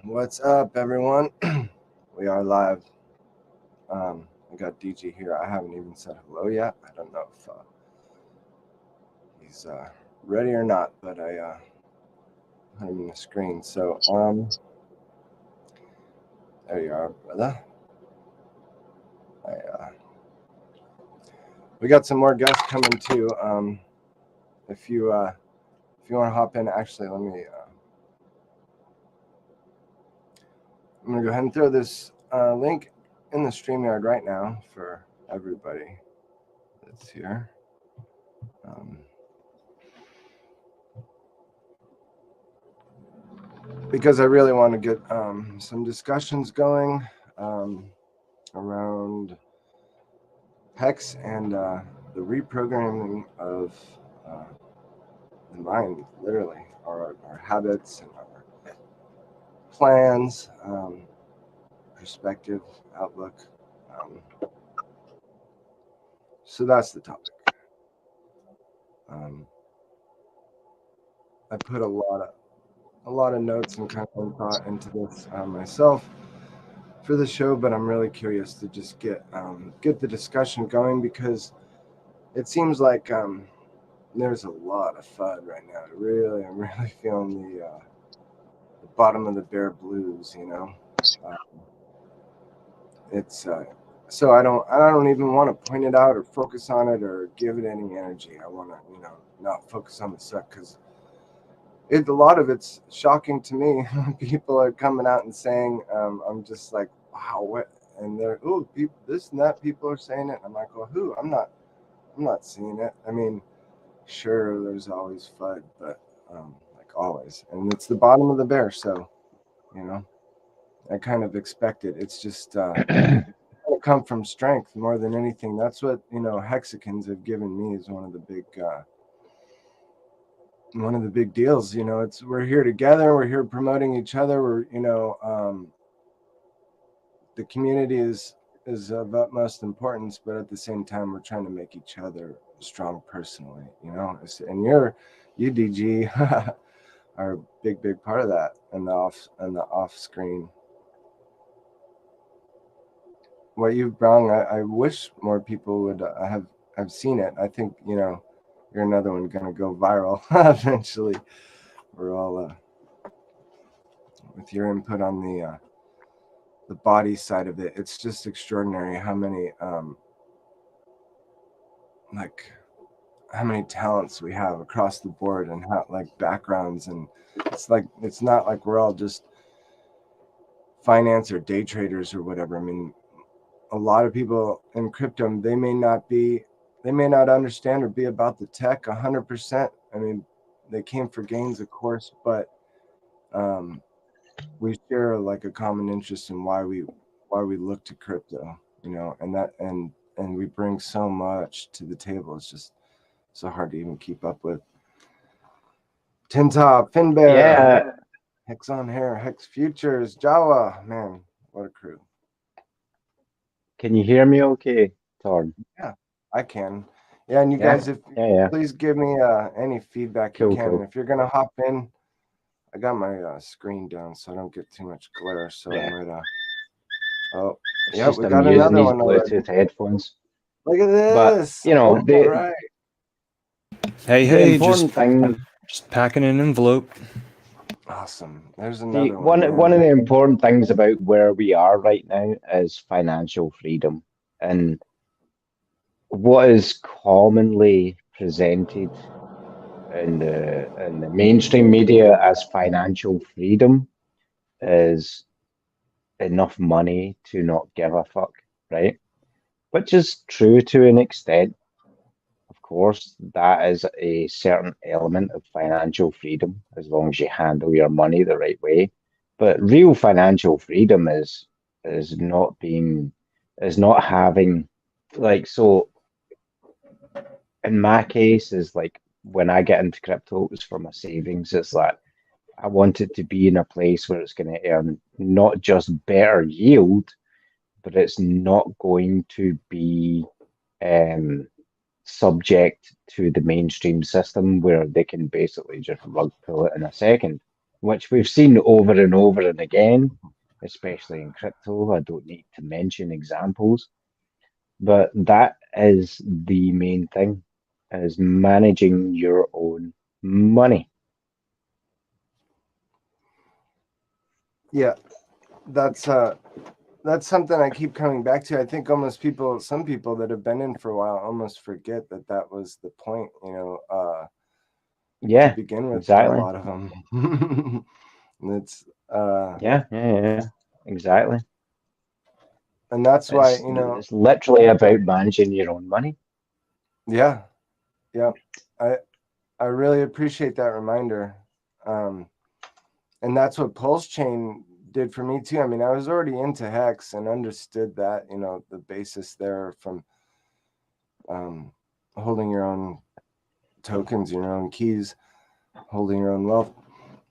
What's up, everyone? We are live. I got DG here. I haven't even said hello yet. I don't know if he's ready or not, but I put him in the screen. So, there you are, brother. We got some more guests coming too. If you want to hop in, actually, let me. I'm gonna go ahead and throw this link in the StreamYard right now for everybody that's here. Because I really want to get some discussions going around HEX and the reprogramming of the mind, literally, our habits and our plans, perspective, outlook. So that's the topic. I put a lot of notes and kind of thought into this myself for the show, but I'm really curious to just get the discussion going because it seems like there's a lot of FUD right now. I'm really feeling the bottom of the bear blues. It's so I don't even want to point it out or focus on it or give it any energy. I want to not focus on the stuff because a lot of it's shocking to me. People are coming out and saying, I'm just like, wow, what? And they're, this and that. People are saying it. I'm like, well, who? I'm not seeing it. I mean, sure, there's always FUD, but like always, and it's the bottom of the bear. So, I kind of expect it. It's just come from strength more than anything. That's what Hexicans have given me is one of the big deals. It's we're here together. We're here promoting each other. We're the community is of utmost importance, but at the same time, we're trying to make each other strong personally. And you DG are a big part of that, and the off screen. What you've brought, I wish more people would have seen it. I think you're another one gonna go viral eventually. We're all with your input on the body side of it. It's just extraordinary how many how many talents we have across the board and how backgrounds, and it's not like we're all just finance or day traders or whatever. I mean, a lot of people in crypto, they may not understand or be about the tech 100%. I mean, they came for gains, of course, but we share a common interest in why we look to crypto, and we bring so much to the table. It's just so hard to even keep up with. Tin Top, Finbear, yeah, Hex on Hair, Hex Futures, Jawa, man, what a crew. can you hear me okay, Torn? Yeah, I can. Yeah, and you guys, if please give me any feedback you can. And if you're gonna hop in, I got my screen down so I don't get too much glare. So I might. Oh, yeah, we got another one already. Bluetooth headphones. Look at this. But all right. Hey, important thing. Just packing an envelope. Awesome. There's another one. One of the important things about where we are right now is financial freedom, and what is commonly presented in the mainstream media as financial freedom is enough money to not give a fuck, right? Which is true to an extent. Of course, that is a certain element of financial freedom as long as you handle your money the right way. But real financial freedom is not being is not having so in my case is like when I get into crypto, it was for my savings. It's like I want it to be in a place where it's going to earn not just better yield, but it's not going to be subject to the mainstream system where they can basically just rug pull it in a second. which we've seen over and over and again, especially in crypto. I don't need to mention examples, but that is the main thing, is managing your own money. Yeah, that's something I keep coming back to. I think almost some people that have been in for a while almost forget that that was the point, to Yeah, begin with for a exactly. lot of them. And it's Yeah, exactly. and that's why, It's literally about managing your own money. yeah, I I really appreciate that reminder. And that's what Pulse Chain did for me too. I mean, I was already into Hex and understood that, the basis there from holding your own tokens, your own keys, holding your own wealth.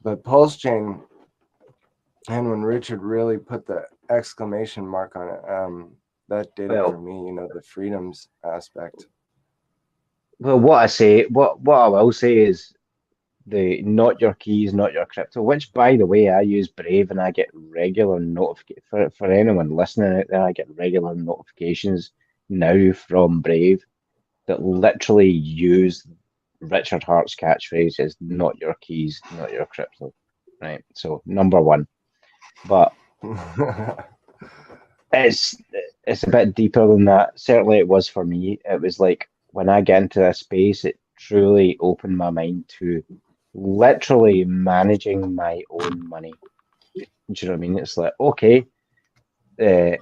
But Pulse Chain, and when Richard really put the exclamation mark on it, that did it for Well, me, the freedoms aspect. what I will say is the not your keys, not your crypto, which by the way, I use Brave and I get regular notification for anyone listening out there, I get regular notifications now from Brave that literally use Richard Hart's catchphrase is not your keys, not your crypto. Right. So number one. But it's it's a bit deeper than that. Certainly it was for me. It was like when I get into this space, it truly opened my mind to literally managing my own money. Do you know what I mean? It's like, okay,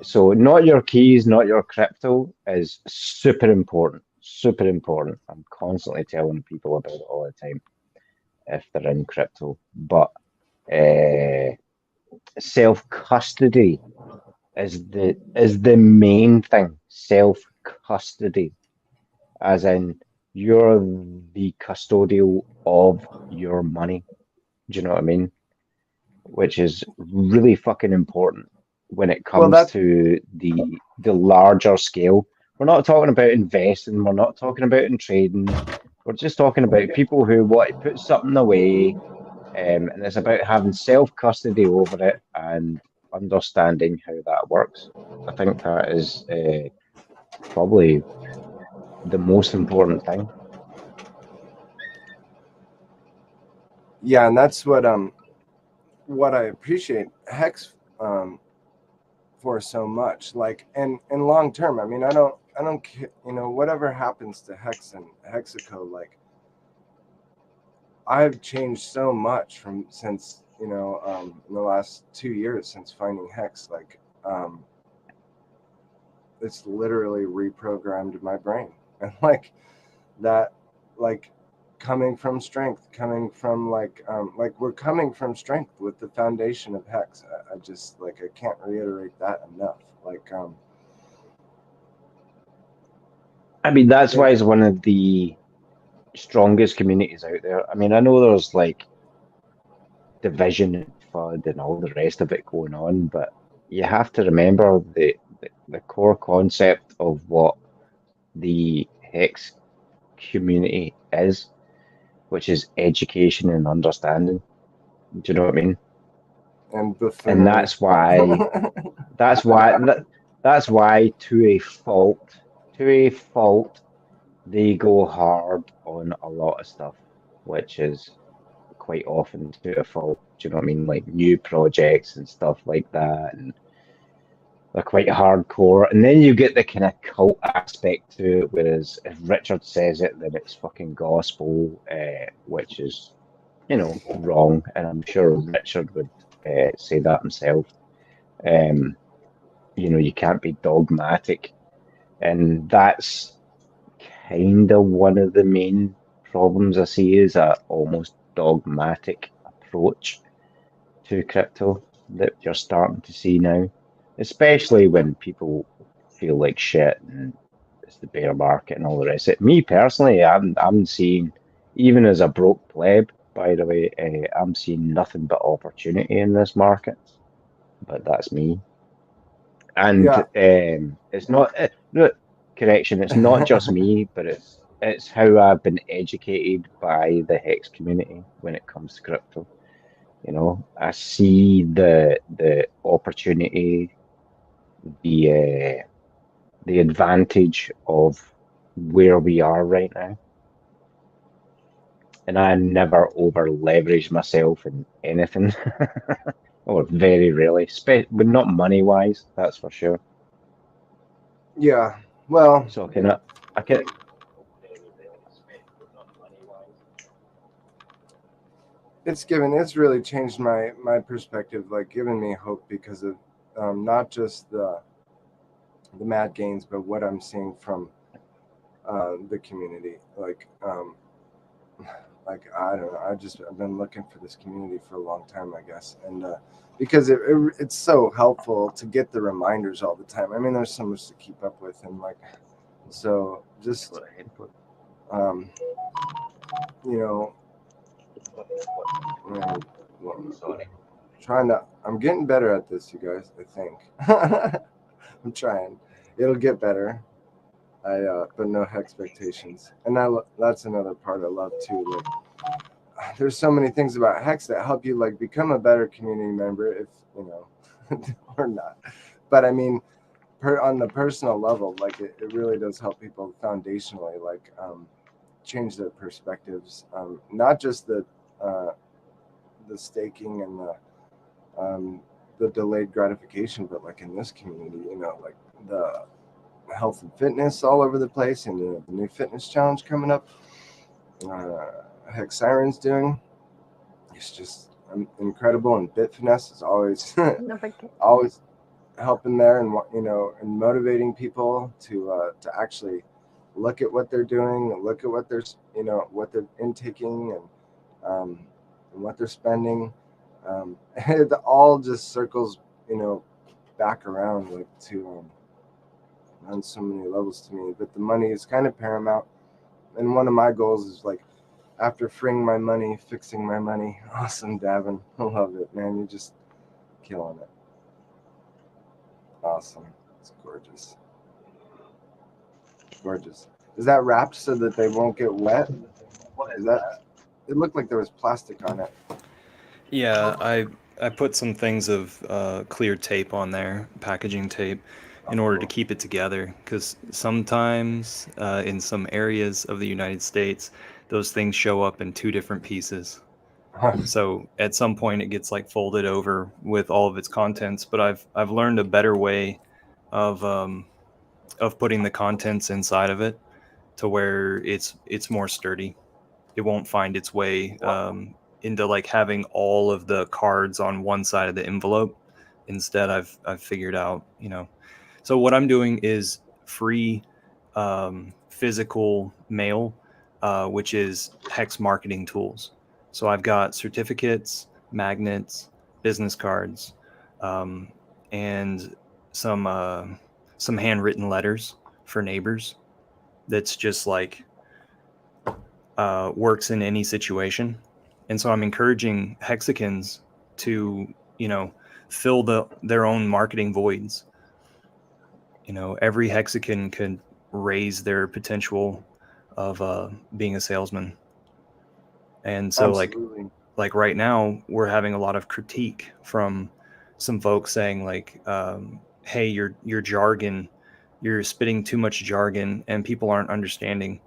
so not your keys, not your crypto is super important. Super important. I'm constantly telling people about it all the time if they're in crypto. But self custody is the main thing. Self custody, as in you're the custodial of your money. Do you know what I mean? Which is really fucking important when it Well, comes to the larger scale. We're not talking about investing, we're not talking about in trading. We're just talking about people who want to put something away, and it's about having self custody over it and understanding how that works. I think that is probably the most important thing. yeah, and that's what I appreciate Hex for so much. Like, and long term, I mean, I don't whatever happens to Hex and Hexico, like I've changed so much from since in the last 2 years since finding Hex. Like, it's literally reprogrammed my brain, and like that, like coming from strength, coming from like we're coming from strength with the foundation of Hex. I just like I can't reiterate that enough. Like I mean, that's it, why it's one of the strongest communities out there. I mean, I know there's like division and FUD and all the rest of it going on, but you have to remember the core concept of what the Hex community is, which is education and understanding. Do you know what I mean? and And buffoonery. that's why that's why to a fault, they go hard on a lot of stuff, which is quite often to a fault. Do you know what I mean? Like new projects and stuff like that, and they're quite hardcore. And then you get the kind of cult aspect to it, whereas if Richard says it, then it's fucking gospel, which is, wrong. And I'm sure Richard would say that himself. Um, you can't be dogmatic. And that's kind of one of the main problems I see is a almost dogmatic approach to crypto that you're starting to see now, especially when people feel like shit and it's the bear market and all the rest of it. Me personally, I'm seeing, even as a broke pleb, by the way, I'm seeing nothing but opportunity in this market. But that's me. And Yeah. it's not no, correction. It's not just me, but it's how I've been educated by the Hex community when it comes to crypto. You know, I see the opportunity, the advantage of where we are right now. And I never over leverage myself in anything, or very rarely, but not money wise, that's for sure. Yeah. Well, So I can it's really changed my perspective, like giving me hope because of not just the mad gains, but what I'm seeing from the community. Like I don't know. I've been looking for this community for a long time, I guess, and because it's so helpful to get the reminders all the time. I mean, there's so much to keep up with, and like so just um, you know, man, well, trying to. I'm getting better at this, you guys. I think I'm trying. It'll get better. But no expectations, and that's another part I love too. Like, there's so many things about Hex that help you like become a better community member, if you know, or not. But I mean, on the personal level, like it really does help people foundationally, like change their perspectives. Not just the staking and the delayed gratification, but like in this community, you know, like the health and fitness all over the place, and you know, the new fitness challenge coming up. Hex Siren's doing. It's just incredible, and Bit Finesse is always always helping there, and you know, and motivating people to actually look at what they're doing, and look at what they're what they're intaking, and what they're spending. It all just circles, you know, back around like to on so many levels to me. But the money is kind of paramount, and one of my goals is like after freeing my money, fixing my money. Awesome, Davin. I love it, man. You're just killing it. Awesome. It's gorgeous. Gorgeous. Is that wrapped so that they won't get wet? Is that? It looked like there was plastic on it. Yeah, I put some things of clear tape on there, packaging tape, in order to keep it together. Because sometimes in some areas of the United States, those things show up in two different pieces. So at some point it gets like folded over with all of its contents. But I've learned a better way of putting the contents inside of it to where it's more sturdy. It won't find its way into like having all of the cards on one side of the envelope. Instead, I've figured out, you know. So what I'm doing is free physical mail, which is Hex marketing tools. So I've got certificates, magnets, business cards, um, and some uh, some handwritten letters for neighbors. That's just like works in any situation. And so I'm encouraging Hexicans to, you know, fill their own marketing voids. You know, every Hexican could raise their potential of being a salesman. And so Absolutely. like right now we're having a lot of critique from some folks saying like, hey, your jargon, you're spitting too much jargon and people aren't understanding.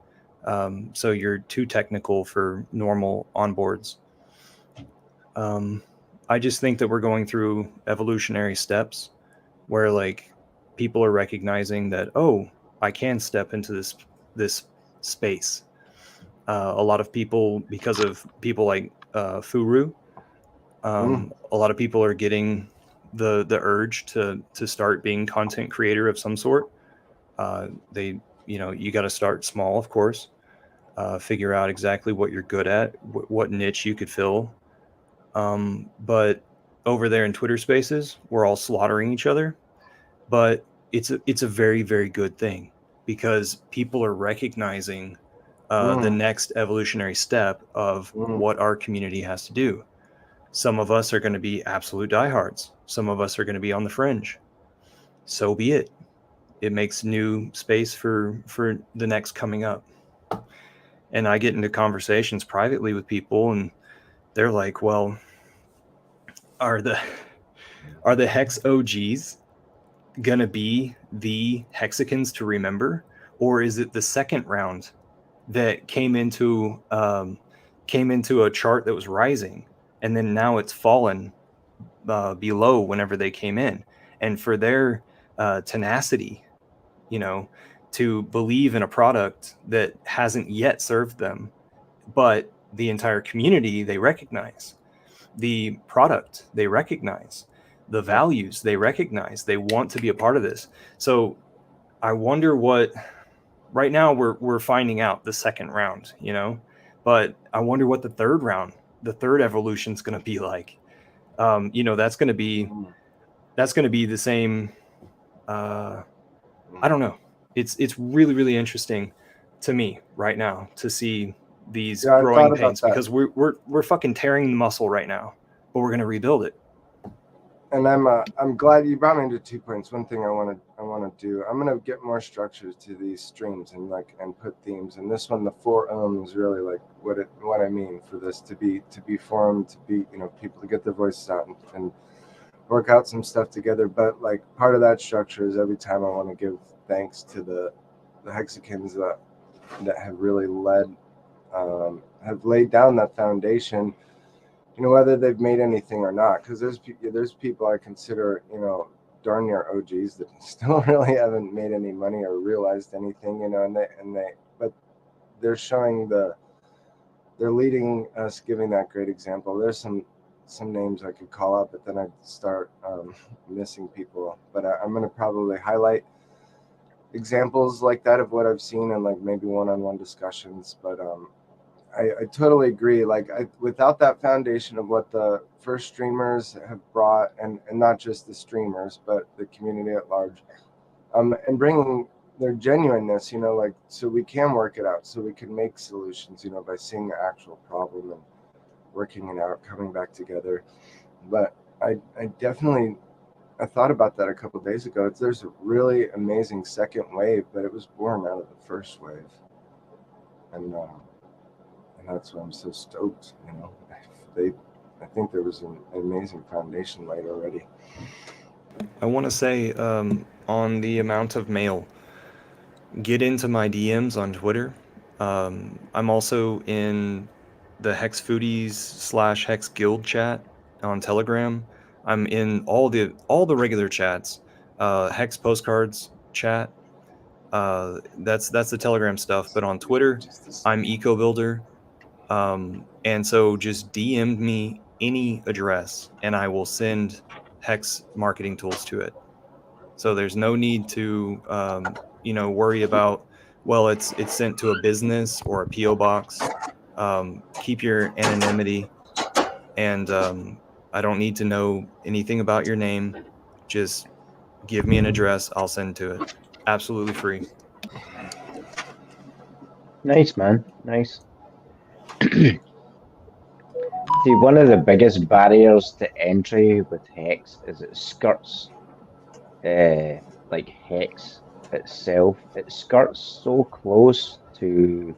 So you're too technical for normal onboards. Um, I just think that we're going through evolutionary steps where like people are recognizing that, oh, I can step into this space. A lot of people, because of people like Furu, a lot of people are getting the urge to start being content creator of some sort. They, you know, you got to start small, of course. Figure out exactly what you're good at, what niche you could fill. But over there in Twitter Spaces, we're all slaughtering each other. But it's a very, very good thing because people are recognizing the Mm, next evolutionary step of mm. what our community has to do. Some of us are going to be absolute diehards. Some of us are going to be on the fringe. So be it. It makes new space for the next coming up. And I get into conversations privately with people, and they're like, "Well, are the Hex OGs gonna be the Hexicans to remember, or is it the second round that came into a chart that was rising, and then now it's fallen below whenever they came in, and for their tenacity, you know, to believe in a product that hasn't yet served them, but the entire community they recognize, the product they recognize, the values they recognize, they want to be a part of this. So I wonder what, right now we're finding out the second round, you know, but I wonder what the third round, the third evolution is going to be like. You know, that's going to be the same. I don't know. It's really, really interesting to me right now to see these Yeah, I growing thought about pains, that. because we're fucking tearing the muscle right now, but we're going to rebuild it. And I'm glad you brought me to 2 points. One thing I want to do, I'm gonna get more structure to these streams and put themes. And this one, the 4em, is really like what I mean for this to be formed, to be, you know, people to get their voices out and work out some stuff together. But like part of that structure is every time I want to give thanks to the Hexicans that have really have laid down that foundation. You know, whether they've made anything or not, because there's people I consider, you know, darn near OGs that still really haven't made any money or realized anything, you know, but they're showing they're leading us, giving that great example. There's some names I could call out, but then I'd start missing people. But I'm going to probably highlight examples like that of what I've seen and like maybe one-on-one discussions. But I totally agree. Like without that foundation of what the first streamers have brought, and not just the streamers, but the community at large, and bringing their genuineness, you know, like, so we can work it out, so we can make solutions, you know, by seeing the actual problem and working it out, coming back together. But I definitely, I thought about that a couple of days ago. There's a really amazing second wave, but it was born out of the first wave. And that's why I'm so stoked, you know. I think there was an amazing foundation laid already. I want to say on the amount of mail, get into my DMs on Twitter. I'm also in the Hex Foodies / Hex Guild chat on Telegram. I'm in all the regular chats, Hex Postcards chat. That's the Telegram stuff. But on Twitter, I'm EcoBuilder. And so just DM me any address and I will send Hex marketing tools to it. So there's no need to, you know, worry about, well, it's sent to a business or a PO box. Keep your anonymity, and I don't need to know anything about your name. Just give me an address, I'll send to it. Absolutely free. Nice, man. Nice. See, one of the biggest barriers to entry with Hex is it skirts like Hex itself. It skirts so close to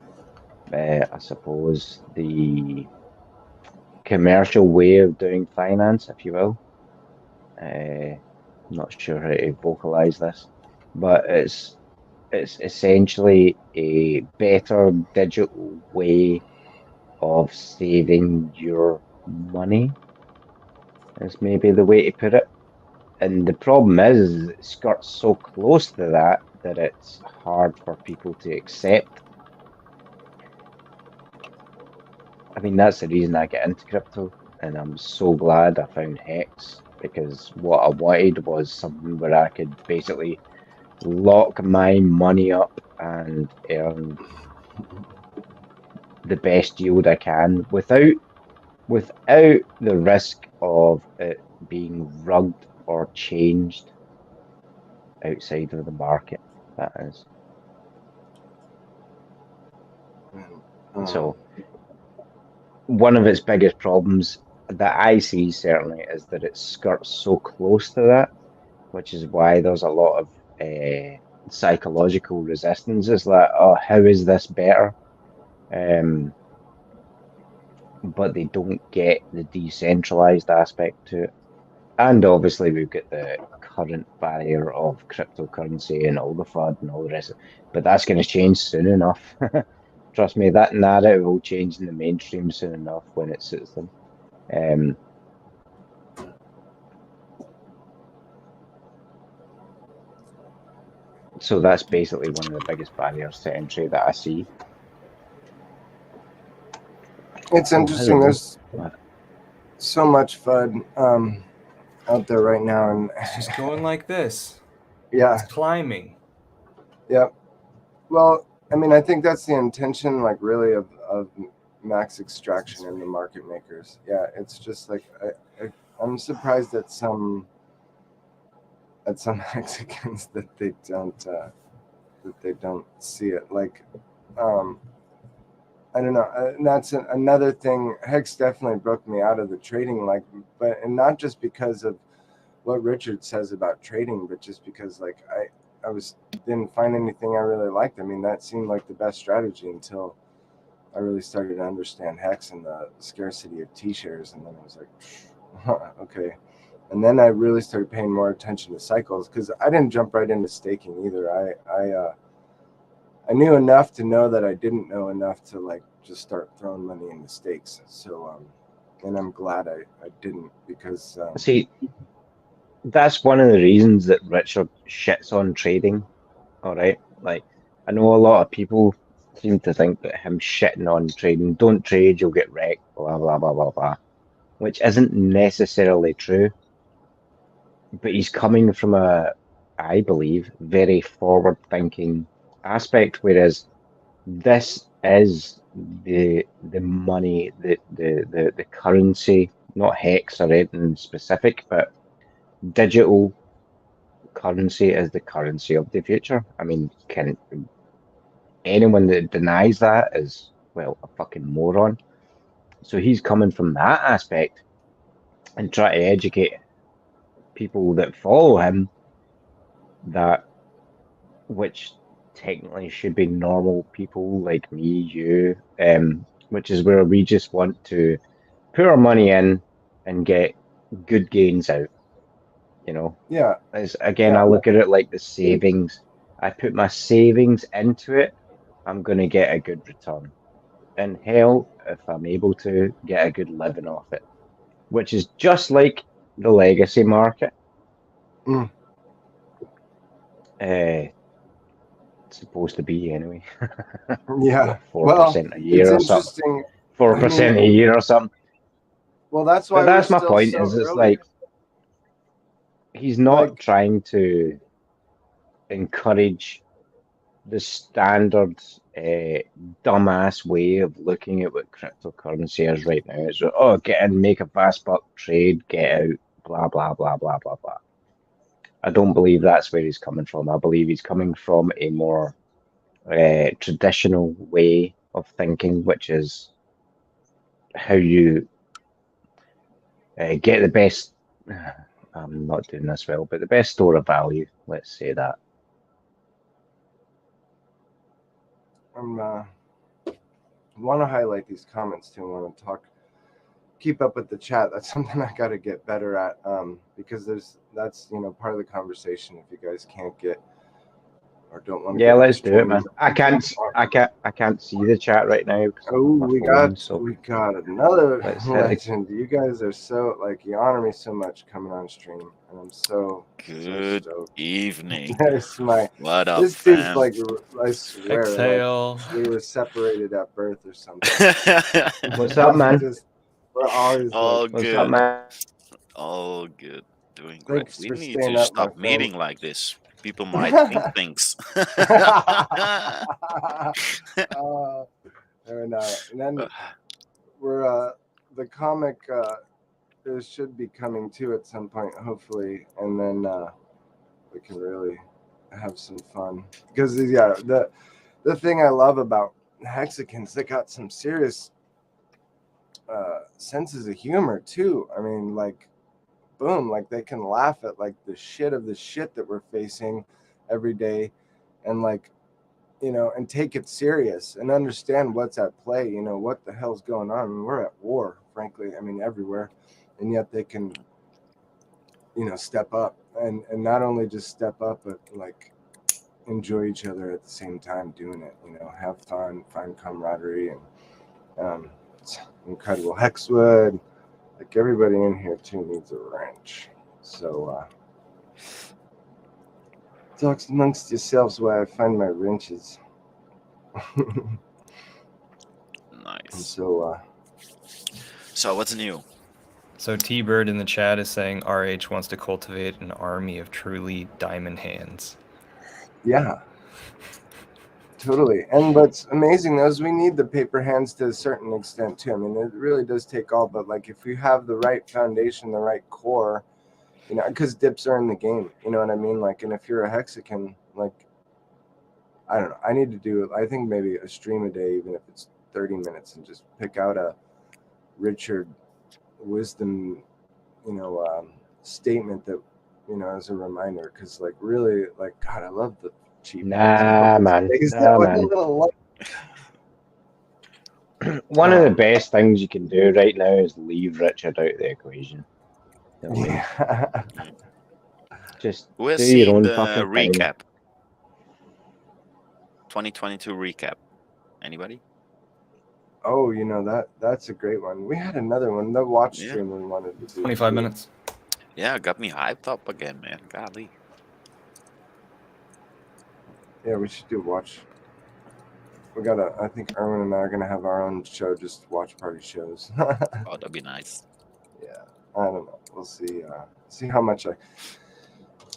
I suppose the commercial way of doing finance, if you will. I'm not sure how to vocalize this, but it's essentially a better digital way of saving your money, is maybe the way to put it. And the problem is it skirts so close to that it's hard for people to accept. I mean, that's the reason I get into crypto, and I'm so glad I found Hex, because what I wanted was something where I could basically lock my money up and earn the best yield I can without the risk of it being rugged or changed outside of the market. That is. So one of its biggest problems that I see certainly is that it skirts so close to that, which is why there's a lot of psychological resistance. It's like, oh, how is this better? but they don't get the decentralized aspect to it. And obviously, we've got the current barrier of cryptocurrency and all the FUD and all the rest of it. But that's going to change soon enough. Trust me, that narrative will change in the mainstream soon enough when it suits them. So that's basically one of the biggest barriers to entry that I see. It's interesting. There's so much FUD out there right now, and It's just going like this. yeah, It's climbing. Yep. Well, I mean, I think that's the intention, like, really, of max extraction in the market makers. Yeah, it's just like I'm surprised at some Mexicans that they don't see it. Like, I don't know. And that's another thing. Hex definitely broke me out of the trading, like, and not just because of what Richard says about trading, but just because, like, I didn't find anything I really liked. I mean, that seemed like the best strategy until I really started to understand Hex and the scarcity of T-shares, and then I was like, okay. And then I really started paying more attention to cycles, because I didn't jump right into staking either. I knew enough to know that I didn't know enough to, like, just start throwing money into stakes. So, and I'm glad I didn't, because see, that's one of the reasons that Richard shits on trading. All right, like, I know a lot of people seem to think that him shitting on trading, don't trade, you'll get wrecked, blah blah blah blah blah, which isn't necessarily true. But he's coming from I believe, very forward-thinking aspect, whereas this is the money, the currency, not hex or anything specific, but digital currency is the currency of the future. I mean, can anyone that denies that is, well, a fucking moron. So he's coming from that aspect and try to educate people that follow him that, which technically should be normal people like me, you, which is where we just want to put our money in and get good gains out. You know, yeah, as again, I look at it like the savings. I put my savings into it, I'm going to get a good return. And hell, if I'm able to get a good living off it, which is just like the legacy market. Mm. Supposed to be anyway. Yeah. 4% a year it's or something. interesting. 4% a year or something. Well, that's why But that's we're my still point. so Is it's early. like he's not Like, trying to encourage the standard dumbass way of looking at what cryptocurrency is right now. It's get in, make a fast buck, trade, get out, blah blah blah blah blah blah. I don't believe that's where he's coming from. I believe he's coming from a more traditional way of thinking, which is how you get the best. I'm not doing this well, but the best store of value. Let's say that. I want to highlight these comments too. I want to keep up with the chat. That's something I got to get better at, because that's part of the conversation. If you guys can't get or don't want to Yeah, get on let's do it, stream, man. I can't see the chat right now because I'm oh, on my phone. So we got another let's hit legend. You guys are so, like, you honor me so much coming on stream, and I'm so Good stoked. evening. There's What up, this dude's fam? like, I swear, Exhale. like we were separated at birth or something. what's up, man? We're always All like, What's up, good. man? All good. Doing great. thanks We for need staying to up, my stop friend. meeting like this. People might think things. And then we're the comic it should be coming too at some point, hopefully, and then we can really have some fun, because the thing I love about Hexicans, they got some serious senses of humor too. I mean, like, boom, like, they can laugh at, like, the shit that we're facing every day, and, like, you know, and take it serious and understand what's at play. You know, what the hell's going on. I mean, we're at war, frankly. I mean, everywhere, and yet they can, you know, step up and not only just step up, but like enjoy each other at the same time doing it. You know, have fun, find camaraderie, and it's incredible. Hexwood, like everybody in here too needs a wrench. So talk amongst yourselves while I find my wrenches. Nice. So So what's new? So T-Bird in the chat is saying RH wants to cultivate an army of truly diamond hands. yeah, totally. And what's amazing though is we need the paper hands to a certain extent too. I mean, it really does take all, but like if you have the right foundation, the right core, you know, because dips are in the game, you know what I mean? Like, and if you're a Hexican, like, I don't know, I need to do, I think maybe a stream a day, even if it's 30 minutes, and just pick out a Richard wisdom, you know, statement that, you know, as a reminder, because like really, like, God, I love the cheap. Nah, man. One of the best things you can do right now is leave Richard out of the equation. You know what I mean? Yeah. Just Who has do your seen own the fucking thing. recap? 2022 recap. Anybody? Oh, you know, that's a great one. We had another one. The watch Yeah. stream we wanted to do. 25 too. minutes. Yeah, got me hyped up again, man. Golly. Yeah, we should do watch. We gotta. I think Erwin and I are gonna have our own show, just watch party shows. Oh, that'd be nice. Yeah, I don't know. We'll see. See how much I.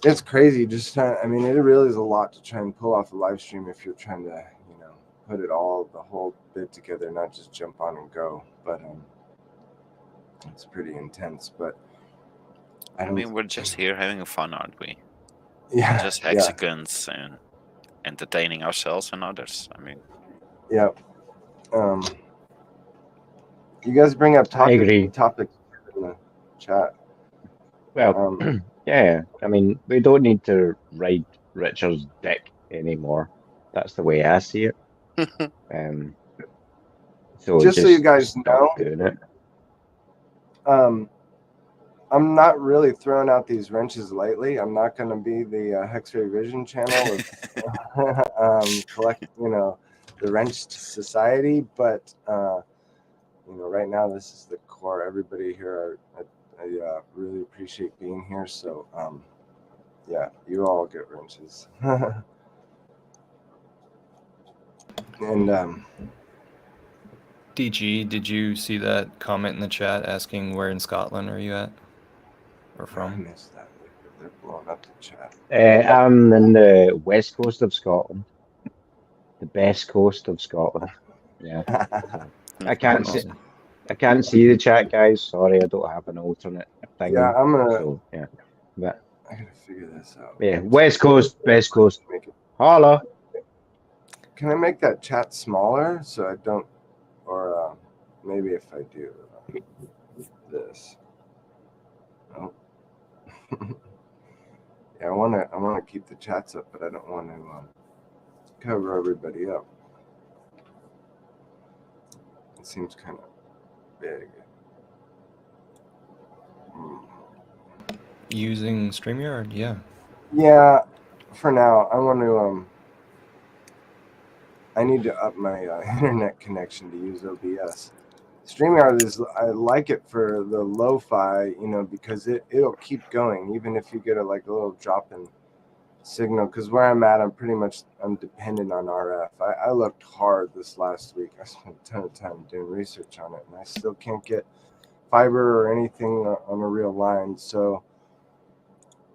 It's crazy. Just trying. I mean, it really is a lot to try and pull off a live stream if you're trying to, you know, put it all, the whole bit together, not just jump on and go. But it's pretty intense. But I mean, we're just here having fun, aren't we? Yeah. Just Hexicans and entertaining ourselves and others. I mean. Yeah. You guys bring up I agree. topics in the chat. Well, yeah. I mean, we don't need to ride Richard's dick anymore. That's the way I see it. So just so you guys stop know, doing it. I'm not really throwing out these wrenches lightly. I'm not going to be the Hex-Ray Vision channel of collect, you know, the wrenched society. But you know, right now this is the core. Everybody here, I really appreciate being here. So yeah, you all get wrenches. And DG, did you see that comment in the chat asking where in Scotland are you at or I from? missed that. They're blowing up the chat. I'm in the west coast of Scotland, the best coast of Scotland. Yeah, I can't see. Awesome. I can't see the chat, guys. Sorry, I don't have an alternate thing. Yeah, I'm gonna. So yeah, but I gotta figure this out. yeah, west coast, best coast. Make it, Holla. can I make that chat smaller so I don't, or maybe if I do this. Oh. Yeah, I wanna keep the chats up, but I don't want to cover everybody up. It seems kind of big. Using StreamYard, yeah. Yeah, for now I want to. I need to up my internet connection to use OBS. StreamYard is, I like it for the lo-fi, you know, because it'll keep going even if you get a little drop in signal. Because where I'm at, I'm dependent on RF. I looked hard this last week. I spent a ton of time doing research on it, and I still can't get fiber or anything on a real line. So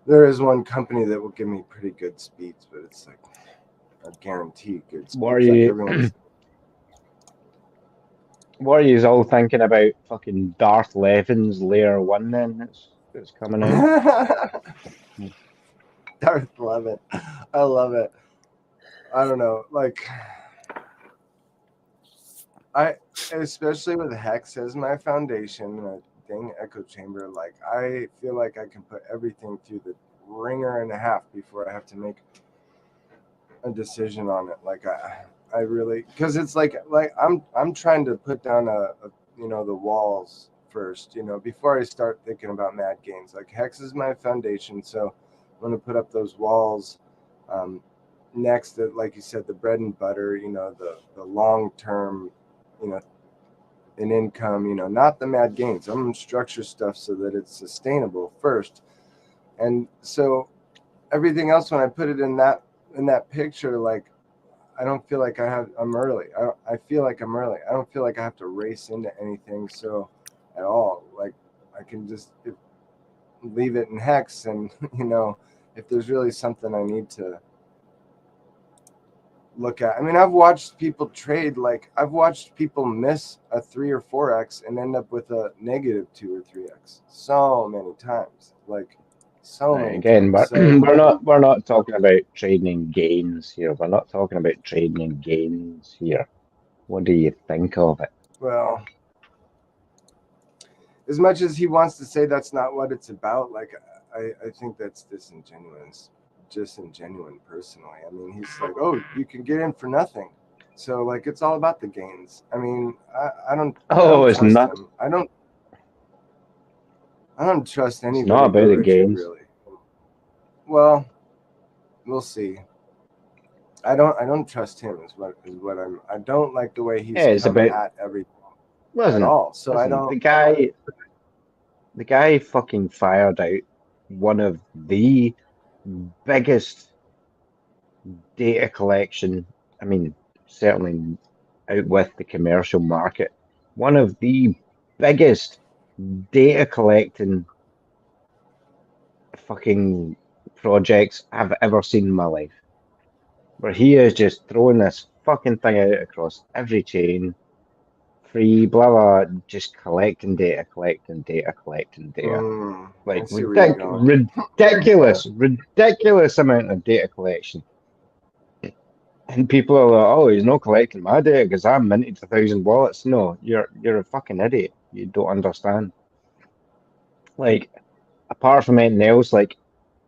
there is one company that will give me pretty good speeds, but it's like a guarantee good speeds. What are you all thinking about? Fucking Darth Levin's Layer 1 then? It's coming out. Darth Levin. I love it. I don't know. Especially with Hex as my foundation and a dang echo chamber, I feel like I can put everything through the ringer and a half before I have to make a decision on it. Like I really, because it's like I'm trying to put down a the walls first, before I start thinking about mad gains. Like Hex is my foundation, so I'm gonna put up those walls. Next, like you said, the bread and butter, the long term, an income, not the mad gains. I'm gonna structure stuff so that it's sustainable first, and so everything else, when I put it in that picture, like I don't feel like I'm early. I feel like I'm early. I don't feel like I have to race into anything so at all. Like I can just leave it in Hex, and if there's really something I need to look at. I mean, I've watched people trade. Like I've watched people miss a 3 or 4x and end up with a negative 2 or 3x so many times. Like so Right, many again, times. but So, we're not talking about trading gains here. We're not talking about trading gains here. What do you think of it? well, as much as he wants to say that's not what it's about, like I think that's disingenuous personally. I mean, he's like, oh, you can get in for nothing, so like it's all about the gains. I mean, I don't It's trust not. him. I don't trust It's anybody not about but the Richard, gains. really. Well, we'll see. I don't trust him I don't like the way he's Yeah, it's come about. at everything at Listen, all. So I listen. don't. The guy fucking fired out one of the biggest data collection. I mean, certainly out with the commercial market. One of the biggest data collecting fucking projects I've ever seen in my life. Where he is just throwing this fucking thing out across every chain, free, blah blah, just collecting data, collecting data, collecting data. I Like see where you're going. ridiculous amount of data collection. And people are like, oh, he's not collecting my data because I'm minted 1,000 wallets. No, you're a fucking idiot. You don't understand. Like, apart from anything else, like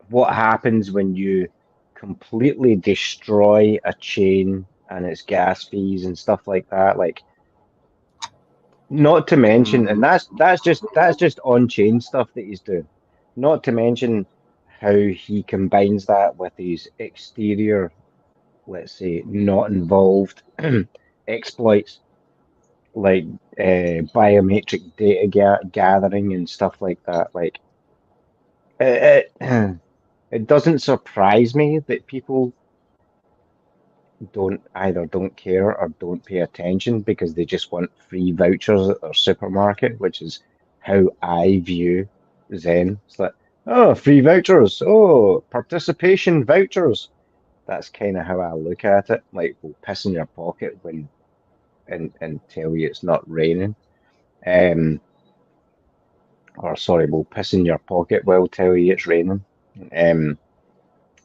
what happens when you completely destroy a chain and its gas fees and stuff like that. Like, not to mention, and that's just on-chain stuff that he's doing. Not to mention how he combines that with his exterior, let's say, not involved exploits like biometric data gathering and stuff like that. Like, it, it doesn't surprise me that people don't care or don't pay attention because they just want free vouchers at their supermarket, which is how I view Zen. It's like, oh, free vouchers, oh, participation vouchers. That's kind of how I look at it. Like, we'll piss in your pocket when and tell you it's not raining. Or sorry, we'll piss in your pocket while tell you it's raining.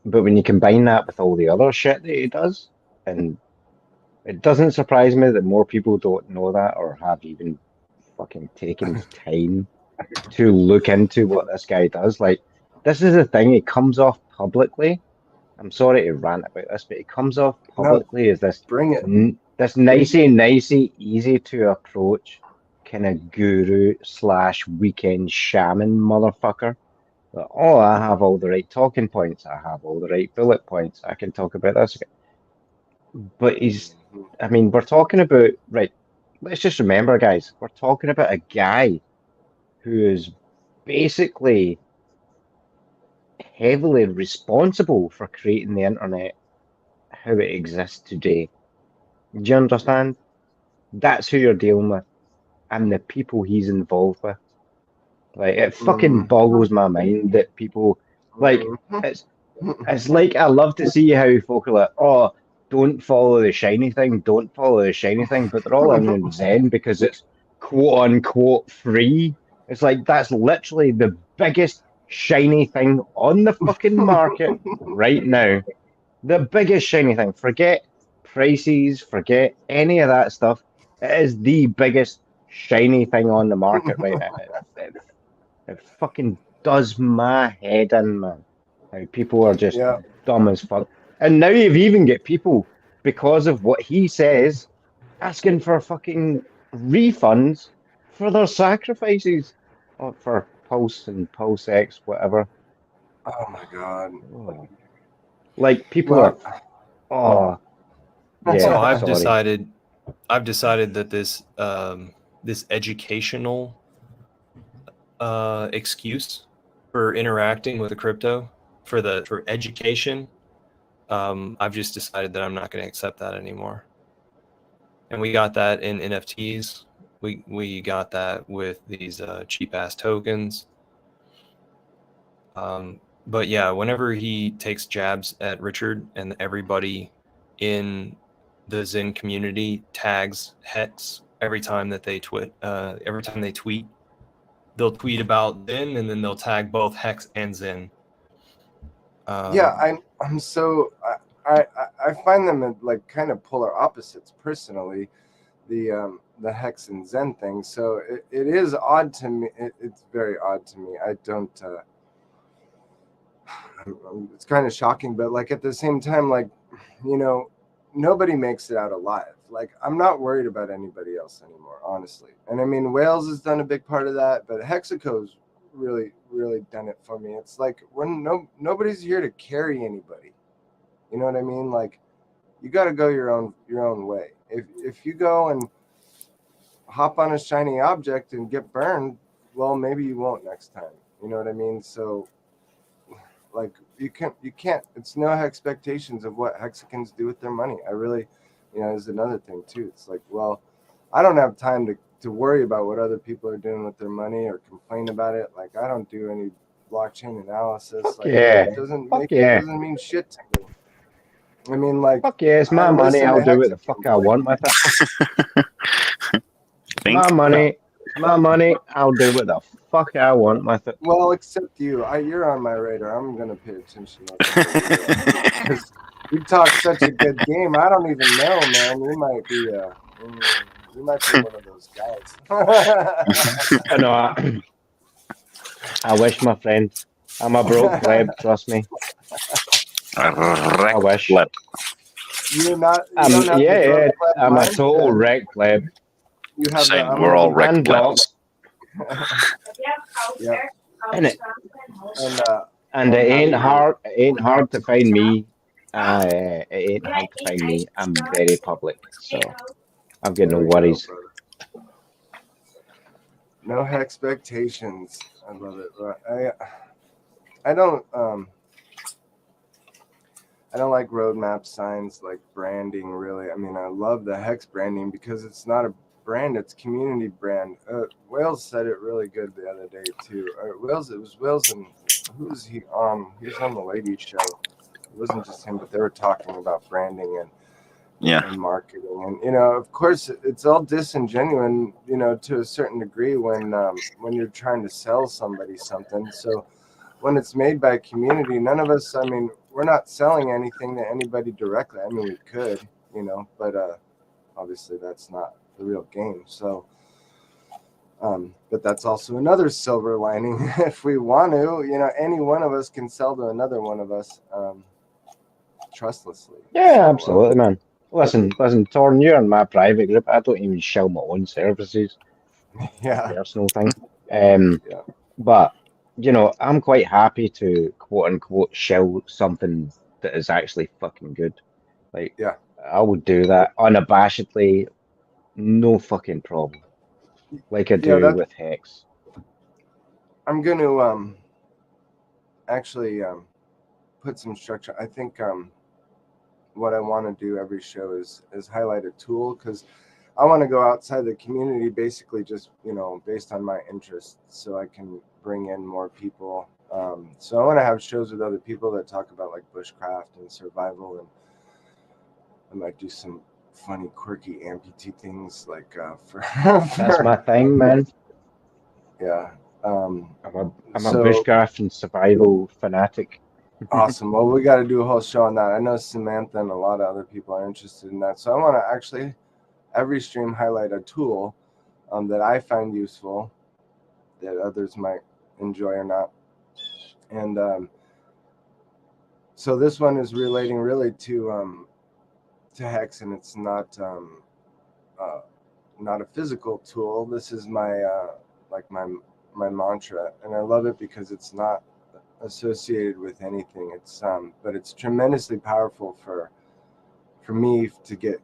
But when you combine that with all the other shit that he does, and it doesn't surprise me that more people don't know that or have even fucking taken time to look into what this guy does. Like, this is the thing, he comes off publicly. I'm sorry to rant about this, but he comes off No, publicly as bring it. this nicey, easy to approach kind of guru / weekend shaman motherfucker. Like, oh, I have all the right talking points. I have all the right bullet points. I can talk about this. But I mean, we're talking about, right, let's just remember, guys, we're talking about a guy who is basically heavily responsible for creating the internet how it exists today. Do you understand? That's who you're dealing with and the people he's involved with. Like, it fucking boggles my mind that people, like, it's It's like I love to see how folk are like, oh, don't follow the shiny thing, don't follow the shiny thing, but they're all in Zen because it's quote unquote free. It's like that's literally the biggest shiny thing on the fucking market right now. The biggest shiny thing. Forget prices, forget any of that stuff. It is the biggest shiny thing on the market right now. It fucking does my head in, man. How people are just Yeah. dumb as fuck. And now you've even got people, because of what he says, asking for fucking refunds for their sacrifices, or for Pulse and Pulse X, whatever. Oh my God. Oh. Like people Well, are, oh So yeah, I've sorry. decided that this educational excuse for interacting with the crypto for education, I've just decided that I'm not going to accept that anymore. And we got that in NFTs. We got that with these cheap ass tokens. But yeah, whenever he takes jabs at Richard and everybody in the Zen community tags Hex every time that they tweet, they'll tweet about Zen and then they'll tag both Hex and Zen. yeah, I'm so I find them like kind of polar opposites personally, the Hex and Zen thing. So it is odd to me. It's very odd to me. I don't. It's kind of shocking, but like at the same time, like, you know, nobody makes it out alive. Like, I'm not worried about anybody else anymore, honestly. And I mean, Wales has done a big part of that, but Hexico's really done it for me. It's like when nobody's here to carry anybody. You know what I mean? Like, you got to go your own way. If you go and hop on a shiny object and get burned, well, maybe you won't next time. You know what I mean? So like you can't it's no expectations of what Hexicans do with their money. I really, is another thing too. It's like, well, I don't have time to worry about what other people are doing with their money or complain about it. Like, I don't do any blockchain analysis. Like, Yeah, it doesn't fuck make yeah, it doesn't mean shit to me. I mean, like, fuck yeah, it's I my money, listen I'll to do what the Hexican, fuck I want with it. Think My money, my money, I'll do what the fuck I want with it. well, except you. You're on my radar. I'm gonna pay attention because you talk such a good game. I don't even know, man. You might be one of those guys. I know, I wish, my friend. I'm a broke pleb, trust me. I wish. Flip. You're not. You don't have the Yeah, broke yeah, pleb I'm a total mindset. wreck pleb. You have the Same. I'm We're gonna all be wrecked And plebs. yeah, and it, and and I'm happy to. it ain't hard to find me. It ain't hard to find me. I'm very public, so I've got There no we go, worries. brother. No expectations. I love it. But I don't I don't like roadmap signs, like branding, really. I mean, I love the Hex branding because it's not a brand, it's community brand. Wales said it really good the other day, too. It was Wales, and who was he on? He was on the ladies' show. It wasn't just him, but they were talking about branding Yeah. and marketing. And, of course, it's all disingenuous, to a certain degree when you're trying to sell somebody something. So when it's made by a community, none of us, I mean, we're not selling anything to anybody directly. I mean, we could, but obviously that's not the real game. So, but that's also another silver lining. If we want to, any one of us can sell to another one of us trustlessly. Yeah, So, absolutely, man. Listen, Torn, you're in my private group. I don't even show my own services. yeah, Personal thing. Um, yeah, but I'm quite happy to quote unquote show something that is actually fucking good. Like, yeah. I would do that unabashedly, no fucking problem. Like I Yeah, do with Hex. I'm going to actually put some structure. I think what I want to do every show is highlight a tool, because I want to go outside the community, basically just based on my interests, so I can bring in more people. So I want to have shows with other people that talk about like bushcraft and survival, and I might do some funny, quirky amputee things like That's my thing, man. yeah. I'm a So bushcraft and survival fanatic. awesome. Well, we got to do a whole show on that. I know Samantha and a lot of other people are interested in that. So I want to actually every stream highlight a tool that I find useful that others might enjoy or not. And So this one is relating really to Hex, and it's not a physical tool. This is my like my mantra, and I love it because it's not associated with anything. It's but it's tremendously powerful for me to get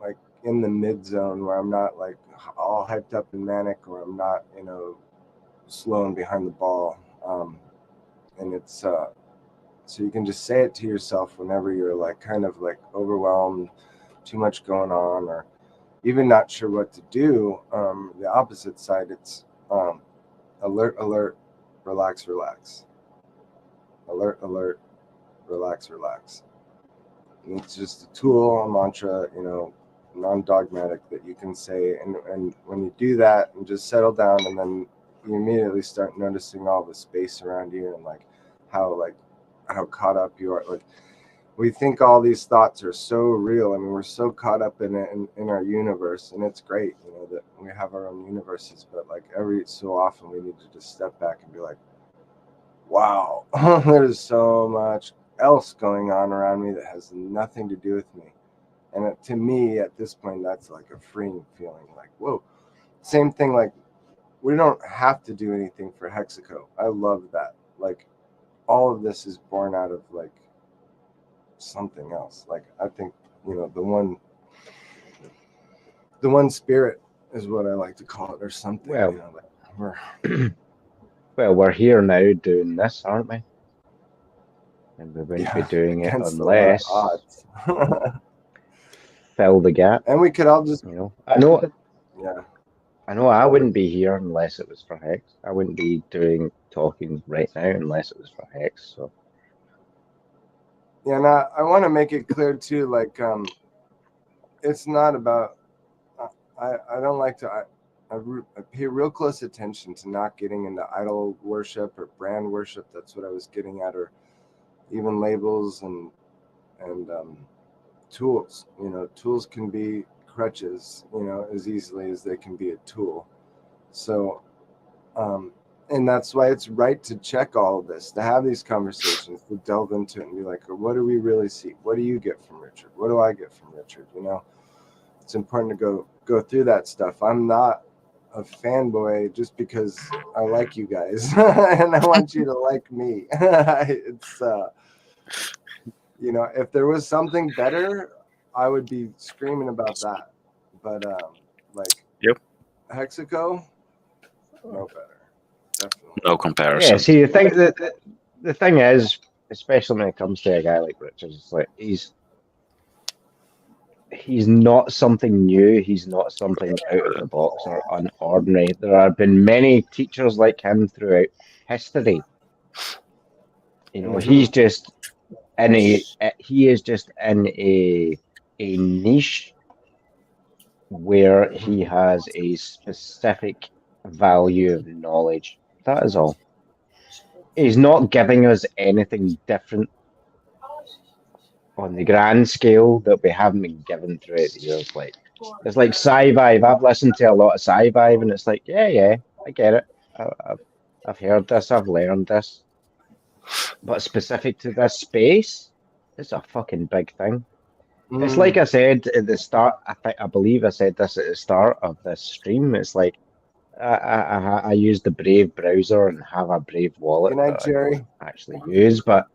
like in the mid zone where I'm not like all hyped up and manic, or I'm not, you know, slow and behind the ball. And it's so you can just say it to yourself whenever you're like kind of like overwhelmed, too much going on, or even not sure what to do. The opposite side, it's alert, alert, relax, relax. Alert, alert, relax, relax. And it's just a tool, a mantra, you know, non-dogmatic that you can say. And when you do that and just settle down, and then you immediately start noticing all the space around you, and like how caught up you are. Like, we think all these thoughts are so real. I mean, we're so caught up in it, in our universe, and it's great, you know, that we have our own universes. But like every so often, we need to just step back and be like, wow, there's so much else going on around me that has nothing to do with me. And to me, at this point, that's like a freeing feeling. Like, whoa. Same thing. Like, we don't have to do anything for Hexico. I love that. Like, all of this is born out of like something else. Like, I think, you know, the one spirit is what I like to call it, or something. Well, you know, like well, we're here now doing this, aren't we? And we wouldn't be doing it unless odds. fill the gap. And we could all just, you know, I know I yeah. wouldn't be here unless it was for Hex. I wouldn't be talking right now unless it was for Hex. So Yeah, and I want to make it clear too, like, it's not about, I don't like to, I pay real close attention to not getting into idol worship or brand worship. That's what I was getting at, or even labels and tools. You know, tools can be crutches, you know, as easily as they can be a tool. So, and that's why it's right to check all of this, to have these conversations, to delve into it and be like, what do we really see? What do you get from Richard? What do I get from Richard? You know, it's important to go through that stuff. I'm not a fanboy just because I like you guys and I want you to like me. It's, you know, if there was something better, I would be screaming about that. But like, Yep. Hexico, no better. Definitely. No comparison. yeah, see, the thing is, especially when it comes to a guy like Richard, it's like he's not something new. He's not something out of the box or unordinary. There have been many teachers like him throughout history. You know, he's just he is just in a niche where he has a specific value of knowledge. That is all. He's not giving us anything different on the grand scale that we haven't been given throughout the years. Like, it's like sci-fi. I've listened to a lot of sci-fi, and it's like, yeah, I get it. I've heard this. I've learned this. But specific to this space, it's a fucking big thing. It's like I said at the start. I believe I said this at the start of this stream. It's like I use the Brave browser and have a Brave wallet Good night, that Jerry. I don't actually use, but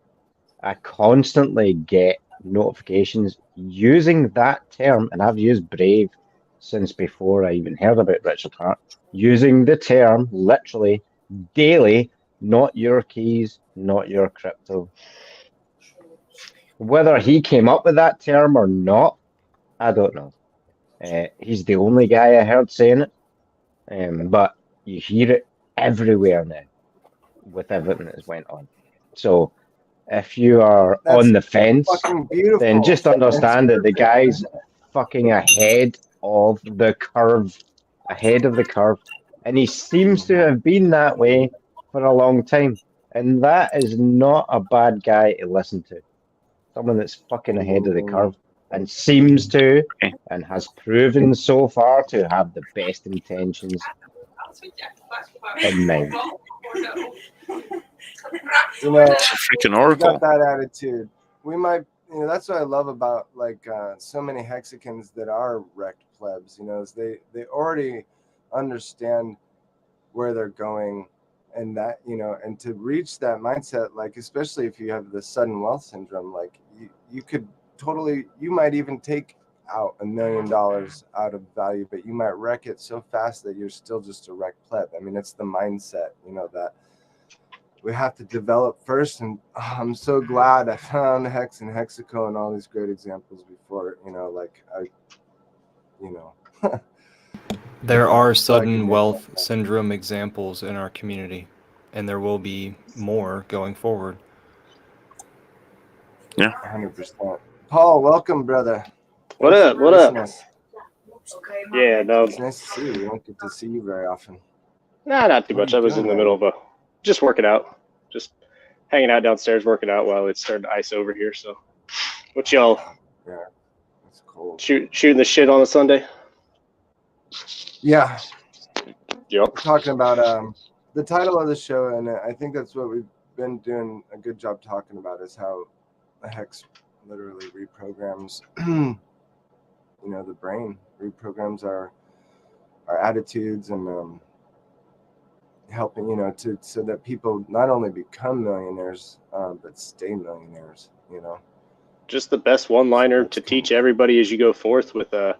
I constantly get notifications using that term, and I've used Brave since before I even heard about Richard Hart, using the term literally daily, not your keys, not your crypto. Whether he came up with that term or not, I don't know. He's the only guy I heard saying it, but you hear it everywhere now with everything that's went on. So if you are on the fence, then just understand that the guy's fucking ahead of the curve, and he seems to have been that way for a long time. And that is not a bad guy to listen to. Someone that's fucking ahead of the curve and seems to, and has proven so far to have the best intentions in mind. You know, It's a freaking oracle. got that attitude. we might, that's what I love about like so many Hexicans that are wrecked plebs, is they already understand where they're going, and that, and to reach that mindset, like especially if you have the sudden wealth syndrome, like you could totally, you might even take out $1 million out of value, but you might wreck it so fast that you're still just a wrecked pleb. I mean, it's the mindset, that we have to develop first. And I'm so glad I found HEX and Hexico and all these great examples before, There are sudden wealth syndrome examples in our community, and there will be more going forward. Yeah. 100%. Paul, welcome, brother. What Thanks up? for What up? gracing us. Yeah, no, It's nice to see you. We don't get to see you very often. nah, not too What are much. you I was doing, in the man? middle of just working out, just hanging out downstairs, working out while it's starting to ice over here. So, what y'all Yeah, it's cold. shooting the shit on a Sunday? Yeah, Yep. we're talking about the title of the show, and I think that's what we've been doing a good job talking about, is how the HEX literally reprograms, the brain, reprograms our attitudes, and helping, so that people not only become millionaires, but stay millionaires. Just the best one-liner That's to cool. teach everybody as you go forth with. I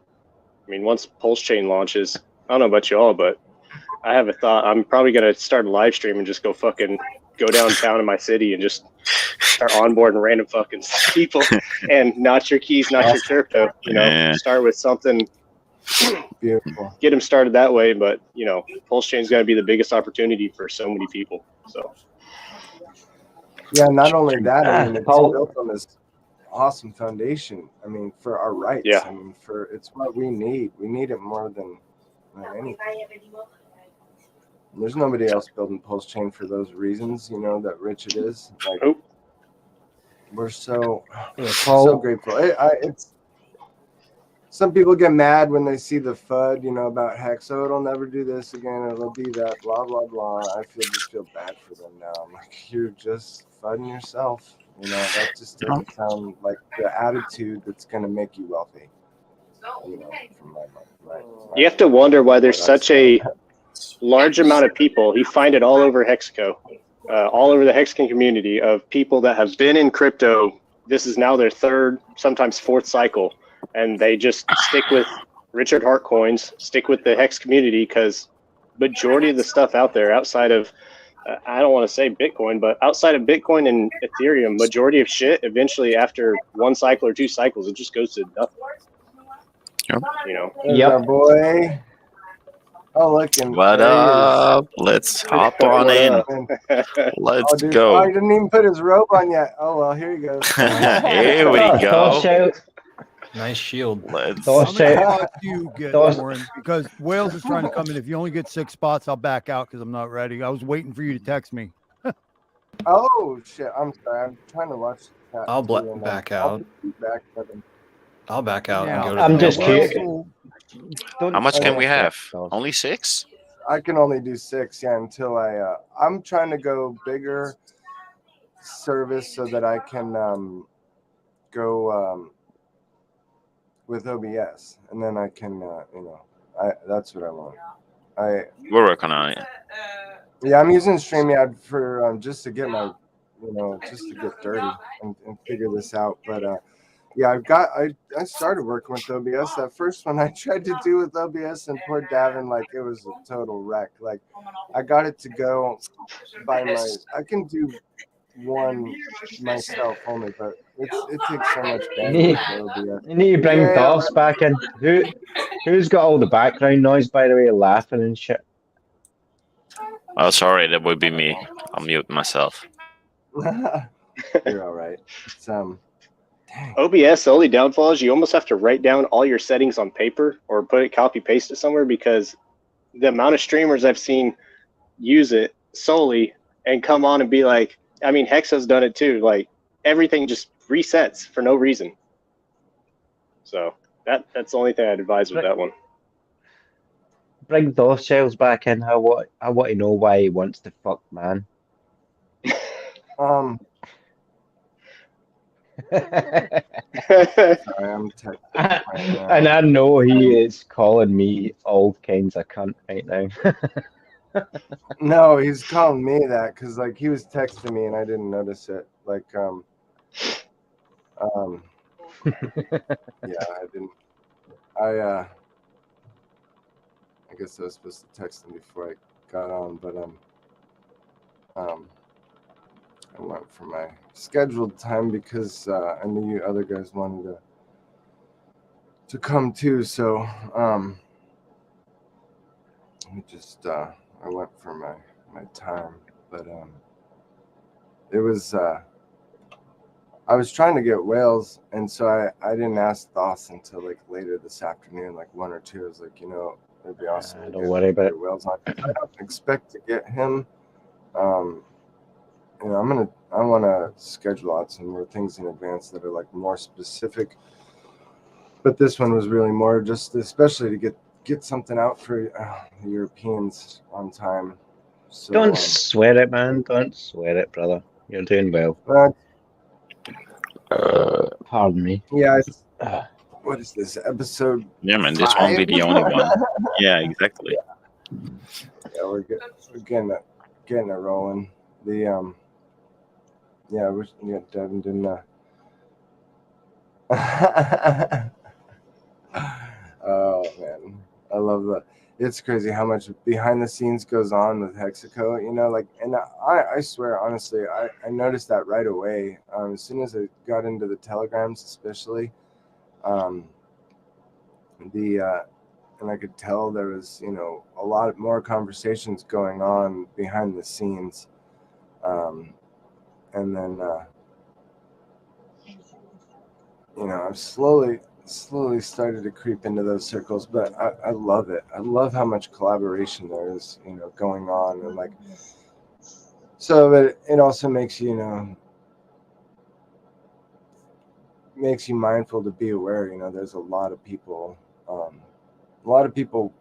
mean, once Pulse Chain launches, I don't know about y'all, but I have a thought. I'm probably gonna start a live stream and just go downtown in my city and just start onboarding random fucking people, and not your keys, not your crypto. Yeah. Start with something. Beautiful. Get them started that way, but Pulse Chain is going to be the biggest opportunity for so many people. So Yeah, not only that, I mean, it's Paul. built on this awesome foundation. I mean, for our rights. Yeah. I mean, it's what we need. We need it more than anything. There's nobody else building Pulse Chain for those reasons, that rich it is. Like, Oh. we're so Paul. grateful. It's some people get mad when they see the FUD, about HEX. Oh, it'll never do this again. It'll be that, blah, blah, blah. I just feel bad for them now. I'm like, you're just FUDing yourself. That just doesn't sound like the attitude that's going to make you wealthy. From my mind. Right. You have to wonder why there's such a large amount of people. You find it all over Hexico, all over the Hexican community, of people that have been in crypto. This is now their third, sometimes fourth cycle. And they just stick with Richard Hart coins, stick with the HEX community, because majority of the stuff out there outside of, I don't want to say Bitcoin, but outside of Bitcoin and Ethereum, majority of shit, eventually after one cycle or two cycles, it just goes to nothing. Yep. There's our boy. Oh, look. And What there he is. up? Let's hop on What in. up? Let's dude. go. Oh, he didn't even put his robe on yet. Oh, well, here he goes. Here we Toss go. out. Nice shield. Let's. Toss How many out. spots do you get, Toss- Warren? Because Wales is trying to come in. If you only get 6 spots, I'll back out because I'm not ready. I was waiting for you to text me. Oh, shit. I'm sorry. I'm trying to watch that. I'll too, and, back I'll out. be back, but, I'll back out and Yeah. go to I'm the just mailbox. curious. How much can Okay. we have? Toss. Only 6? I can only do 6, yeah, until I'm trying to go bigger service so that I can go with OBS, and then I can that's what I want. We're working on it. Yeah, I'm using StreamYard for just to get my just to get dirty and figure this out. But yeah, I started working with OBS. That first one I tried to do with OBS, and poor Davin, like, it was a total wreck. Like, I got it to go by I can do one myself only, but it takes so much bandwidth for OBS. You need to bring Yeah. Doss back in. Who's got all the background noise, by the way, laughing and shit? Oh, sorry, that would be me. I'll mute myself. You're all right. It's dang. OBS, the only downfall is you almost have to write down all your settings on paper or copy paste it somewhere, because the amount of streamers I've seen use it solely and come on and be like, I mean, Hex has done it too. Like, everything just resets for no reason. So that's the only thing I'd advise with that one. Bring Doss shells back in. I want to know why he wants to fuck man. Sorry, I'm texting right now. And I know he is calling me all kinds of cunt right now. No, he's calling me that because like he was texting me and I didn't notice it. Like yeah, I didn't. I guess I was supposed to text him before I got on, but I went for my scheduled time because I knew you other guys wanted to come too. So we just I went for my time, but it was I was trying to get whales, and so I didn't ask Doss until like later this afternoon, like 1 or 2. I was like, it'd be awesome to Don't get worry about it. whales on. I don't expect to get him. I want to schedule out some more things in advance that are like more specific. But this one was really more just, especially to get something out for the Europeans on time. So, Don't swear it, man. Don't swear it, brother. You're doing well. Pardon me. Yeah. What is this episode? Yeah, man, this won't be the only one. Yeah, exactly. Yeah, we're good. We're getting it rolling. The yeah, we got Devin didn't. Oh man, I love that. It's crazy how much behind the scenes goes on with Hexico. Like, and I swear honestly, I noticed that right away. As soon as I got into the telegrams, especially, and I could tell there was a lot more conversations going on behind the scenes, and then I've slowly started to creep into those circles, but I love it. I love how much collaboration there is, going on, and like, so that it also makes you, makes you mindful to be aware. There's a lot of people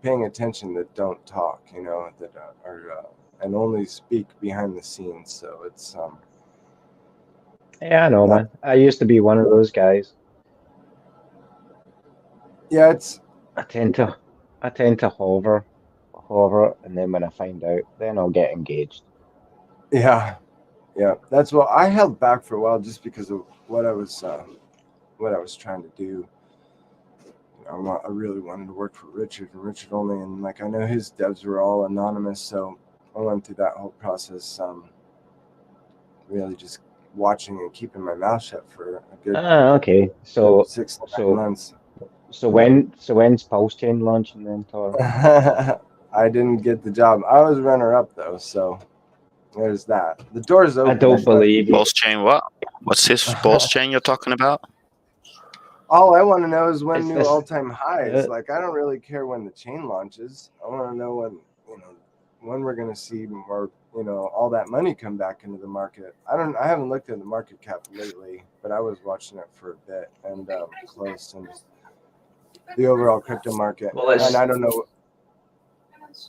paying attention that don't talk, that are and only speak behind the scenes. So it's Yeah, I know, man. I used to be one of those guys. yeah, it's I tend to hover, and then when I find out, then I'll get engaged. yeah. That's what I held back for a while, just because of what I was trying to do. I really wanted to work for Richard and Richard only, and like I know his devs were all anonymous, so I went through that whole process, really just watching and keeping my mouth shut for a good okay. So 6 to 9 months. So when's Pulse Chain launching then, Tor? I didn't get the job. I was runner up though, so there's that. The door's open. I don't believe you. Pulse chain what? What's this pulse chain you're talking about? All I want to know is when It's new this- all-time highs. Like, I don't really care when the chain launches. I want to know when we're going to see more, all that money come back into the market. I haven't looked at the market cap lately, but I was watching it for a bit and close, and the overall crypto market. Well, and I don't know.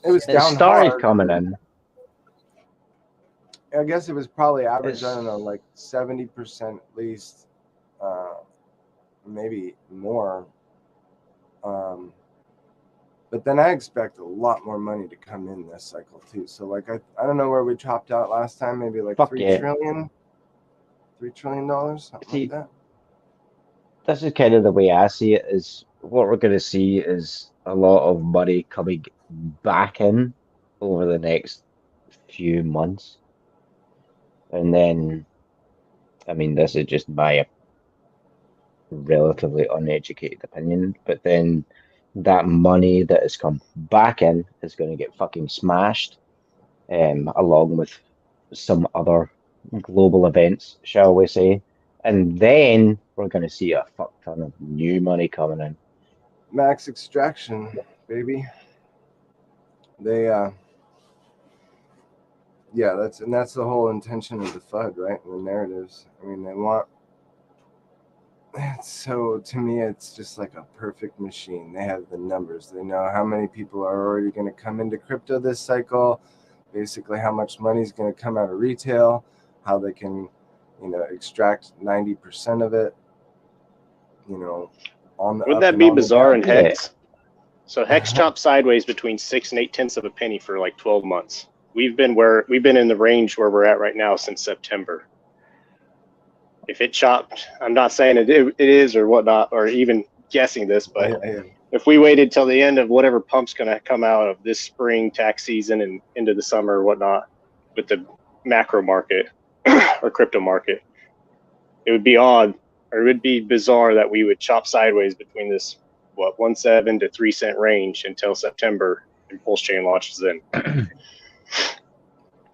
It was It down started hard. coming in. I guess it was probably average. It's- I don't know, like 70% at least, maybe more. But then I expect a lot more money to come in this cycle too. So like I don't know where we chopped out last time. Maybe like Fuck $3 yeah. trillion, $3 trillion, something See, like that. This is kind of the way I see it, is what we're going to see is a lot of money coming back in over the next few months. And then, I mean, this is just my relatively uneducated opinion, but then that money that has come back in is going to get fucking smashed, along with some other global events, shall we say. And then we're going to see a fuck ton of new money coming in. Max extraction, baby. They yeah, that's the whole intention of the FUD, right? And the narratives. I mean, they want. So to me, it's just like a perfect machine. They have the numbers. They know how many people are already going to come into crypto this cycle. Basically, how much money is going to come out of retail. How they can, extract 90% of it, on the Wouldn't up that and be on the bizarre down. in HEX? So HEX chopped sideways between 6 8/10 of a penny for like 12 months. We've been in the range where we're at right now since September. If it chopped, I'm not saying it is or whatnot, or even guessing this, but if we waited till the end of whatever pump's going to come out of this spring tax season and into the summer or whatnot with the macro market or crypto market, it would be odd, or it would be bizarre that we would chop sideways between this 1.7 to 3 cent range until September and Pulse Chain launches in,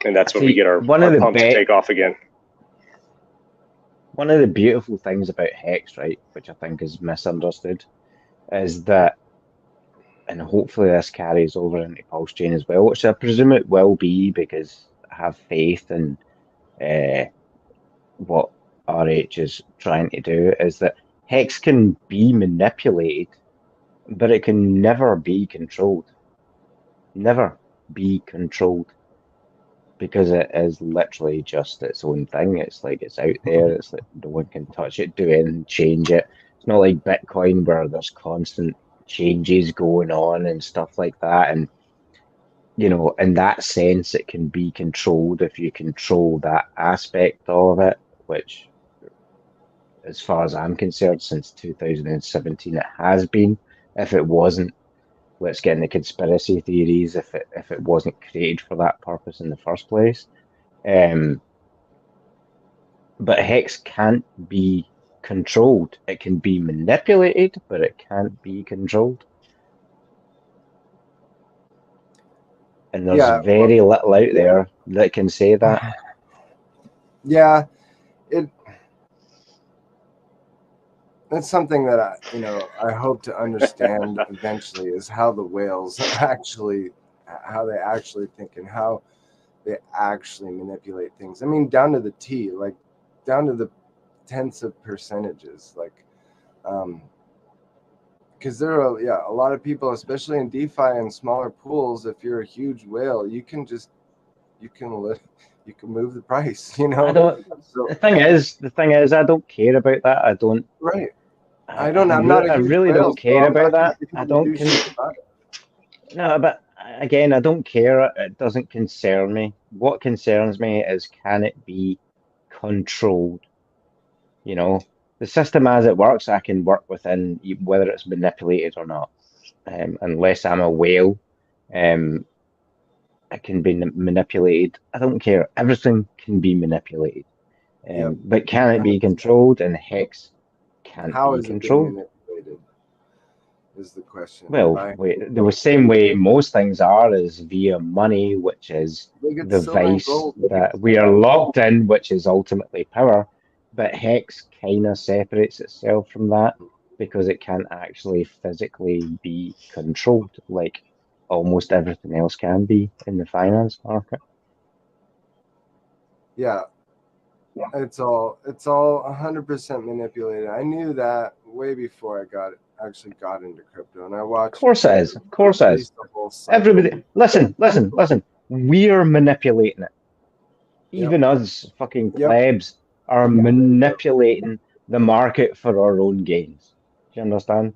and that's when we get our pump to take off again. One of the beautiful things about HEX, right, which I think is misunderstood, is that, and hopefully this carries over into Pulse Chain as well, which I presume it will be because I have faith in what RH is trying to do, is that HEX can be manipulated, but it can never be controlled. Never be controlled. Because it is literally just its own thing. It's like it's out there. It's like no one can touch it, do anything, change it. It's not like Bitcoin where there's constant changes going on and stuff like that. And in that sense, it can be controlled if you control that aspect of it, which, as far as I'm concerned, since 2017 it has been. If it wasn't, let's get into conspiracy theories, if it wasn't created for that purpose in the first place. But HEX can't be controlled. It can be manipulated, but it can't be controlled. And there's very little out there that can say that. Yeah, that's something that I hope to understand eventually, is how the whales how they actually think and how they actually manipulate things. I mean, down to the T, like down to the tenths of percentages, like, because there are a lot of people, especially in DeFi and smaller pools. If you're a huge whale, you can move the price. The thing is, I don't care about that. I don't. Right. I really don't care about that. I don't. No, but again, I don't care. It doesn't concern me. What concerns me is, can it be controlled? The system as it works, I can work within, whether it's manipulated or not. Unless I'm a whale, it can be manipulated. I don't care. Everything can be manipulated. But can it be controlled? And HEX can't be controlled. Manipulated is the question. Well, the same way most things are is via money, which is the vice that we are locked in, which is ultimately power. But HEX kind of separates itself from that because it can't actually physically be controlled like almost everything else can be in the finance market. Yeah. It's all 100% manipulated. I knew that way before I actually got into crypto, and I watched. Of course it is. Of course it is. Everybody, listen. We're manipulating it. Even us fucking plebs are manipulating the market for our own gains. Do you understand?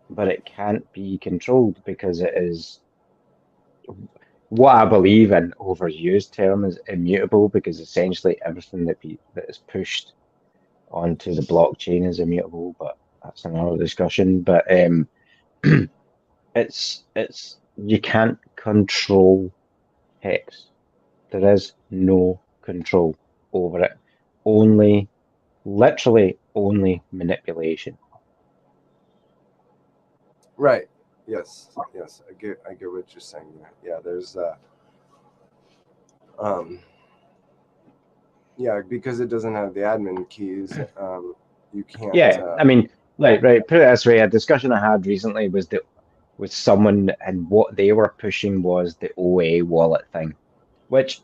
But it can't be controlled because it is. What I believe in, overused term, is immutable, because essentially everything that is pushed onto the blockchain is immutable, but that's another discussion. But it's you can't control HEX. There is no control over it. Literally only manipulation. Right. Yes. I get what you're saying. Yeah, there's because it doesn't have the admin keys, you can't. Yeah, I mean, right. Put it this way: a discussion I had recently was with someone, and what they were pushing was the OA wallet thing, which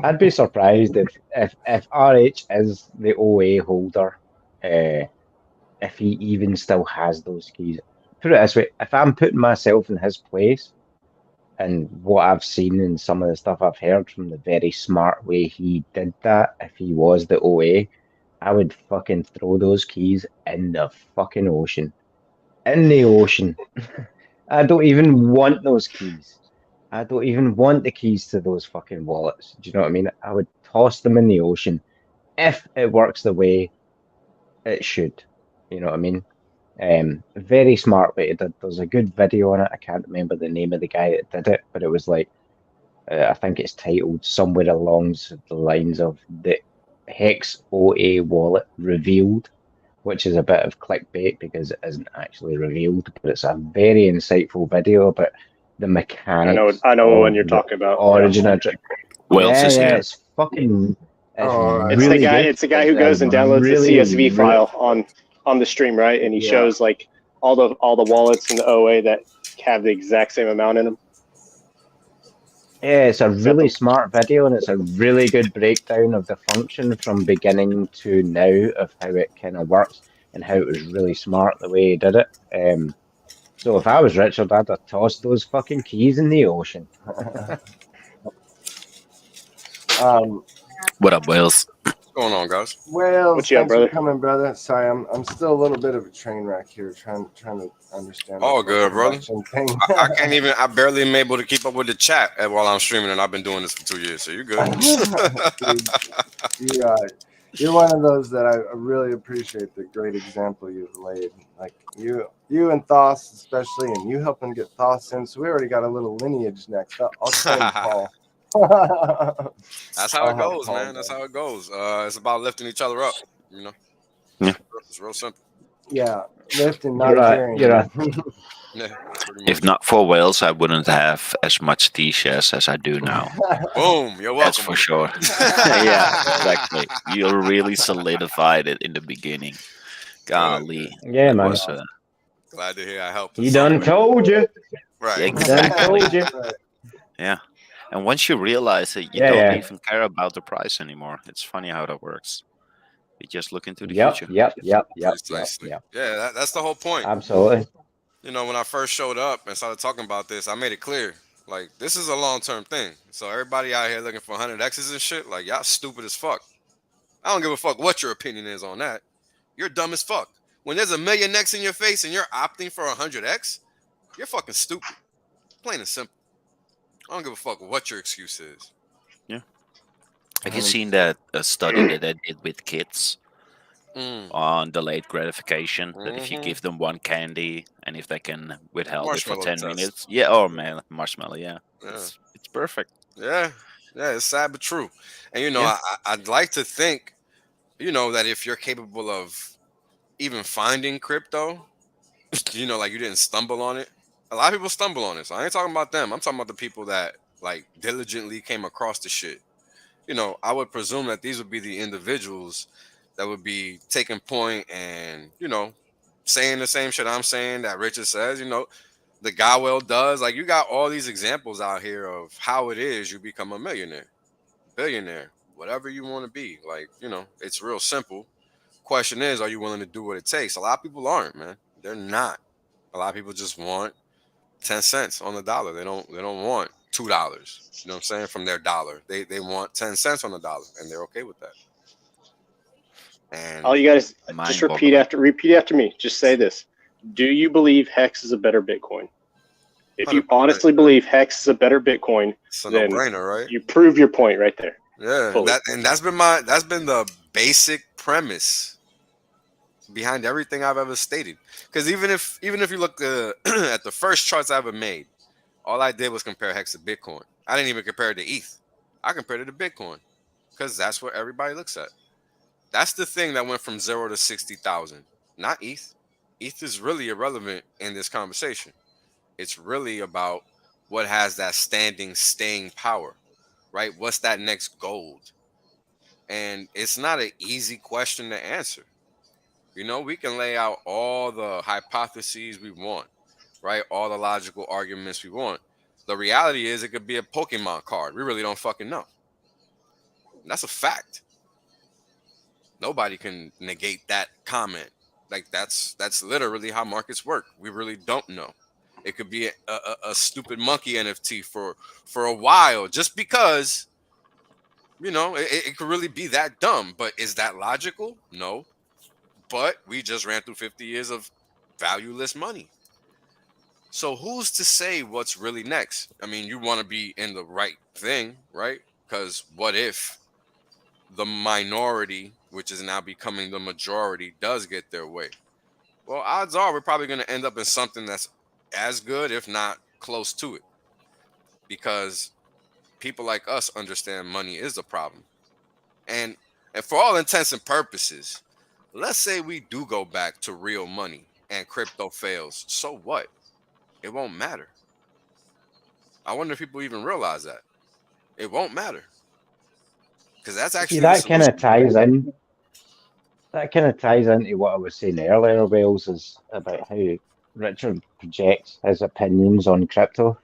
I'd be surprised if RH is the OA holder, if he even still has those keys. Put it this way: if I'm putting myself in his place, And what I've seen and some of the stuff I've heard from the very smart way he did that, if he was the OA, I would fucking throw those keys in the fucking ocean. In the ocean. I don't even want those keys. I don't even want the keys to those fucking wallets. Do you know what I mean? I would toss them in the ocean if it works the way it should. You know what I mean? Very smart way. There's a good video on it. I can't remember the name of the guy that did it, but it was like, I think it's titled somewhere along the lines of the HEX OA wallet revealed, which is a bit of clickbait because it isn't actually revealed, but it's a very insightful video about the mechanics. I know of what you're the talking about. origin of Wales is here. it's fucking. It's Alright. It's really the guy. good. It's the guy who goes and downloads really, the CSV really- file on the stream, right? And he Yeah. shows like all the wallets in the OA that have the exact same amount in them. Yeah, it's a Except really for- smart video, and it's a really good breakdown of the function from beginning to now of how it kind of works and how it was really smart the way he did it. So if I was Richard, I'd have tossed those fucking keys in the ocean. What up, Wales? What's going on, guys? Well, What you up, thanks for brother? coming, brother. Sorry, I'm still a little bit of a train wreck here, trying to understand. All the good, brother. production thing. I can't even. I barely am able to keep up with the chat while I'm streaming, and I've been doing this for 2 years. So you're good. Dude, you're one of those that I really appreciate the great example you've laid. Like you and Thos especially, and you helping get Thos in. So we already got a little lineage next up. I'll call him Paul. That's how I'll it have goes, Paul man. That's then. how it goes. It's about lifting each other up. You know. Yeah. It's real simple. Yeah, lifting, not You're right, carrying. you're right. Yeah. Pretty If much. not for Wales, I wouldn't have as much T-shares as I do now. Boom. You're welcome. That's for sure. Yeah, exactly. You really solidified it in the beginning. Golly. Yeah, that man. was, Glad to hear I helped. He done told you. Right. He done Exactly. told you. Yeah. And once you realize that you Yeah, don't yeah. even care about the price anymore, it's funny how that works. You just look into the Yep, future. yep. Precisely. Yeah, that's the whole point. Absolutely. You know, when I first showed up and started talking about this, I made it clear. Like, this is a long-term thing. So everybody out here looking for 100Xs and shit, like, y'all stupid as fuck. I don't give a fuck what your opinion is on that. You're dumb as fuck. When there's a million X in your face and you're opting for 100X, you're fucking stupid. Plain and simple. I don't give a fuck what your excuse is. Have you seen that study that I did with kids on delayed gratification? That if you Mhm. give them one candy and if they can withhold it for Marshmallow 10 test. minutes. Yeah, oh man, marshmallow, yeah. Yeah. It's perfect. Yeah, it's sad but true. And you know, Yeah. I'd like to think, you know, that if you're capable of even finding crypto, you know, like you didn't stumble on it. A lot of people stumble on it. So I ain't talking about them. I'm talking about the people that like diligently came across the shit. You know, I would presume that these would be the individuals that would be taking point and, you know, saying the same shit I'm saying that Richard says, you know, the Gowell does. Like, you got all these examples out here of how it is you become a millionaire, billionaire, whatever you want to be. Like, you know, it's real simple. Question is, are you willing to do what it takes? A lot of people aren't, man. They're not. A lot of people just want 10 cents on the dollar. They don't want $2. You know what I'm saying? From their dollar. They want 10 cents on the dollar, and they're okay with that. And All you guys just Mind-boggling. repeat after me. Just say this. Do you believe Hex is a better Bitcoin? If you 100%. honestly believe Hex is a better Bitcoin, it's a then no-brainer, right? you prove your point right there. Yeah, fully. that's been the basic premise behind everything I've ever stated. Because even if you look at the first charts I ever made, all I did was compare Hex to Bitcoin. I didn't even compare it to ETH. I compared it to Bitcoin because that's what everybody looks at. That's the thing that went from 0 to 60,000, not ETH. ETH is really irrelevant in this conversation. It's really about what has that staying power, right? What's that next gold? And it's not an easy question to answer. You know, we can lay out all the hypotheses we want, right? All the logical arguments we want. The reality is it could be a Pokemon card. We really don't fucking know. And that's a fact. Nobody can negate that comment. Like that's literally how markets work. We really don't know. It could be a stupid monkey NFT for a while, just because, it could really be that dumb. But is that logical? No. But we just ran through 50 years of valueless money. So who's to say what's really next? I mean, you want to be in the right thing, right? Because what if the minority, which is now becoming the majority, does get their way? Well, odds are we're probably going to end up in something that's as good, if not close to it. Because people like us understand money is a problem. And for all intents and purposes, let's say we do go back to real money and crypto fails. So what? It won't matter. I wonder if people even realize that. It won't matter. Because that's actually See, the that kind solution. of ties in. That kind of ties into what I was saying earlier, Wells, is about how Richard projects his opinions on crypto.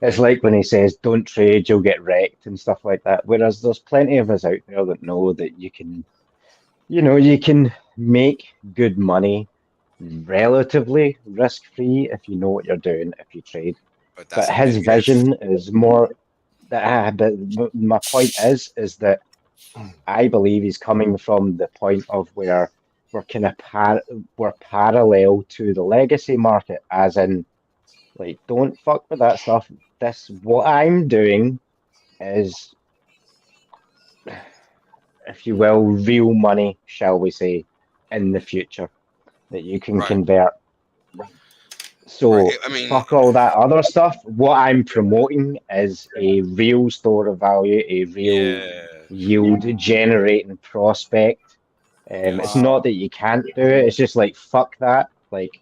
It's like when he says, "Don't trade, you'll get wrecked," and stuff like that. Whereas there's plenty of us out there that know that you can, you can make good money relatively risk-free if you know what you're doing, if you trade. But But that's a his big if. vision is more that. But my point is that I believe he's coming from the point of where we're kind of we're parallel to the legacy market, as in, like, don't fuck with that stuff. What I'm doing is, if you will, real money, shall we say, in the future that you can Right. convert. So Right. I mean, fuck all that other stuff. What I'm promoting is a real store of value, a real yeah. yield generating prospect. It's Yes. not that you can't do it. It's just like, fuck that. Like,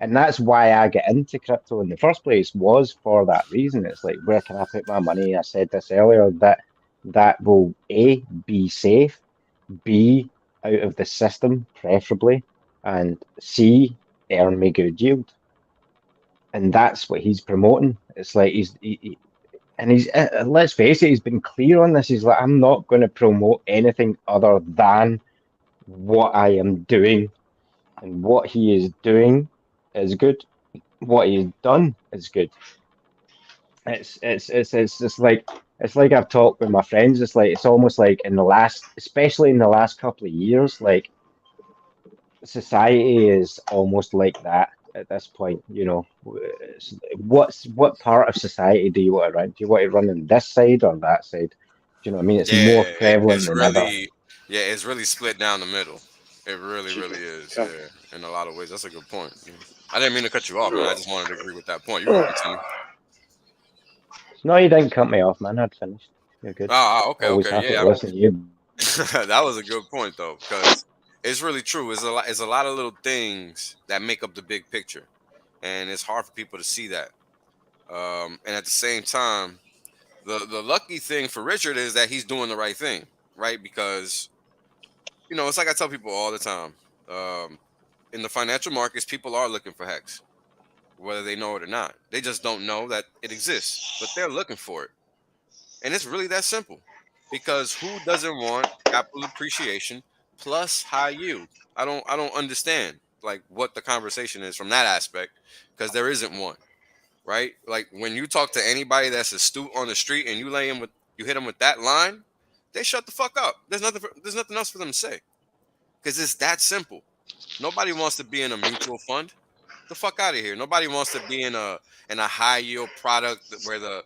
and that's why I get into crypto in the first place, was for that reason. It's like, where can I put my money? I said this earlier, that will A, be safe, B, out of the system, preferably, and C, earn me good yield. And that's what he's promoting. It's like let's face it, he's been clear on this. He's like, I'm not going to promote anything other than what I am doing, and what he is doing is good. What he's done is good. It's just like, it's like I've talked with my friends. It's like, it's almost like especially in the last couple of years, like, society is almost like that at this point. What part of society do you want to run? Do you want to run on this side or that side? Do you know what I mean? It's more Yeah. prevalent It's than ever. really, it's really split down the middle. It really, really is. Yeah. Yeah. In a lot of ways. That's a good point. I didn't mean to cut you off, man. I just wanted to agree with that point. You can continue. No, you didn't cut me off, man. I'd finished. You're good. Okay. Always Okay. happy Yeah. to listen to you. That was a good point, though, because it's really true. It's a lot of little things that make up the big picture, and it's hard for people to see that. And at the same time, the lucky thing for Richard is that he's doing the right thing, right? Because it's like I tell people all the time. In the financial markets, people are looking for HEX, whether they know it or not. They just don't know that it exists, but they're looking for it, and it's really that simple. Because who doesn't want capital appreciation plus high yield? I don't understand like what the conversation is from that aspect, because there isn't one, right? Like when you talk to anybody that's astute on the street and you hit them with that line, they shut the fuck up. There's nothing else for them to say, because it's that simple. Nobody wants to be in a mutual fund. The fuck out of here. Nobody wants to be in a high yield product where the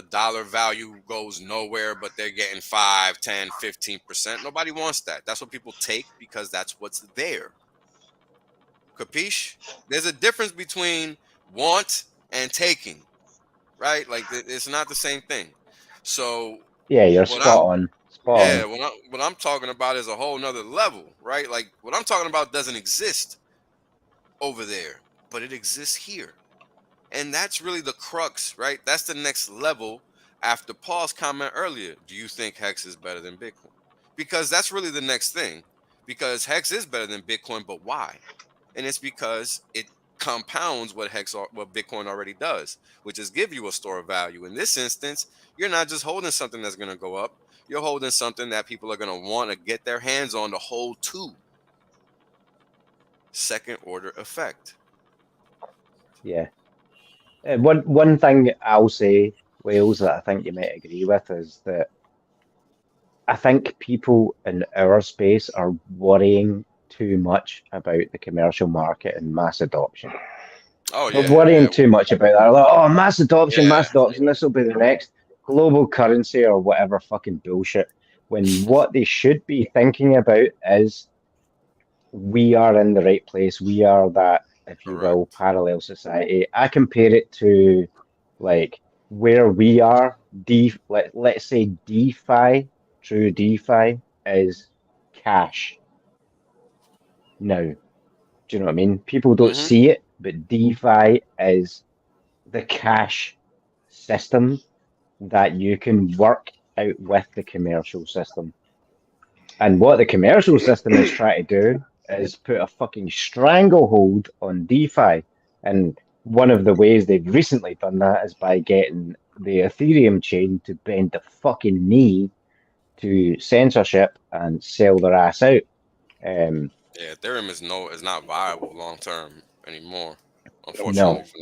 dollar value goes nowhere, but they're getting 5, 10, 15%. Nobody wants that. That's what people take because that's what's there. Capiche? There's a difference between want and taking, right? Like it's not the same thing. So Yeah, you're what I'm spot on. Spot yeah, on. what I'm talking about is a whole nother level, right? Like what I'm talking about doesn't exist over there, but it exists here. And that's really the crux, right? That's the next level after Paul's comment earlier. Do you think HEX is better than Bitcoin? Because that's really the next thing. Because HEX is better than Bitcoin, but why? And it's because it compounds what Bitcoin already does, which is give you a store of value. In this instance, you're not just holding something that's going to go up. You're holding something that people are going to want to get their hands on to hold to. Second order effect. Yeah. One thing I'll say, Wales, that I think you might agree with is that I think people in our space are worrying too much about the commercial market and mass adoption. Oh They're yeah, worrying yeah, too much about that. Like, oh, mass adoption, yeah. this will be the next global currency or whatever fucking bullshit. When what they should be thinking about is we are in the right place. We are that, if you will, Correct. parallel society. I compare it to like where we are. Let's say DeFi, true DeFi is cash now. Do you know what I mean? People don't Mm-hmm. see it, but DeFi is the cash system that you can work out with the commercial system. And what the commercial system is trying to do is put a fucking stranglehold on DeFi. And one of the ways they've recently done that is by getting the Ethereum chain to bend the fucking knee to censorship and sell their ass out. Yeah, Ethereum is not viable long term anymore. No, Unfortunately, for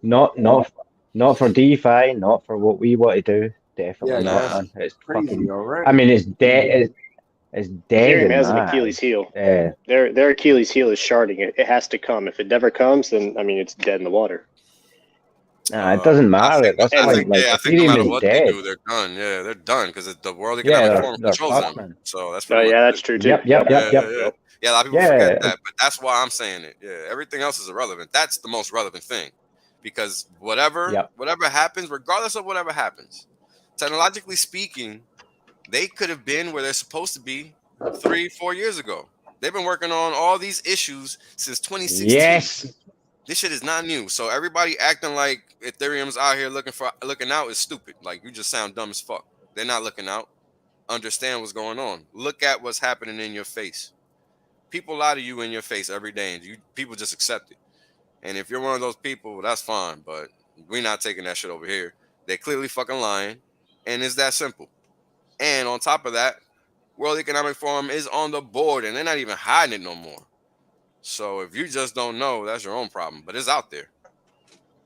no, now. not for DeFi, not for what we want to do. Yeah, Definitely not, Nah. man. It's crazy fucking. already. I mean, it's dead. It's dead Ethereum in has an my Achilles eyes. heel. Their Achilles heel is sharding. It has to come. If it never comes, then I mean it's dead in the water. It doesn't matter at this I And point. think, Like yeah, I think no Ethereum matter is what they dead. do, they're done. Yeah, they're done because the World Yeah, Economic Forum they're controls fucked, them. man. So that's oh pretty much yeah, that's it. true too. Yep. Yeah, yeah. A lot of people forget Yeah, that, but that's why I'm saying it. Yeah, everything else is irrelevant. That's the most relevant thing, because whatever happens, regardless of whatever happens, technologically speaking, they could have been where they're supposed to be 3-4 years ago. They've been working on all these issues since 2016. yes. This shit is not new. So everybody acting like Ethereum's out here looking out is stupid. Like, you just sound dumb as fuck. They're not looking out. Understand what's going on. Look at what's happening in your face. People lie to you in your face every day, and people just accept it. And if you're one of those people, that's fine. But we're not taking that shit over here. They're clearly fucking lying, and it's that simple. And on top of that, World Economic Forum is on the board, and they're not even hiding it no more. So if you just don't know, that's your own problem. But it's out there.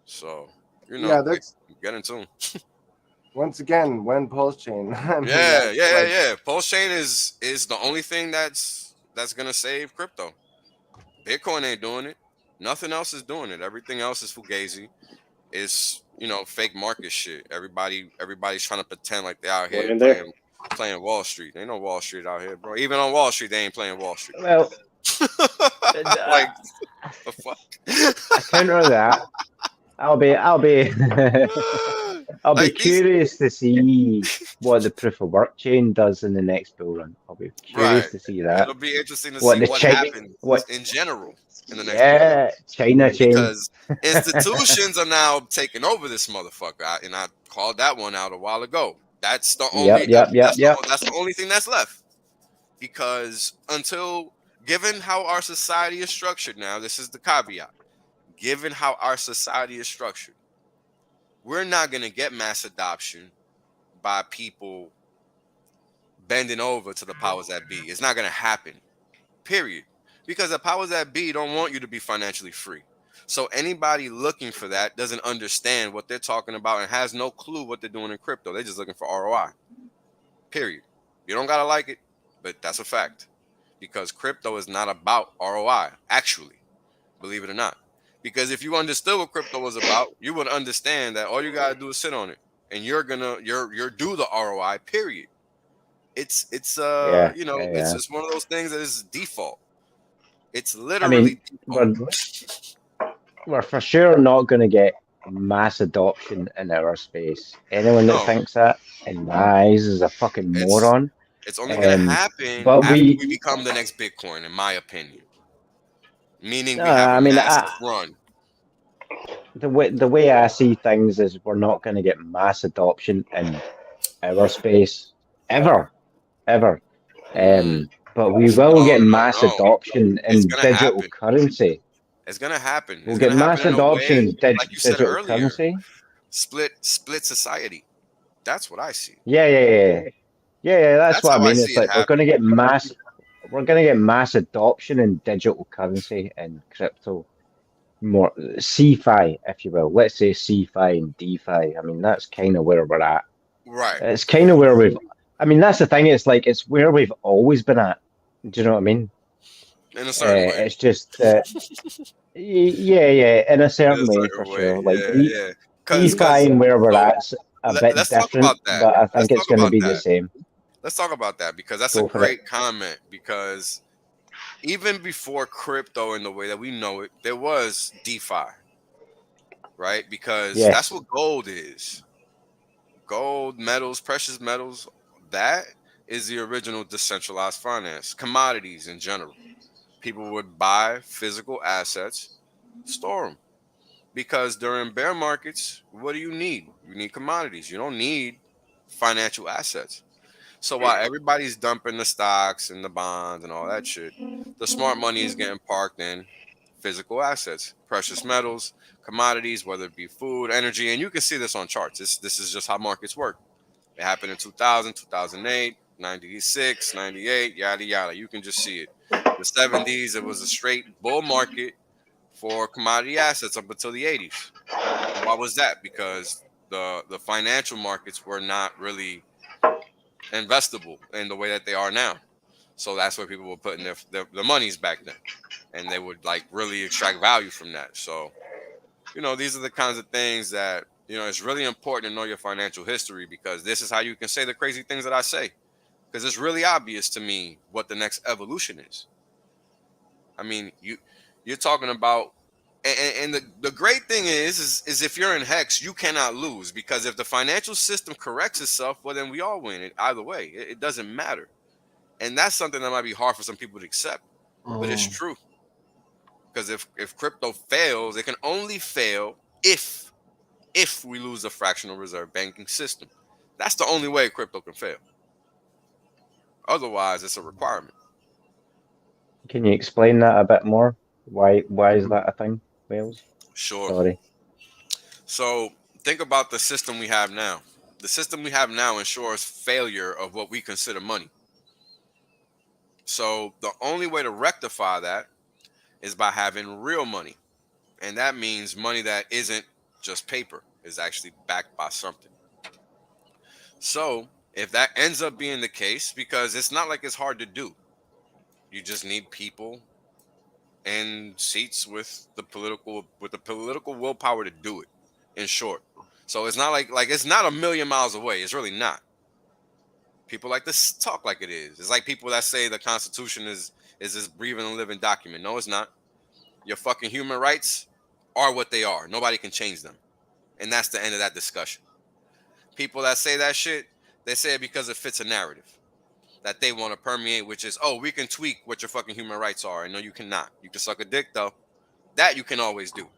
So, Yeah, that's get in tune. once again when Pulse Chain. I mean, Yeah. Pulse chain is the only thing that's gonna save crypto. Bitcoin ain't doing it. Nothing else is doing it. Everything else is fugazi. It's fake market shit. Everybody's trying to pretend like they're out here in there. playing Wall Street. Ain't no Wall Street out here, bro. Even on Wall Street, they ain't playing Wall Street. Well, Like, the fuck? I counter that. I'll be I'll be Like, curious to see what the proof of work chain does in the next bull run. I'll be curious right. to see that. It'll be interesting to What see the what China- happens what- in general in the next bull run. Yeah, China chain. Because institutions are now taking over this motherfucker, and I called that one out a while ago. That's the only that's the only thing that's left. Because given how our society is structured now, this is the caveat. Given how our society is structured, we're not going to get mass adoption by people bending over to the powers that be. It's not going to happen. Period. Because the powers that be don't want you to be financially free. So anybody looking for that doesn't understand what they're talking about and has no clue what they're doing in crypto. They're just looking for ROI. Period. You don't got to like it, but that's a fact. Because crypto is not about ROI, actually. Believe it or not. Because if you understood what crypto was about, you would understand that all you got to do is sit on it. And you're due the ROI, period. It's just one of those things that is default. It's literally we're for sure not going to get mass adoption in our space. Anyone that thinks that, in my eyes, is a fucking moron. It's only going to happen after we become the next Bitcoin, in my opinion. Meaning we have a massive run. The way I see things is we're not going to get mass adoption in our space ever. But we will get mass adoption in digital currency. It's gonna happen. We'll get mass adoption in digital currency. Split society. That's what I see. Yeah. That's what I mean. It's like we're gonna get mass adoption in digital currency and crypto. more CFI, if you will. Let's say CFI and DeFi. I mean, that's kind of where we're at. Right. It's kind of where we've. I mean, that's the thing. It's like it's where we've always been at. Do you know what I mean? In a certain way. It's just that. Yeah, in a In certain a way for certain way. sure. Like Yeah. Cause DeFi and where we're so at's a bit let's talk different, about that. but I Let's think it's talk going to about be the that. same. Let's talk about that because that's a Go for it. great comment. Because even before crypto in the way that we know it, there was DeFi, right? Because that's Yes. what gold is. Gold, metals, precious metals, that is the original decentralized finance. Commodities in general. People would buy physical assets, store them. Because during bear markets, what do you need? You need commodities. You don't need financial assets. So while everybody's dumping the stocks and the bonds and all that shit, the smart money is getting parked in physical assets, precious metals, commodities, whether it be food, energy, and you can see this on charts. This is just how markets work. It happened in 2000, 2008, 96, 98, yada yada. You can just see it. The 70s, it was a straight bull market for commodity assets up until the 80s. Why was that? Because the financial markets were not really investable in the way that they are now. So that's where people were putting their monies back then, and they would like really extract value from that. So these are the kinds of things that it's really important to know your financial history, because this is how you can say the crazy things that I say, because it's really obvious to me what the next evolution is. I mean, you're talking about, and the great thing is if you're in HEX, you cannot lose, because if the financial system corrects itself, well, then we all win it either way. It doesn't matter. And that's something that might be hard for some people to accept, but it's true. Because if crypto fails, it can only fail if we lose the fractional reserve banking system. That's the only way crypto can fail. Otherwise, it's a requirement. Can you explain that a bit more? Why is that a thing, Wales? Sure. Sorry. So think about the system we have now. The system we have now ensures failure of what we consider money. So the only way to rectify that is by having real money. And that means money that isn't just paper, is actually backed by something. So if that ends up being the case, because it's not like it's hard to do, you just need people and seats with the political willpower to do it, in short. So it's not like it's not a million miles away. It's really not. People like to talk like it is. It's like people that say the Constitution is this breathing and living document. No, it's not. Your fucking human rights are what they are. Nobody can change them. And that's the end of that discussion. People that say that shit, they say it because it fits a narrative that they want to permeate, which is, oh, we can tweak what your fucking human rights are. And no, you cannot. You can suck a dick, though. That you can always do.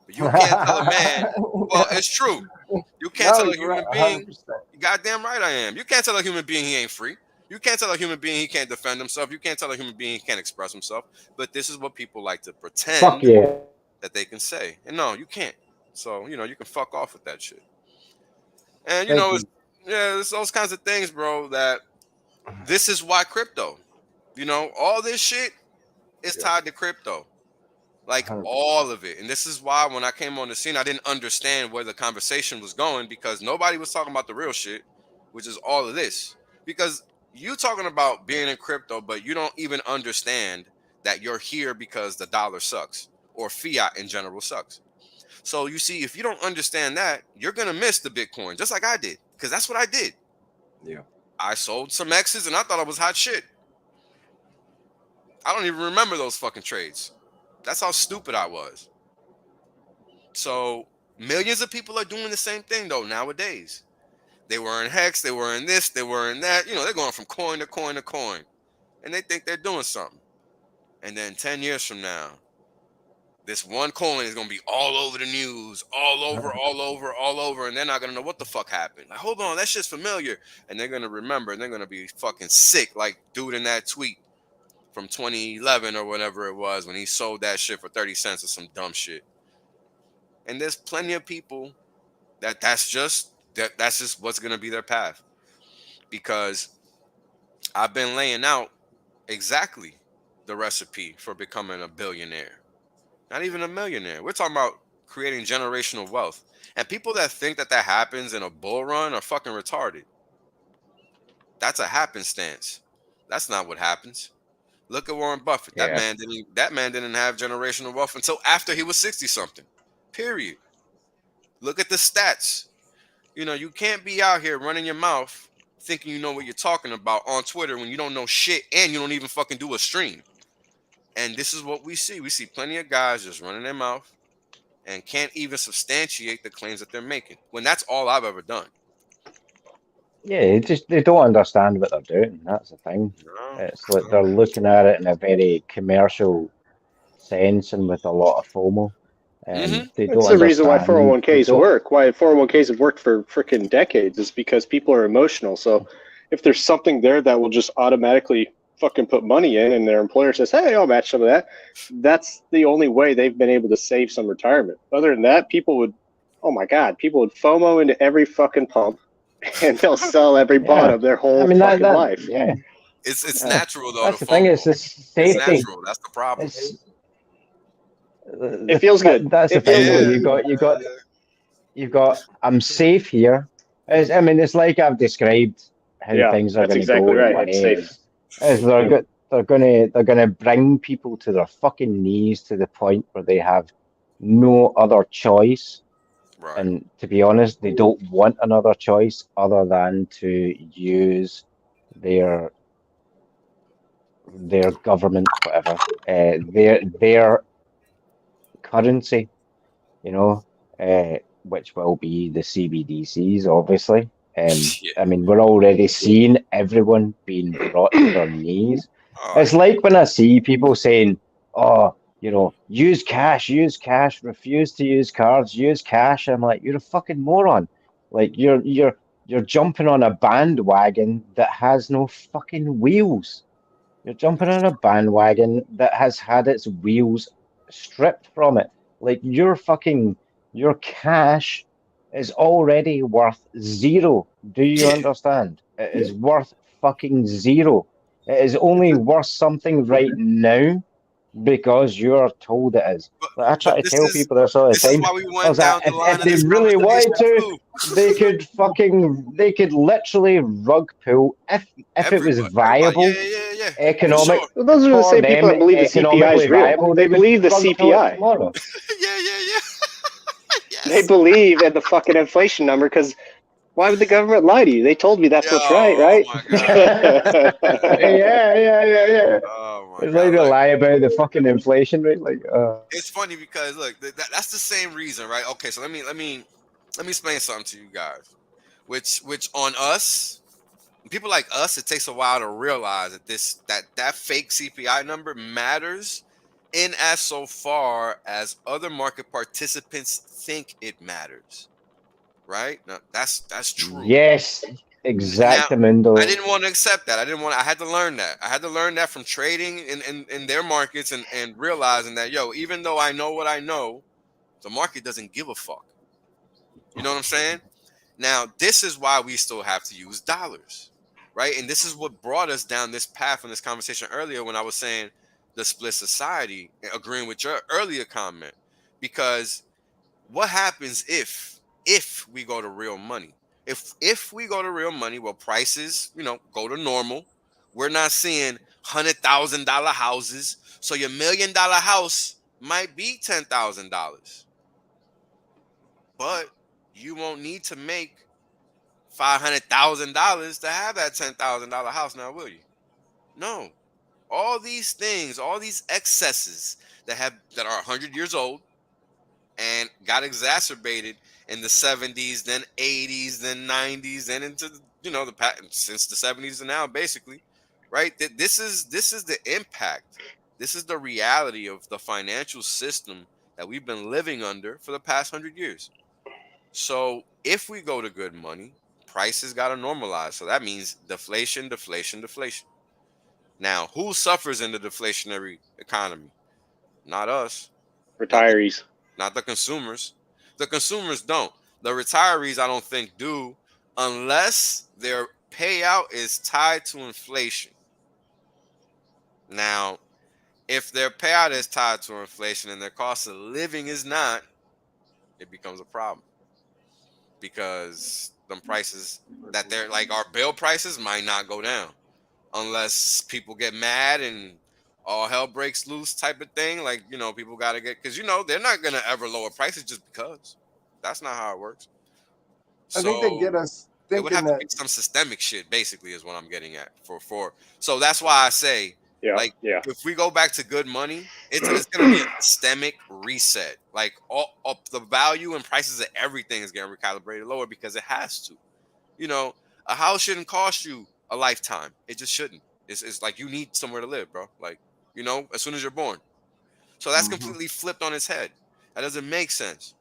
But you can't tell a man, well, it's true. You can't tell a human being, 100%. goddamn right I am. You can't tell a human being he ain't free. You can't tell a human being he can't defend himself. You can't tell a human being he can't express himself. But this is what people like to Fuck pretend yeah. that they can say. And no, you can't. So, you can fuck off with that shit. And, Thank you. it's those kinds of things, bro, that this is why crypto, all this shit is tied to crypto. Like 100%. all of it. And this is why when I came on the scene, I didn't understand where the conversation was going, because nobody was talking about the real shit, which is all of this. Because you talking about being in crypto, but you don't even understand that you're here because the dollar sucks, or fiat in general sucks. So you see, if you don't understand that, you're going to miss the Bitcoin, just like I did, because that's what I did. Yeah. I sold some X's and I thought I was hot shit. I don't even remember those fucking trades. That's how stupid I was. So millions of people are doing the same thing though nowadays. They were in HEX, they were in this, they were in that. They're going from coin to coin to coin. And they think they're doing something. And then 10 years from now, this one coin is going to be all over the news, all over. And they're not going to know what the fuck happened. Like, hold on, that shit's familiar. And they're going to remember, and they're going to be fucking sick, like dude in that tweet from 2011 or whatever it was, when he sold that shit for 30 cents or some dumb shit. And there's plenty of people that's just what's going to be their path. Because I've been laying out exactly the recipe for becoming a billionaire. Not even a millionaire. We're talking about creating generational wealth. And people that think that happens in a bull run are fucking retarded. That's a happenstance. That's not what happens. Look at Warren Buffett. That Yeah. man didn't have generational wealth until after he was 60 something. Period. Look at the stats. You know, you can't be out here running your mouth thinking you know what you're talking about on Twitter when you don't know shit and you don't even fucking do a stream. And this is what we see. We see plenty of guys just running their mouth and can't even substantiate the claims that they're making, when that's all I've ever done. Yeah, they don't understand what they're doing. That's the thing. It's like they're looking at it in a very commercial sense and with a lot of FOMO. And they don't That's the reason why understand. 401ks work. Why 401ks have worked for freaking decades is because people are emotional. So if there's something there that will just automatically fucking put money in and their employer says, hey, I'll match some of that, that's the only way they've been able to save some retirement. Other than that, people would, oh my God, people would FOMO into every fucking pump and they'll sell every bottom their whole fucking life. Yeah. It's natural though. That's the thing. It's the safety. It's natural. That's the problem. It feels good. That's the thing. Though. You've got. I'm safe here. It's like I've described how things are going to go. Right. It's safe. They're gonna bring people to their fucking knees to the point where they have no other choice. Right. And to be honest, they don't want another choice other than to use their government, whatever, their currency, which will be the CBDCs, obviously. I mean, we're already seeing everyone being brought to their knees. It's like when I see people saying, "Oh, use cash, refuse to use cards, use cash." I'm like, you're a fucking moron. Like you're jumping on a bandwagon that has no fucking wheels. You're jumping on a bandwagon that has had its wheels stripped from it. Like your cash is already worth zero. Do you understand? It is worth fucking zero. It is only worth something right now because you're told it is. I try to tell people this all the time. If they really wanted to, they could literally rug pull if it was viable. Economic. Well, those are the same people that believe the CPI is real. They believe the CPI. Yes. They believe in the fucking inflation number because why would the government lie to you? They told me that's what's right? Oh my God. Yeah. Oh my it's God. Like to lie about the fucking inflation rate. It's funny because look, that's the same reason, right? Okay, so let me explain something to you guys. Which on us, people like us, it takes a while to realize that that fake CPI number matters in as so far as other market participants think it matters. Right? Now, that's true. Yes, exactamundo. I didn't want to accept that. I had to learn that. I had to learn that from trading in their markets and realizing that, even though I know what I know, the market doesn't give a fuck. You know what I'm saying? Now, this is why we still have to use dollars, right? And this is what brought us down this path in this conversation earlier when I was saying the split society, agreeing with your earlier comment. Because what happens if we go to real money? If we go to real money, well, prices, go to normal. We're not seeing $100,000 houses. So your $1 million house might be $10,000. But you won't need to make $500,000 to have that $10,000 house now, will you? No. All these things, all these excesses that are 100 years old and got exacerbated in the 70s, then 80s, then 90s, then into the patent since the 70s and now, basically, right? This is the impact. This is the reality of the financial system that we've been living under for the past 100 years. So if we go to good money, prices got to normalize. So that means deflation. Now, who suffers in the deflationary economy? Not us. Retirees. Not the consumers. The consumers don't. The retirees, I don't think, do, unless their payout is tied to inflation. Now, if their payout is tied to inflation and their cost of living is not, it becomes a problem. Because them prices that they're like our bill prices might not go down unless people get mad and all hell breaks loose type of thing. Like, you know, people got to get, because, you know, they're not going to ever lower prices just because. That's not how it works. I think they get us it would have thinking to be that some systemic shit, basically, is what I'm getting at. So that's why I say, if we go back to good money, it's going to be a systemic reset. Like all the value and prices of everything is getting recalibrated lower because it has to. You know, a house shouldn't cost you a lifetime. It just shouldn't. It's like you need somewhere to live, bro. Like, you know, as soon as you're born. So that's completely flipped on its head. That doesn't make sense.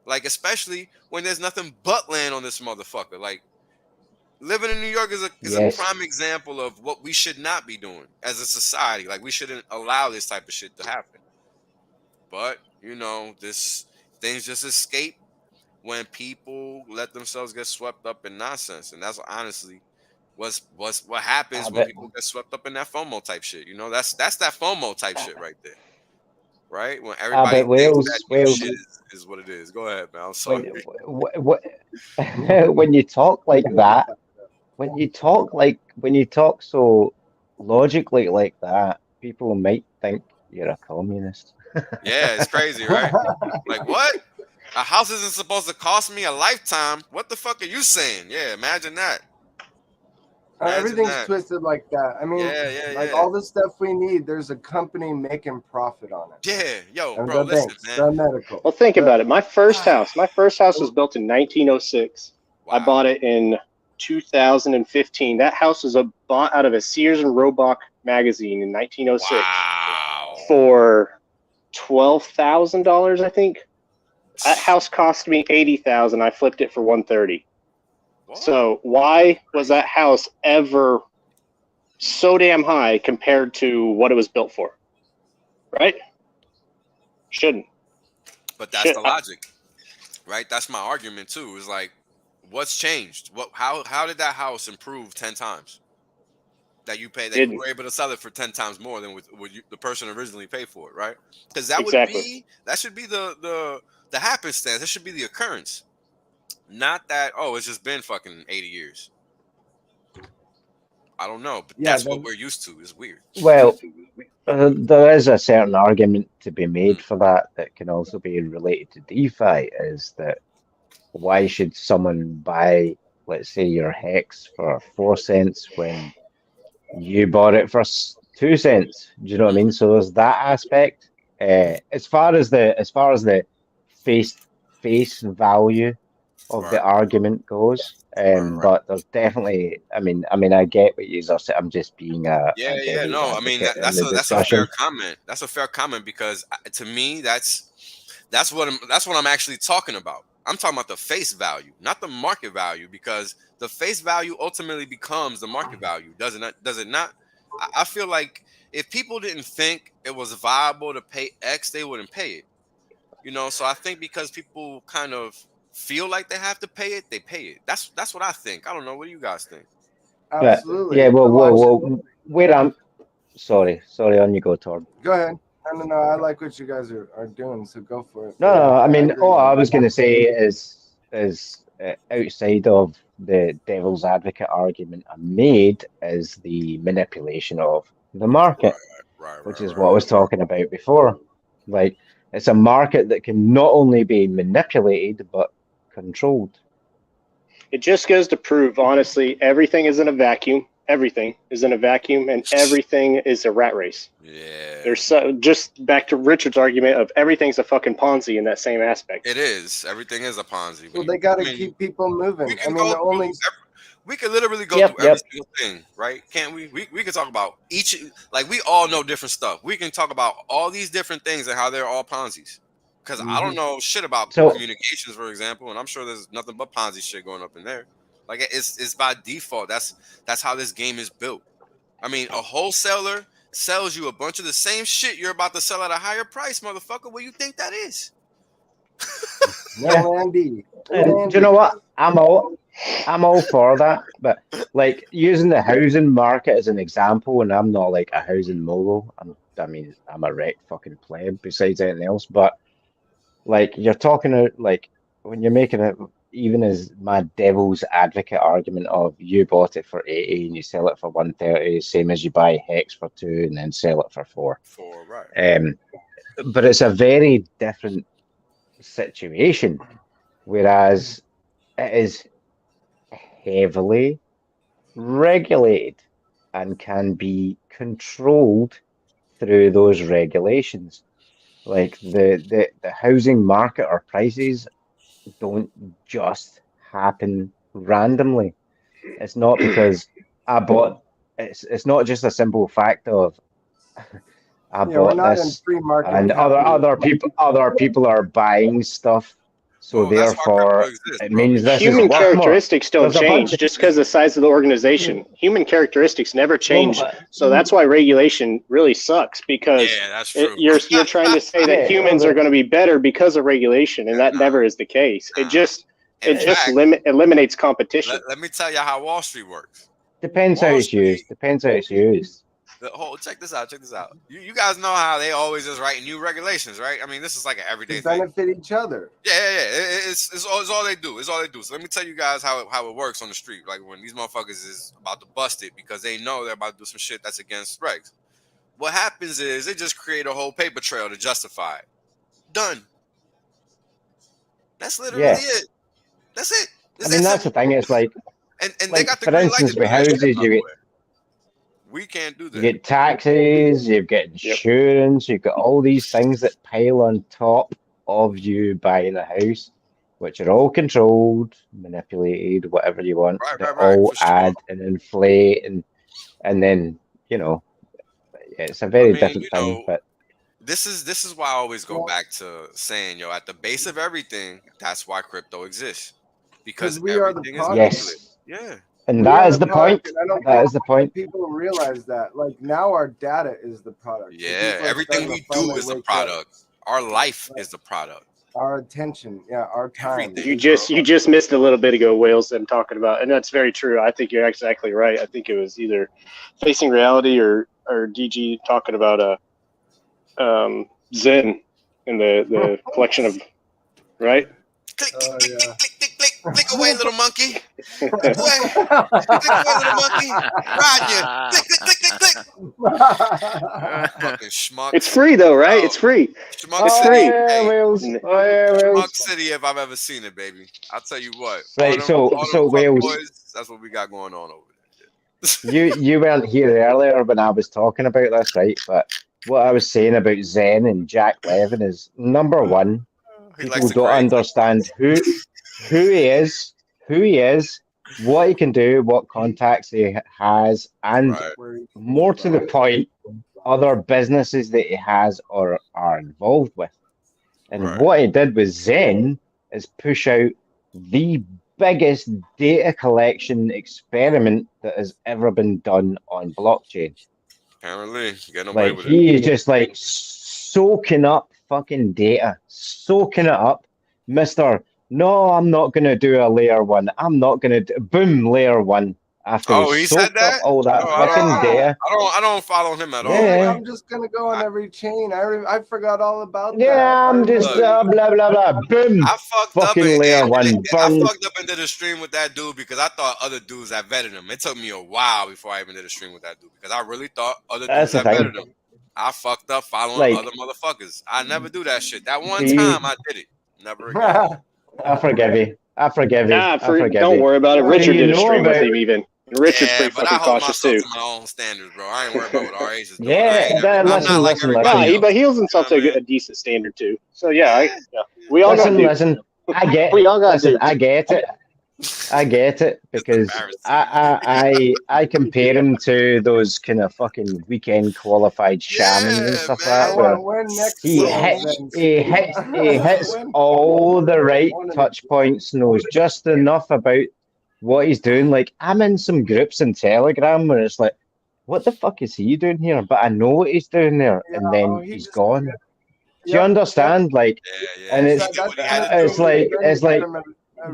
Like, especially when there's nothing but land on this motherfucker. Like, living in New York is a prime example of what we should not be doing as a society. Like, we shouldn't allow this type of shit to happen. But, you know, things just escape when people let themselves get swept up in nonsense. And that's honestly what happens when people get swept up in that FOMO type shit. You know, that's that FOMO type shit right there. Right? When everybody thinks that shit is what it is. Go ahead, man. I'm sorry. When you talk like that, when you talk so logically like that, people might think you're a communist. Yeah, it's crazy, right? Like, what? A house isn't supposed to cost me a lifetime. What the fuck are you saying? Yeah, imagine that. Everything's twisted like that. I mean, all the stuff we need, there's a company making profit on it. Yeah, yo, bro, listen, man. The medical. Well, think about it. My first house was built in 1906. Wow. I bought it in 2015. That house was bought out of a Sears and Roebuck magazine in 1906 for $12,000, I think. That house cost me $80,000. I flipped it for $130,000. What? So why was that house ever so damn high compared to what it was built for? Right? Shouldn't. But that's the logic, right? That's my argument too. Is like, what's changed? How did that house improve 10 times? That you paid, that you were able to sell it for 10 times more than what the person originally paid for it, right? Because that should be the happenstance. That should be the occurrence. Not that, it's just been fucking 80 years. I don't know, but that's what we're used to. It's weird. Well, there is a certain argument to be made for that can also be related to DeFi, is that why should someone buy, let's say, your HEX for 4 cents when you bought it for 2 cents? Do you know what I mean? So there's that aspect. As far as the face value of the argument goes, but there's definitely, I mean, I get what you're saying. I'm just being a I mean, that's a fair comment. That's a fair comment because to me, that's what I'm actually talking about. I'm talking about the face value, not the market value, because the face value ultimately becomes the market value, does it not? I feel like if people didn't think it was viable to pay X, they wouldn't pay it. You know, so I think because people kind of feel like they have to pay it, they pay it. That's what I think. I don't know. What do you guys think? Absolutely. Yeah. Well. Wait. Sorry. On you go, Torrin. Go ahead. No. I like what you guys are doing, so go for it. No. I mean, all I was going to say is outside of the devil's advocate argument I made is the manipulation of the market, which is what I was talking about before. Like, it's a market that can not only be manipulated but controlled. It just goes to prove, honestly, everything is in a vacuum. Everything is in a vacuum, and everything is a rat race. Yeah. There's just back to Richard's argument of everything's a fucking Ponzi in that same aspect. It is. Everything is a Ponzi. Well, they got to keep people moving. We could literally go through every single thing, right? Can't we? We could talk about each, like, we all know different stuff. We can talk about all these different things and how they're all Ponzi's. Because I don't know shit about communications, for example, and I'm sure there's nothing but Ponzi shit going up in there. Like, it's by default. That's how this game is built. I mean, a wholesaler sells you a bunch of the same shit you're about to sell at a higher price, motherfucker. What do you think that is? Andy. Do you know what? I'm all for that. But like, using the housing market as an example, and I'm not like a housing mogul. I'm mean, I'm a wrecked fucking pleb besides anything else, but like you're talking about like when you're making it, even as my devil's advocate argument of you bought it for 80 and you sell it for 130, same as you buy Hex for 2 and then sell it for 4. Right. But it's a very different situation, whereas it is heavily regulated and can be controlled through those regulations. Like the housing market or prices don't just happen randomly. It's not because I bought. It's not just a simple fact of I we're bought not in this free market and capitalism. other people are buying stuff, so Well, that's why crypto therefore exists, it bro. means this is Human worth more. characteristics don't There's a bunch change of- just because the size of the organization. Human characteristics never change. Well, So that's why regulation really sucks, because Yeah, that's true. you're trying to say that Yeah, humans well, are going to be better because of regulation, and that never is the case. It just In fact, eliminates competition. let me tell you how Wall Street works. depends how Wall it's used. Street- Depends how it's used. Check this out. You guys know how they always just write new regulations, right? I mean, this is like an everyday To thing. benefit each other. Yeah. It's all they do. It's all they do. So let me tell you guys how it works on the street. Like when these motherfuckers is about to bust it because they know they're about to do some shit that's against regs. What happens is they just create a whole paper trail to justify it. Done. That's literally it. That's it. I mean, that's the thing. It's like and like, they got the for green light instance, to do with that shit, houses, by you the get way. We can't do you that. get taxes, you've got insurance, you've got all these things that pile on top of you buying a house, which are all controlled, manipulated, whatever you want. Right, They right, right, all for sure. add and inflate, and then it's a very different thing. But this is why I always go back to saying, at the base of everything, that's why crypto exists, because we are the everything is product. manipulated. yes, Yeah. and We that are is the point. product, and I don't That think is the point. people realize that. Like now, our data is the product. So Yeah, people are everything starting we to do finally is the wake up. product. Our life is the product. Our attention, our time. Everything. You just missed a little bit ago, Wales. I'm talking about, and that's very true. I think you're exactly right. I think it was either Facing Reality or DG talking about Zen and the collection of right. Click, Oh, click, yeah. click away, little monkey. Click away, little monkey. Ride you. Click. Fucking schmucks. It's free though, right? Oh. It's free. Schmuck It's City. free. Hey, Wales. Schmuck City, if I've ever seen it, baby. I'll tell you what. Right, so fuck Wales. boys, that's what we got going on over there. You weren't here earlier when I was talking about this, right? But what I was saying about Zen and Jack Levin is number one, He people likes to don't create understand who he is, what he can do, what contacts he has, and Right. more to the point, other businesses that he has or are involved with. And Right. what he did with Zen is push out the biggest data collection experiment that has ever been done on blockchain. Apparently, getting away Like with he it. is just like soaking up fucking data, soaking it up, Mister. No, I'm not gonna do a layer one. I'm not gonna do boom layer one after He said soaked up that? all that Oh, fucking data. I don't follow him at all. Yeah. I'm just gonna go on every chain. I forgot all about that. Yeah, I'm just Look. blah blah blah. Boom. I fucked up Fucking layer one. I Burn. fucked up and did a stream with that dude because I thought other dudes had vetted him. It took me a while before I even did a stream with that dude because I really thought other That's dudes the had thing. vetted him. I fucked up following Like- other motherfuckers. I never do that shit. That one See? time I did it. Never again. I forgive you. I forgive you. I forgive Don't you. worry about it. What do Richard you did a know stream with about- him even. And Richard's pretty but I fucking hold cautious myself too. to my own standards, bro. I ain't worried about what RAs is doing. Yeah, I'm listen, not like listen, everybody listen. else. But he holds himself to You know what I a decent standard too. So yeah, we all got Listen, dudes. listen. I get. We all got Listen, dudes. I get it. I get it because embarrassing. I compare him to those kind of fucking weekend qualified shamans and Yeah, stuff man. like that. Where When next he hits all the right touch points, knows just enough about what he's doing. Like I'm in some groups in Telegram where it's like, what the fuck is he doing here? But I know what he's doing there, and then he he's just- gone. Do you Yep, understand? Like, Yeah. and He it's did what he had to it's do. like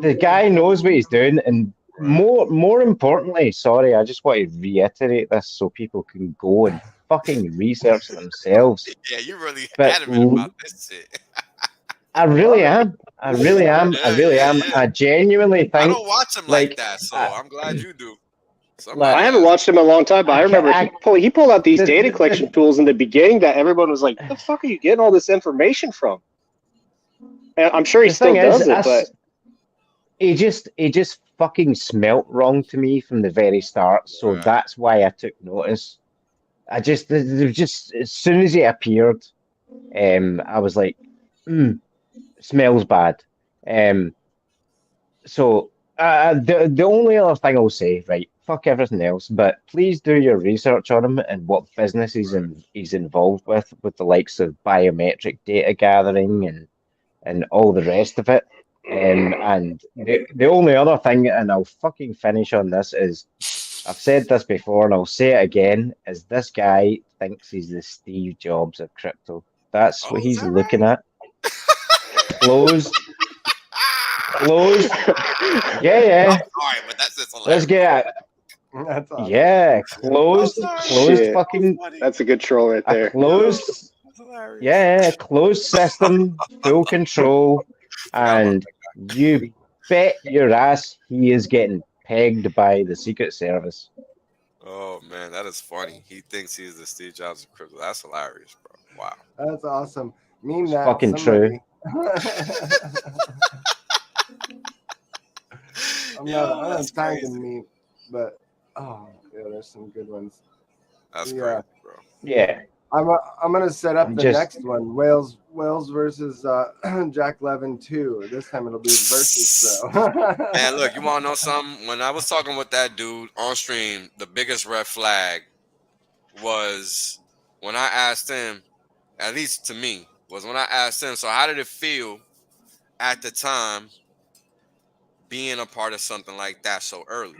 the guy knows what he's doing, and more importantly, sorry, I just want to reiterate this so people can go and fucking research themselves. Yeah, you're really But adamant about this shit. I really am. I really am. I really am. Yeah. I genuinely I think, don't watch him like, like that, so I- I'm glad you do. Like, I haven't watched him in a long time, but I remember he pulled out these data collection tools in the beginning that everyone was like, "What the fuck are you getting all this information from?" And I'm sure he the still thing does is, it, but he just fucking smelt wrong to me from the very start. So Right. that's why I took notice. As soon as he appeared, I was like, smells bad. So the only other thing I'll say, right, fuck everything else, but please do your research on him and what business he's involved with the likes of biometric data gathering and all the rest of it. And the only other thing, and I'll fucking finish on this, is I've said this before and I'll say it again, is this guy thinks he's the Steve Jobs of crypto. That's what Oh, is he's that looking right? at. Closed. Yeah. Sorry, but that's just Let's hilarious. get That's awesome. yeah, closed Shit. fucking that's a good troll right a there. closed That's hilarious. yeah, closed system, full control, and you bet your ass he is getting pegged by the Secret Service. Oh man, that is funny. He thinks he's the Steve Jobs of crypto. That's hilarious, bro. Wow. That's awesome. Meme It's that fucking somebody. I'm not that's trying to crazy. meme, but oh yeah, there's some good ones. That's Yeah. crazy, bro. Yeah, I'm gonna set up I'm the just- next one. Wales versus Jack Levin 2. This time it'll be versus though. Man, look, you want to know something? When I was talking with that dude on stream, the biggest red flag was when I asked him, at least to me, was when I asked him, so how did it feel at the time being a part of something like that so early?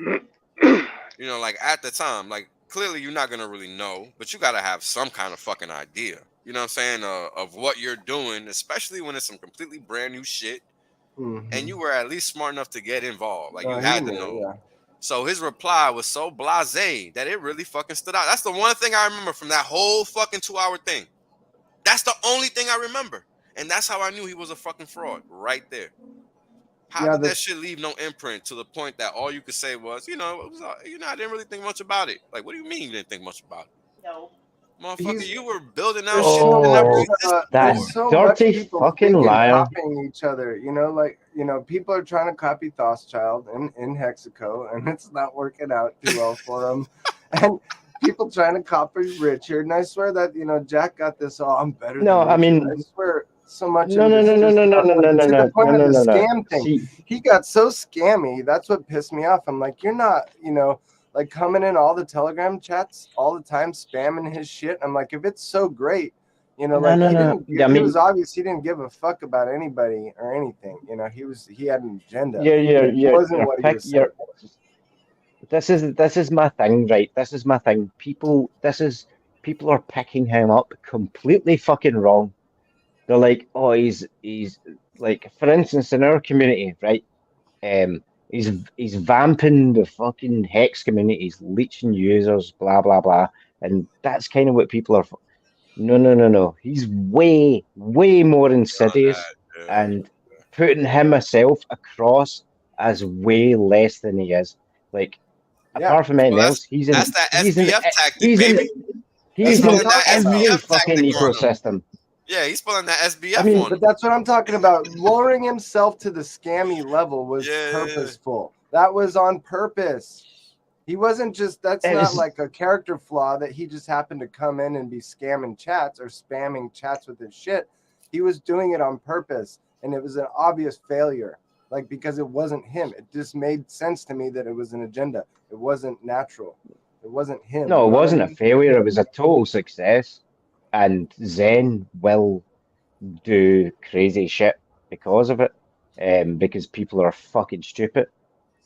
You know, like at the time, like clearly you're not going to really know, but you got to have some kind of fucking idea, you know what I'm saying, of what you're doing, especially when it's some completely brand new shit. And you were at least smart enough to get involved. Like, you had to know. Yeah. So his reply was so blasé that it really fucking stood out. That's the one thing I remember from that whole fucking 2-hour thing. That's the only thing I remember. And that's how I knew he was a fucking fraud right there. How did that shit leave no imprint to the point that all you could say was, I didn't really think much about it. Like, what do you mean you didn't think much about it? No. Motherfucker, you were building out shit that never existed that before. so dirty much people fucking thinking liar. copying each other, people are trying to copy Thoschild in Hexico, and it's not working out too well for them. And people trying to copy Richard, and I swear that Jack got this. Oh, I'm better. No, than I Richard. mean, I swear so much. No. To the point of the scam thing. See, He got so scammy. That's what pissed me off. I'm like, you're not, like coming in all the Telegram chats all the time, spamming his shit. I'm like, if it's so great, he was obvious. He didn't give a fuck about anybody or anything. He had an agenda. This is my thing, right? This is my thing. People are picking him up completely fucking wrong. They're like, oh, he's like, for instance, in our community, right? He's vamping the fucking Hex community. He's leeching users, blah blah blah, and that's kind of what people are. No. He's way more insidious, and putting himself across as way less than he is. Like, apart from anything else, he's in. That's that he's SBF in, tactic, baby. He's in that every SBF fucking tactic on him. ecosystem. Yeah, he's pulling that SBF on but him. that's what I'm talking about. Lowering himself to the scammy level was purposeful. That was on purpose. He wasn't just, that's not like a character flaw that he just happened to come in and be scamming chats or spamming chats with his shit. He was doing it on purpose, and it was an obvious failure. Like, because it wasn't him. It just made sense to me that it was an agenda. It wasn't natural. It wasn't him. No, it wasn't a failure. It was a total success. And Zen will do crazy shit because of it, because people are fucking stupid,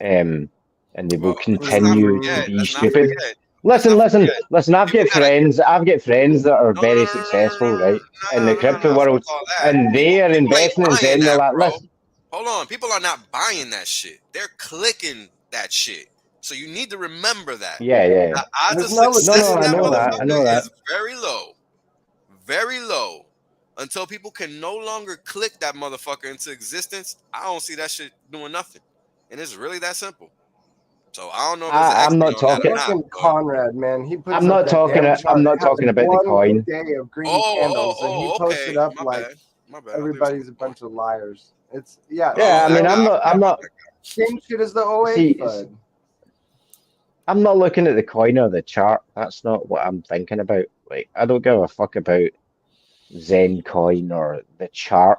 and they will continue to be stupid. Listen. I've got friends that are very successful, right, in the crypto world, and they are investing in Zen. They're like, listen. Hold on, people are not buying that shit. They're clicking that shit. So you need to remember that. Yeah. The odds of There's no- success No, in I that know that. I know motherfucker that. is very low. Very low. Until people can no longer click that motherfucker into existence, I don't see that shit doing nothing. And it's really that simple. So I don't know if there's an I'm expert not on that talking. or not. Fucking but- Conrad, man. He puts I'm up not that talking. damn I'm chart. not It has talking about the one coin. day of green candles, and he posts it up My like bad. My bad. everybody's a bunch of liars. It's yeah. Yeah, I mean, I I'm not. forgot about that guy. Same shit as the 08 See, FUD. I'm not looking at the coin or the chart. That's not what I'm thinking about. Like, I don't give a fuck about Zen coin or the chart.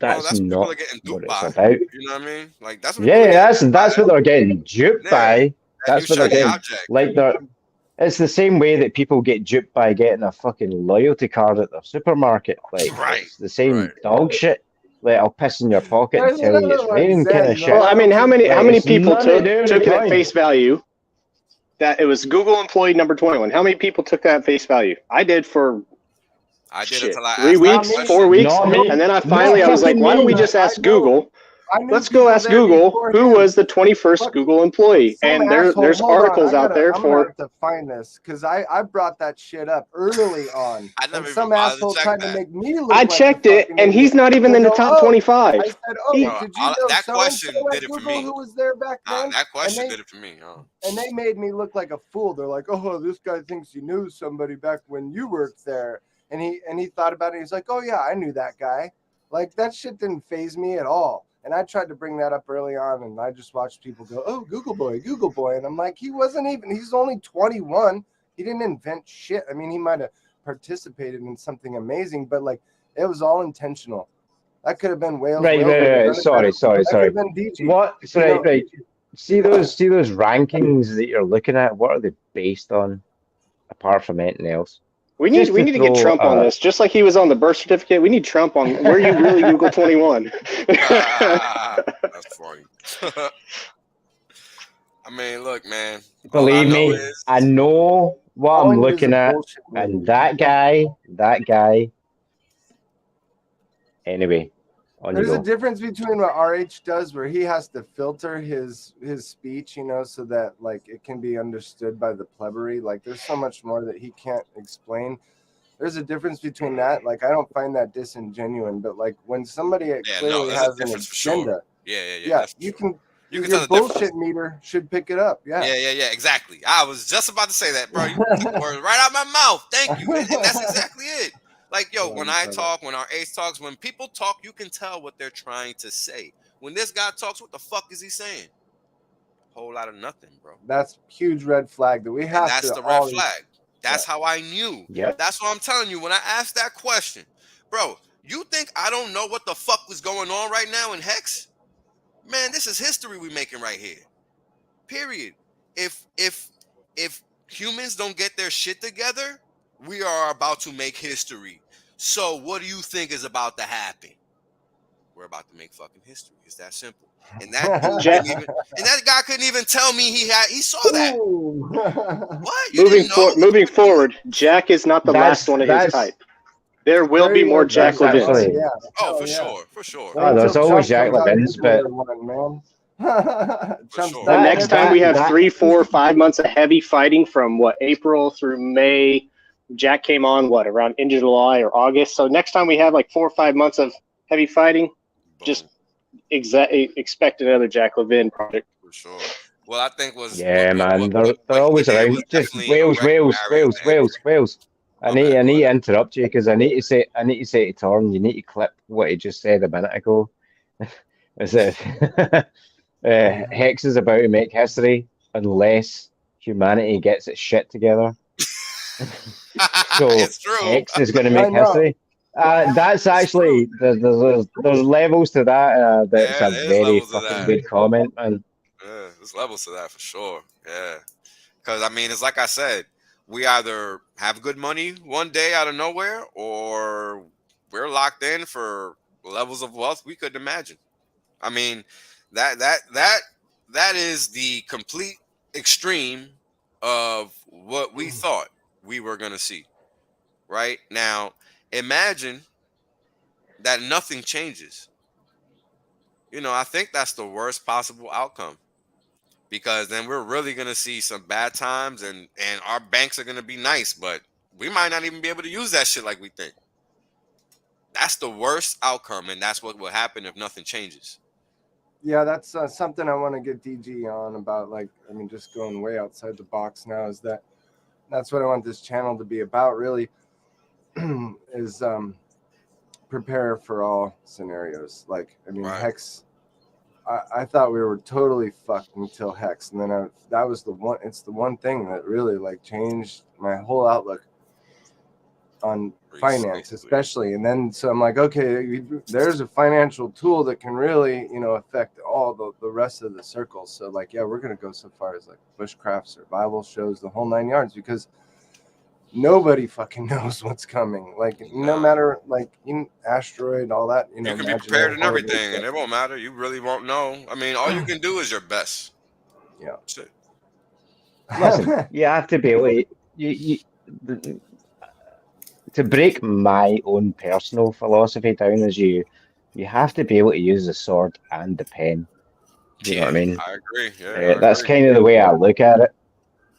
Well, That's that's what people not are getting what duped it's by. about. You know what I mean? Like that's what people are Yeah, getting that's duped what they're getting duped Yeah, by. by. That's That what new they're shiny getting. object. Like it's the same way that people get duped by getting a fucking loyalty card at their supermarket. Like Right. it's the same Right. dog shit. Like I'll piss in your pocket and There's tell you it's another one, raining kind of Zen, shit. Well, I mean, how many Like, it's people nothing to took do with took the it at coin. face value? That it was Google employee number 21. How many people took that at face value? I did for I did shit, until I 3 asked weeks, that 4 question. weeks, Not me. and then I Not finally I was like, fucking why don't we me. just ask I know. Google? I knew Let's go people ask there Google before who him. was the 21st Look, Google employee, Some and asshole. there's Hold on, articles out there I'm gonna for. have to find this because I brought that shit up early on, I and never even some bothered to asshole check tried to that. make me look I like checked the it, fucking and he's idiot. not even They in the go, top "Oh," 25. I said, "Oh, He- Bro, did you know that so question and so did at it for Google me. who was there back then?" That question and did it for me. they made me look like a fool. They're like, "Oh, this guy thinks he knew somebody back when you worked there," and he thought about it. He's like, "Oh yeah, I knew that guy." Like that shit didn't faze me at all. And I tried to bring that up early on, and I just watched people go, "Oh, Google boy," and I'm like, he's only 21. He didn't invent shit. I mean, he might have participated in something amazing, but like it was all intentional. That could have been Wales. Right. Wales would have done it Sorry. better. That could have been DG. What? You know, Right. See those rankings that you're looking at. What are they based on, apart from anything else? We need to get Trump on this, just like he was on the birth certificate. We need Trump on. Were you really Google 21? That's funny. I mean, look, man. Believe me, I know what I'm looking at, and that guy. Anyway, on you there's a go. difference between what RH does, where he has to filter his speech, so that like it can be understood by the plebeian. Like there's so much more that he can't explain. There's a difference between that. Like I don't find that disingenuine, but like when somebody clearly has an agenda, sure. Yeah. you can. You can your tell the bullshit difference. meter should pick it up. Yeah, exactly. I was just about to say that, bro. You took the words right out my mouth. Thank you. And that's exactly it. Like, yo, when I talk, when our ace talks, when people talk, you can tell what they're trying to say. When this guy talks, what the fuck is he saying? Whole lot of nothing, bro. That's huge red flag that we have. And that's the red flag. That's how I knew. Yeah. That's what I'm telling you. When I asked that question, bro, you think I don't know what the fuck was going on right now in Hex? Man, this is history we making right here. Period. If humans don't get their shit together, we are about to make history. So what do you think is about to happen? We're about to make fucking history. It's that simple. And that dude that guy couldn't even tell me he saw that. What? Moving forward, Jack is not the last one of his type. There will be more Jack Levins. Yeah. For sure. Oh, there's always Jack Levins, but The next time we have 3, 4, 5 months of heavy fighting from April through May. Jack came on around end of July or August. So next time we have like 4 or 5 months of heavy fighting, just expect another Jack Levin project. For sure. Well, I think man, they're always around. Just Wales. I need to interrupt you because I need to say to Torrin, you need to clip what he just said a minute ago. I said Hex is about to make history unless humanity gets its shit together. So it's true. Hex is going to make history. That's actually there's levels to that. That's a very fucking good comment, man. Yeah, there's levels to that for sure. Yeah, because I mean, it's like I said, we either have good money one day out of nowhere, or we're locked in for levels of wealth we couldn't imagine. I mean, that is the complete extreme of what we thought we were gonna see. Right now, imagine that nothing changes. I think that's the worst possible outcome, because then we're really gonna see some bad times, and our banks are gonna be nice, but we might not even be able to use that shit like we think. That's the worst outcome, and that's what will happen if nothing changes. Yeah, that's something I want to get DG on about. Like, I mean, just going way outside the box now is that's what I want this channel to be about. Really, is prepare for all scenarios. Like, I mean, Right. Hex. I thought we were totally fucked until Hex, and then that was the one. It's the one thing that really like changed my whole outlook on finance, especially. And then so I'm like, okay, there's a financial tool that can really, affect all the rest of the circles. So like, yeah, we're gonna go so far as like bushcraft, survival shows, the whole 9 yards, because nobody fucking knows what's coming. Like, no matter, like, asteroid, all that, you can be prepared and everything, and it won't matter. You really won't know. I mean, all you can do is your best. Yeah. That's it. Listen, you have to be able to break my own personal philosophy down is you have to be able to use the sword and the pen. Do you know what I mean? I agree. Yeah, that's kind of the way I look at it.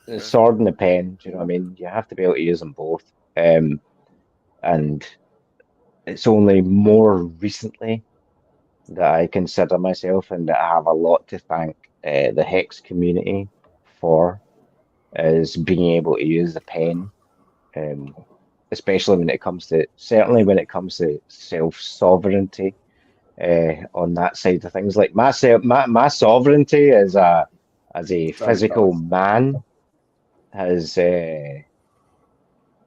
The sword and the pen, do you know what I mean? You have to be able to use them both. And it's only more recently that I consider myself, and that I have a lot to thank the Hex community for, is being able to use the pen. Especially when it comes to self-sovereignty on that side of things. Like my sovereignty as a physical man has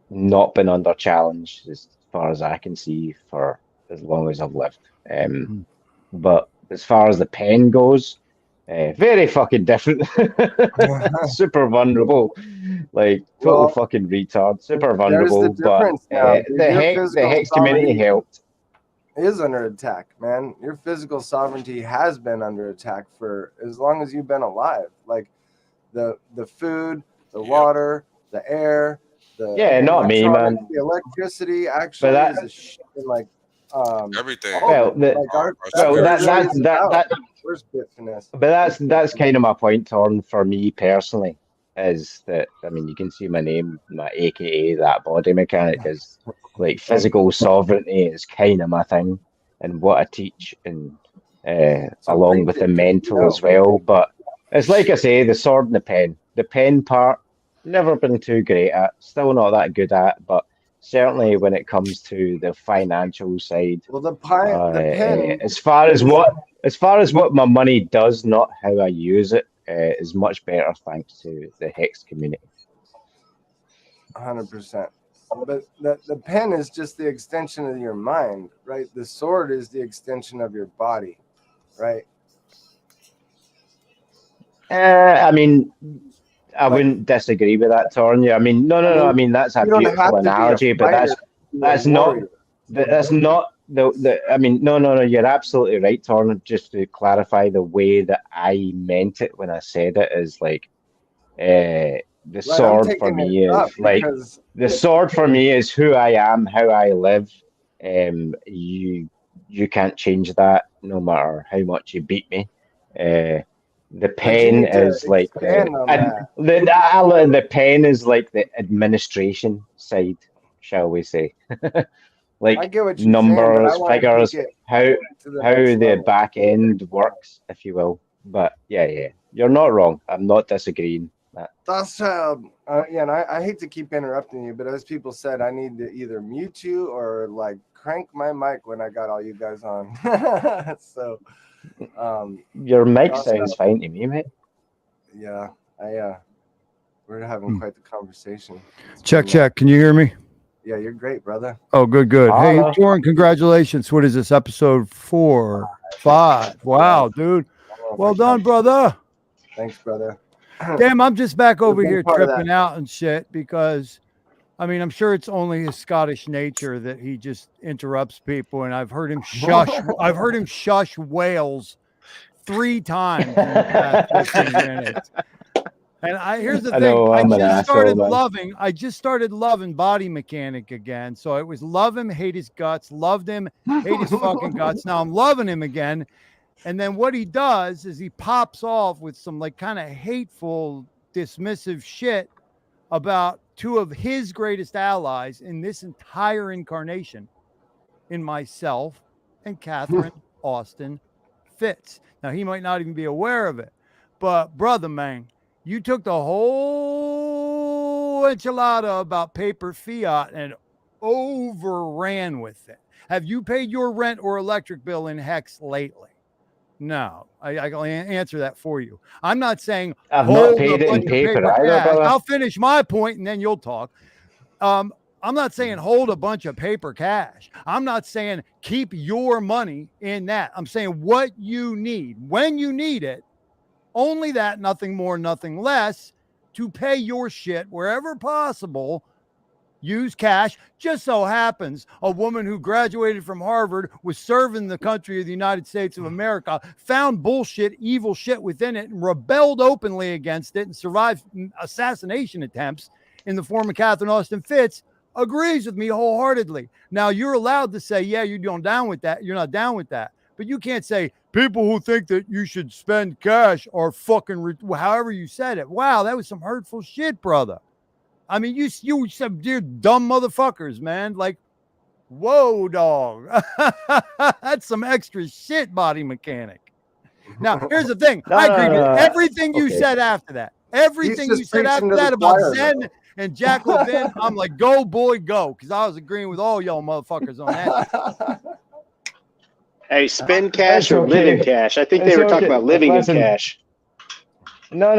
not been under challenge as far as I can see for as long as I've lived. But as far as the pen goes, very fucking different. Super vulnerable, like total fucking retard. Super vulnerable. But the Hex community helped. Is under attack, man. Your physical sovereignty has been under attack for as long as you've been alive. Like the food, the water, the air, not me, man. The electricity actually is like everything. That's kind of my point, Torrin, for me personally, is that, I mean, you can see my name, my AKA that body mechanic, is like physical sovereignty is kind of my thing and what I teach, and along with the mental as well. But it's like I say, the sword and the pen part, never been too great at, still not that good at, but certainly when it comes to the financial side, the pen, as far as what my money does, not how I use it, is much better thanks to the Hex community. 100%. But the pen is just the extension of your mind, right? The sword is the extension of your body, right? I mean, I wouldn't disagree with that, Torrin. I mean, no. I mean, that's a beautiful analogy, but that's not the. I mean, no. You're absolutely right, Torrin. Just to clarify, the way that I meant it when I said it is like, the sword for me is like the sword for me is who I am, how I live. You can't change that, no matter how much you beat me. The pen is like the pen is like the administration side, shall we say? Like numbers, figures, how the back end works, if you will. But yeah, you're not wrong. I'm not disagreeing. That's and I hate to keep interrupting you, but as people said, I need to either mute you or like crank my mic when I got all you guys on. So your mic sounds fine to me, mate. Yeah, we're having quite the conversation. Check. Can you hear me? Yeah, you're great, brother. Oh, good. Hey, Torrin, congratulations. What is this, episode 4, 5? Wow, dude. Well done, brother. Thanks, brother. Damn, I'm just back over here tripping out and shit because, I mean, I'm sure it's only his Scottish nature that he just interrupts people, and I've heard him shush. I've heard him shush whales 3 times in the past 15 minutes. And here's the thing. I just started loving Body Mechanic again. So it was love him, hate his guts, loved him, hate his fucking guts. Now I'm loving him again. And then what he does is he pops off with some like kind of hateful, dismissive shit about two of his greatest allies in this entire incarnation, in myself and Catherine Austin Fitz. Now, he might not even be aware of it, but brother, man, you took the whole enchilada about paper fiat and overran with it. Have you paid your rent or electric bill in HEX lately? No, I can answer that for you. I'm not saying I've hold not paid a it in bunch of paper paper either, cash. brother. I'll finish my point and then you'll talk. I'm not saying hold a bunch of paper cash. I'm not saying keep your money in that. I'm saying what you need when you need it, only that, nothing more, nothing less, to pay your shit wherever possible. Use cash. Just so happens a woman who graduated from Harvard, was serving the country of the United States of America, found bullshit, evil shit within it, and rebelled openly against it and survived assassination attempts in the form of Catherine Austin Fitz, agrees with me wholeheartedly. Now, you're allowed to say, yeah, you're down with that. You're not down with that. But you can't say people who think that you should spend cash are fucking, however you said it. Wow, that was some hurtful shit, brother. I mean, you said, dear dumb motherfuckers, man. Like, whoa, dog. That's some extra shit, body mechanic. Now, here's the thing. I agree with everything you said after that. Everything you said after that about Zen and Jack Levin, I'm like, go, boy, go. Because I was agreeing with all y'all motherfuckers on that. Hey, spend cash or live in cash? I think they were talking about living in cash. No.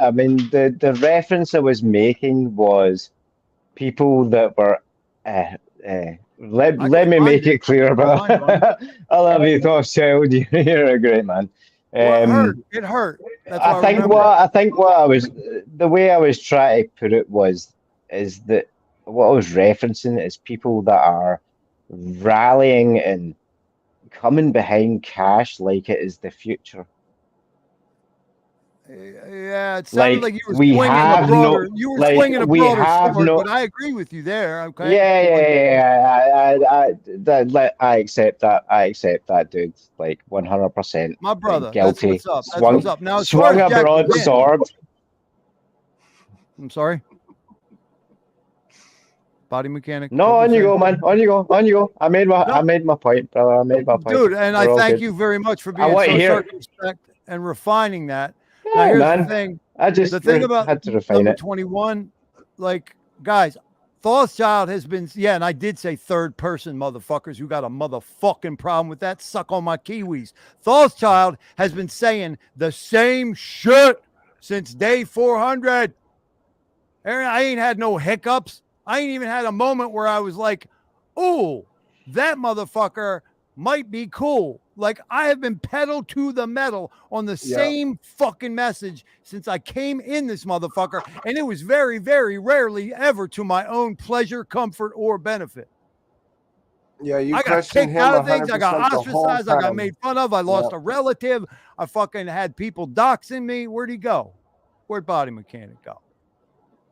I mean, the reference I was making was people that were. Let me make it clear, but I love you, Rothschild. You're a great man. It hurt. That's I think what I was, the way I was trying to put it is that what I was referencing is people that are rallying and coming behind cash like it is the future. Yeah, it sounded like you were swinging a broader sword, but I agree with you there. Okay. Yeah. I accept that. I accept that, dude. Like 100%. My brother, guilty. That's what's up. Now, swung a broadsword. I'm sorry. Body mechanic. No, on you go, man. On you go. I made my point, brother. I made my point. Dude, and I thank you very much for being so circumspect and refining that. Now, here's the thing. The thing about had to refine number it. 21, like, guys, Rothschild has been, and I did say third person, motherfuckers. You got a motherfucking problem with that? Suck on my kiwis. Rothschild has been saying the same shit since day 400. I ain't had no hiccups. I ain't even had a moment where I was like, oh, that motherfucker might be cool. Like, I have been pedal to the metal on the same fucking message since I came in this motherfucker. And it was very, very rarely ever to my own pleasure, comfort, or benefit. Yeah, you I got questioned kicked him out of things. I got the whole ostracized. I got time. made fun of. I lost a relative. I fucking had people doxing me. Where'd he go? Where'd Body Mechanic go?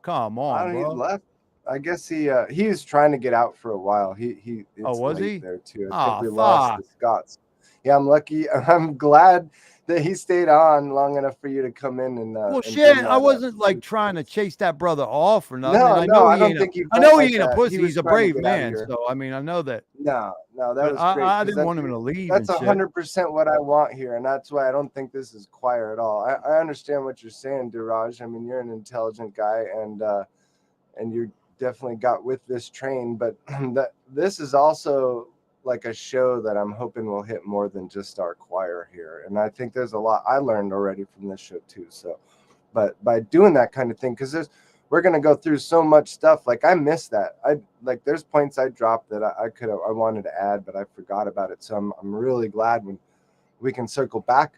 Come on, bro. He left. I guess he was trying to get out for a while. Was he there too? I think we lost the Scots. Yeah, I'm lucky. I'm glad that he stayed on long enough for you to come in and. Well, shit, I wasn't like trying to chase that brother off or nothing. No, I know I don't think I know he ain't a pussy. He's a brave man. So I mean, I know that. No, that was great. I didn't want him to leave. That's 100% what I want here, and that's why I don't think this is choir at all. I understand what you're saying, Diraj. I mean, you're an intelligent guy, and you definitely got with this train, but this is also like a show that I'm hoping will hit more than just our choir here. And I think there's a lot I learned already from this show too. So, but by doing that kind of thing, because we're going to go through so much stuff. Like I missed that. There's points I dropped that I wanted to add, but I forgot about it. So I'm really glad when we can circle back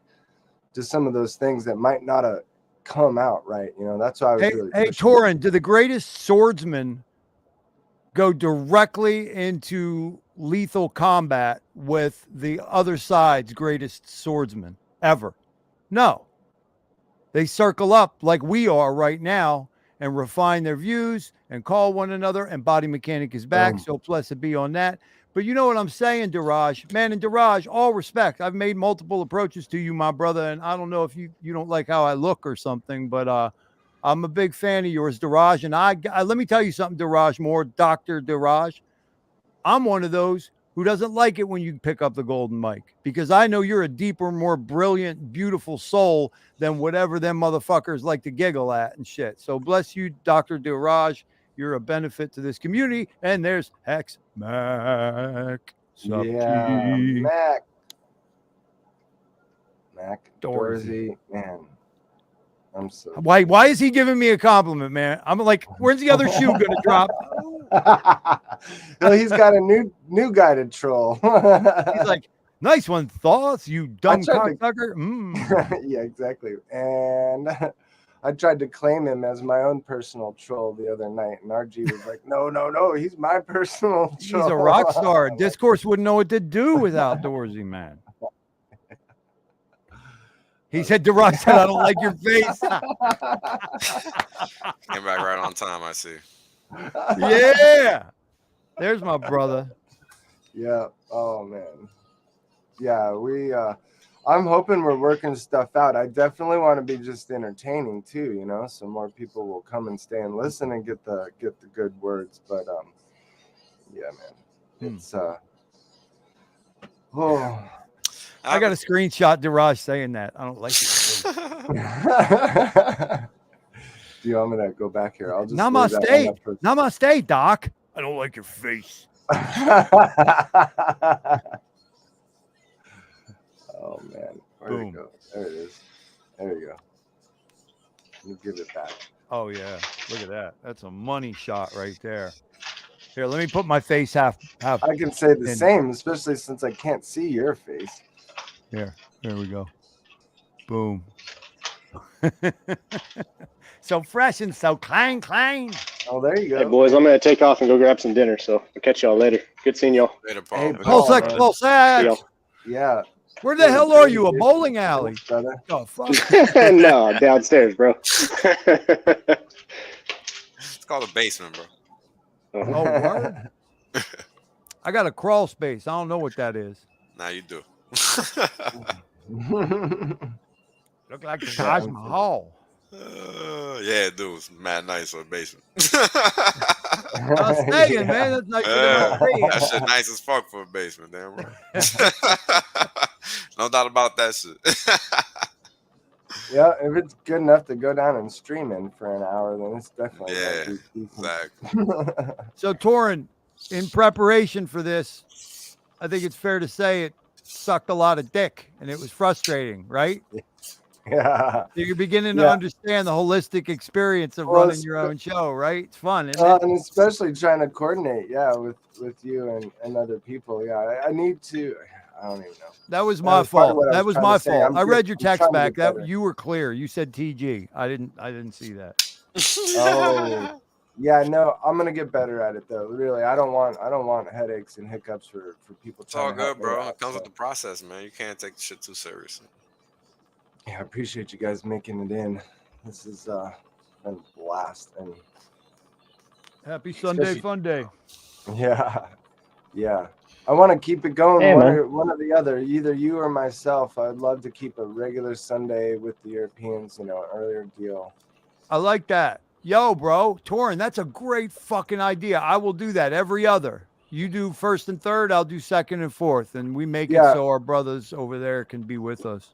to some of those things that might not have come out right. That's why I was really Hey, Torrin, do the greatest swordsmen go directly into lethal combat with the other side's greatest swordsman ever? No. They circle up like we are right now and refine their views and call one another, and Body Mechanic is back. So blessed be on that. But you know what I'm saying, Daraj? Man, and Daraj, all respect. I've made multiple approaches to you, my brother, and I don't know if you don't like how I look or something, but I'm a big fan of yours, Daraj. And I let me tell you something, Daraj Moore, Dr. Daraj. I'm one of those who doesn't like it when you pick up the golden mic because I know you're a deeper, more brilliant, beautiful soul than whatever them motherfuckers like to giggle at and shit. So bless you, Dr. Daraj. You're a benefit to this community. And there's Hex Mac. Sup, Yeah, T? Mac Dorsey. Dorsey, man. I'm so. Why is he giving me a compliment, man? I'm like, where's the other shoe gonna drop? Well, he's got a new guy to troll. He's like, nice one, thoughts, you dumb tried to- cocksucker. Yeah, exactly. And I tried to claim him as my own personal troll the other night, and RG was like, no, he's my personal He's troll. a rock star. Discourse wouldn't know what to do without Dorsey, man. He said, Daraj said, I don't like your face. Came back right on time, I see. Yeah. There's my brother. Yeah. Oh man. Yeah, I'm hoping we're working stuff out. I definitely want to be just entertaining too, you know, so more people will come and stay and listen and get the good words. But yeah, man. It's I got a screenshot Daraj saying that. I don't like it. Do you want me to go back here? I'll just Namaste. Namaste, Doc. I don't like your face. Oh man. Where'd it go? There it is. There you go. Let me give it back. Oh yeah. Look at that. That's a money shot right there. Here, let me put my face half. I can say the same, especially since I can't see your face. Here we go. Boom. So fresh and so clang. Oh, there you go. Hey, boys, I'm going to take off and go grab some dinner, so I'll catch y'all later. Good seeing y'all. Later, Hey, Paul. Pulse. Yeah. Where the hell are you? A bowling alley? Brother. Oh, fuck. No, downstairs, bro. It's called a basement, bro. Oh, word? I got a crawl space. I don't know what that is. Now you do. Look like the Taj Mahal. Yeah, dude, it's mad nice for a basement. I'm saying, man, that's like that shit nice as fuck for a basement, damn right. No doubt about that shit. Yeah, if it's good enough to go down and stream in for an hour, then it's definitely exactly. So, Torrin, in preparation for this, I think it's fair to say it sucked a lot of dick, and it was frustrating, right? Yeah. So you're beginning to understand the holistic experience of running your own show, right? It's fun, isn't it? And especially trying to coordinate, with you and other people. Yeah, I need to. I don't even know. That was my fault. That was my fault. I read your I'm text back. better. That you were clear. You said TG. I didn't see that. Oh, yeah. No, I'm gonna get better at it though. Really, I don't want headaches and hiccups for people. It's all good, bro. It comes with the process, man. You can't take the shit too seriously. Yeah, I appreciate you guys making it in. This has been a blast, and Happy Sunday fun day. Yeah. I want to keep it going, hey, one or the other, either you or myself. I'd love to keep a regular Sunday with the Europeans, an earlier deal. I like that. Yo, bro, Torrin, that's a great fucking idea. I will do that every other. You do first and third, I'll do second and fourth, and we make it so our brothers over there can be with us.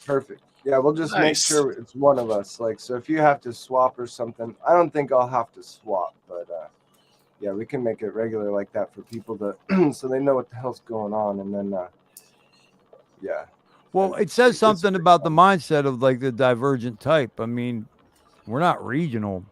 Perfect. Yeah, we'll just make sure it's one of us. Like, so if you have to swap or something, I don't think I'll have to swap, but yeah, we can make it regular like that for people to so they know what the hell's going on, and then yeah. Well, it says something about the mindset of like the divergent type. I mean, we're not regional.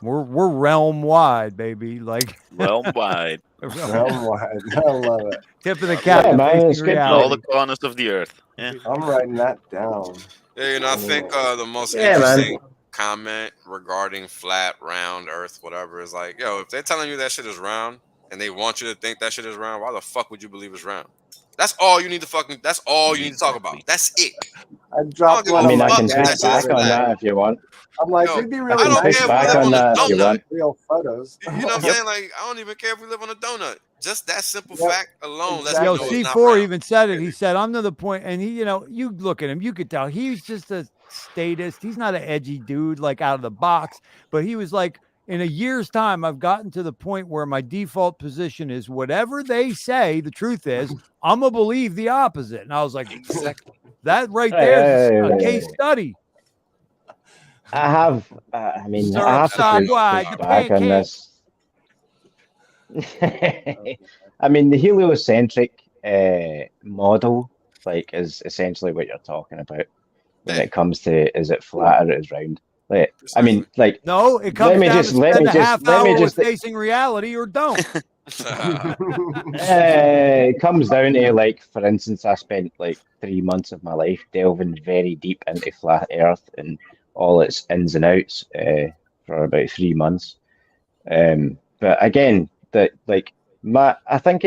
We're realm wide, baby. Like realm wide. Realm wide. I love it. Tip of the cap. Yeah, man, it's good. All the corners of the earth. Yeah. I'm writing that down. Yeah, I think the most interesting comment regarding flat, round, earth, whatever is like, yo, if they're telling you that shit is round and they want you to think that shit is round, why the fuck would you believe it's round? That's all you need to that's all you need to talk about. That's it. I dropped one. I mean, I can speak back on that if you want. I'm like, Yo, it'd be I really don't nice care to if we back live on on a that if you donut. want. real photos. You know what I'm saying? Like, I don't even care if we live on a donut. Just that simple Yep. fact alone lets Exactly. me Yo, know it's not C4 round. even said it. He said, I'm to the point, and he, you know, you look at him, you could tell he's just a statist. He's not an edgy dude, like out of the box, but he was like, in a year's time, I've gotten to the point where my default position is whatever they say, the truth is, I'm going to believe the opposite. And I was like, Exactly. that right Right, there is right, a right, case right. study. I have, I mean, I Syrup have to side push wide, the back on pancake. this. I mean, the heliocentric model, like, is essentially what you're talking about when Yeah, it comes to is it flat or is round. Like, I mean, precisely. like, No, it comes down to let spend me a half let me hour with just. facing reality or don't. It comes down to, like, for instance, I spent like 3 months of my life delving very deep into flat Earth and all its ins and outs for about 3 months. But again, that, like, I think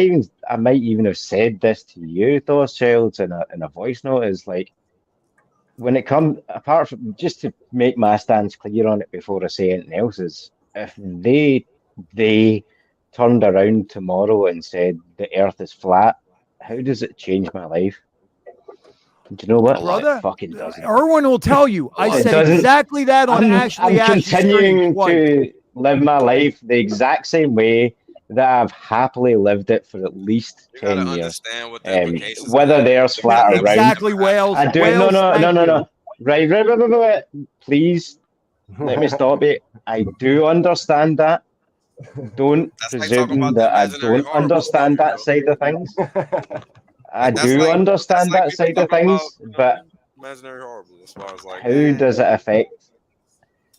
I might even have said this to you, Thos Childs, in a voice note, is like, when it comes, apart from, just to make my stance clear on it before I say anything else, is if they turned around tomorrow and said the Earth is flat, how does it change my life? Do you know what? A lot. It Brother, fucking doesn't. Erwin will tell you. I It said doesn't. exactly that on Ashley I'm Ash's stream continuing twice. to live my life the exact same way that I've happily lived it for at least You gotta 10 years. understand what the implications of Whether that the is. Earth's flat or round. Exactly, Wales. I do. Wales, No. thank you. Right. Please let me stop it. I do understand that. Don't That's like talking presume about the that I imaginary don't horrible understand story, that bro. side of things. I Like, do understand that people side of talking about, things, but imaginary horrible as far as like, how does it affect?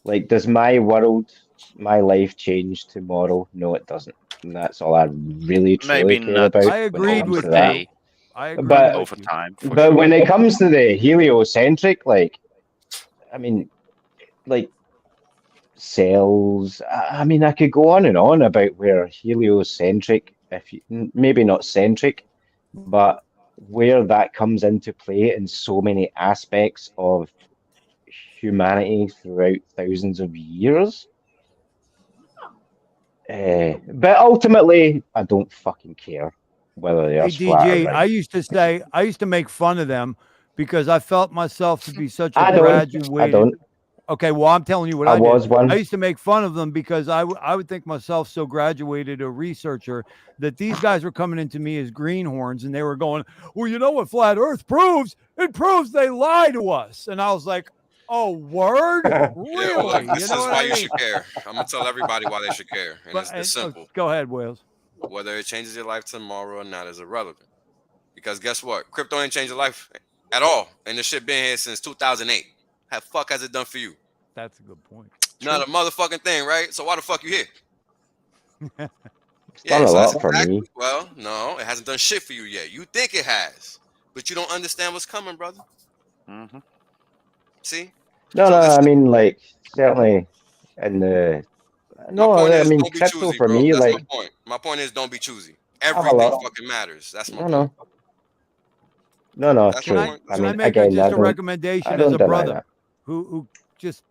Like, does my world, my life change tomorrow? No, it doesn't. And that's all I really, truly Maybe care not about I when it agreed comes with to you. that. overday, I agree But with over you. time, for but sure. when it comes to the heliocentric, like, I mean, like, cells. I mean, I could go on and on about where heliocentric, if you, maybe not centric, but where that comes into play in so many aspects of humanity throughout thousands of years. But ultimately, I don't fucking care whether the Hey, Earth's flat or DG, round. I used to make fun of them because I felt myself to be such a I graduated. don't. Okay, well, I'm telling you what I I did. was one. I used to make fun of them because I would think myself so graduated a researcher that these guys were coming into me as greenhorns and they were going, well, you know what flat Earth proves? It proves they lie to us. And I was like, oh, word? yeah, well, Really? look, this You know is what why I you mean? should care. I'm gonna tell everybody why they should care, and But it's simple. go ahead, Wales. Whether it changes your life tomorrow or not is irrelevant. Because guess what? Crypto ain't changed your life at all, and this shit been here since 2008. How the fuck has it done for you? That's a good point. Not a motherfucking thing, right? So why the fuck you here? It's Yeah, done a so that's lot for exactly, me. well, no, it hasn't done shit for you yet. You think it has, but you don't understand what's coming, brother. Mm-hmm. See? No, So I listen, mean, like, certainly in the. my No, point I is mean, don't be crypto choosy, for bro. me, That's my like, point. My point is don't be choosy. I have a Everything lot. fucking matters. That's my No, point. no, That's Can my true. I point. I That's can my I mean, point. make again, just a I recommendation as don't a deny brother that. who just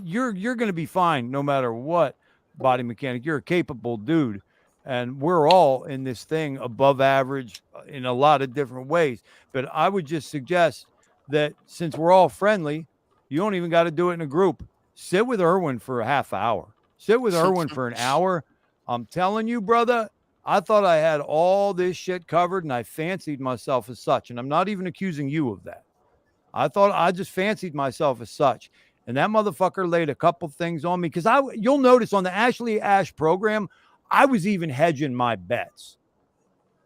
you're going to be fine no matter what, body mechanic. You're a capable dude, and we're all in this thing above average in a lot of different ways. But I would just suggest that since we're all friendly, you don't even got to do it in a group. Sit with Erwin for a half hour. Sit with Erwin for an hour. I'm telling you, brother, I thought I had all this shit covered and I fancied myself as such. And I'm not even accusing you of that. I thought I just fancied myself as such. And that motherfucker laid a couple things on me because you'll notice on the Ashley Ash program, I was even hedging my bets.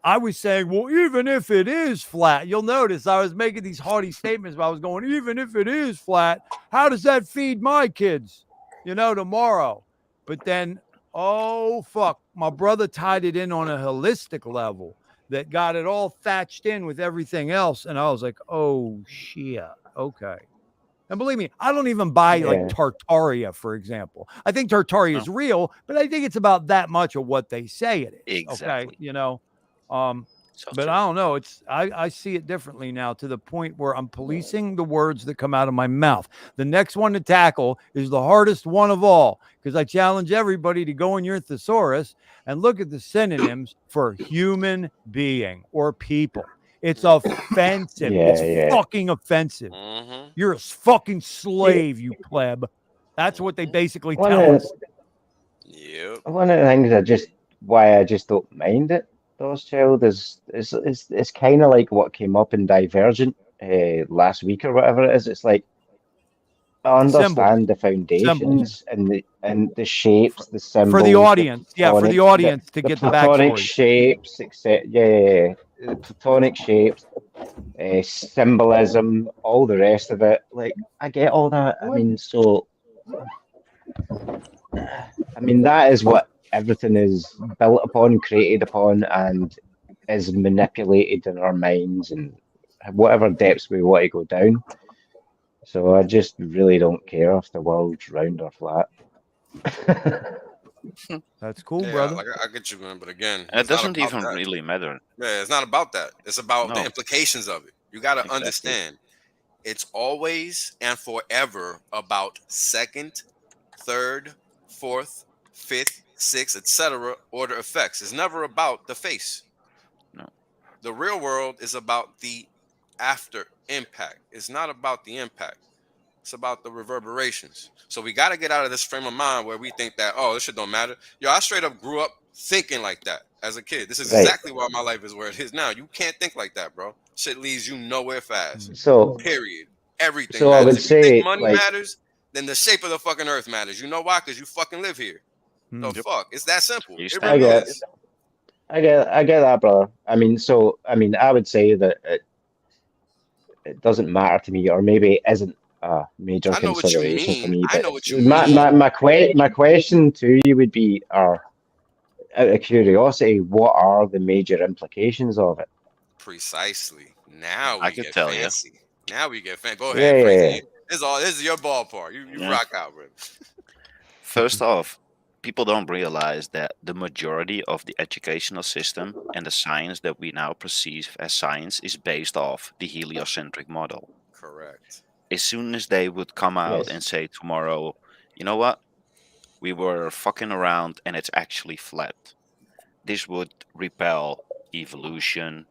I was saying, well, even if it is flat, you'll notice I was making these haughty statements, but I was going, even if it is flat, how does that feed my kids, tomorrow? But then, oh, fuck, my brother tied it in on a holistic level that got it all thatched in with everything else. And I was like, oh, shit. Okay. And believe me, I don't even buy like Yeah. Tartaria, for example. I think Tartaria is real, but I think it's about that much of what they say it is. Exactly. Okay. So But true. I don't know. I see it differently now, to the point where I'm policing the words that come out of my mouth. The next one to tackle is the hardest one of all, because I challenge everybody to go in your thesaurus and look at the synonyms for human being or people. It's offensive. It's Yeah. fucking offensive. Mm-hmm. You're a fucking slave, you pleb. That's what they basically One tell of us. Yep. one of the things I just don't mind it, those child, is it's kind of like what came up in Divergent last week or whatever it is. It's like, I Symbol. understand the foundations and the shapes, the symbols, For the audience. Yeah, for the audience to get the platonic backstory. shapes, etc. Yeah. The platonic shapes, symbolism, all the rest of it. Like, I get all that. I mean, that is what everything is built upon, created upon, and is manipulated in our minds and whatever depths we want to go down. So I just really don't care if the world's round or flat. That's cool, Yeah, brother. like I get you, man. But again, And it it's not doesn't about even that. really matter. Yeah, it's not about that. It's about the No. implications of it. You got to Exactly. understand. It's always and forever about second, third, fourth, fifth, sixth, etc. order effects. It's never about the face. No. The real world is about the after impact. It's not about the impact. It's about the reverberations. So we got to get out of this frame of mind where we think that, oh, this shit don't matter. Yo, I straight up grew up thinking like that as a kid. This is Right. exactly why my life is where it is now. You can't think like that, bro. Shit leads you nowhere fast. So Period. Everything So I matters. would If you think say, money like, matters, then the shape of the fucking earth matters. You know why? Because you fucking live here. No Hmm. fuck. It's that simple. You It stand really I on get is. I get that, brother. I would say that it doesn't matter to me, or maybe it isn't a major I know what you consideration for mean. me. I But know what you my mean. my my question to you would be, out of curiosity, what are the major implications of it? Precisely. Now I we could get tell you. fancy. Now we get fancy. Go Yeah, ahead, yeah, Fraser. This is your ballpark. You Yeah. rock out, bro. First off, people don't realize that the majority of the educational system and the science that we now perceive as science is based off the heliocentric model. Correct. As soon as they would come out Yes. and say tomorrow, you know what? We were fucking around and it's actually flat. This would repel evolution,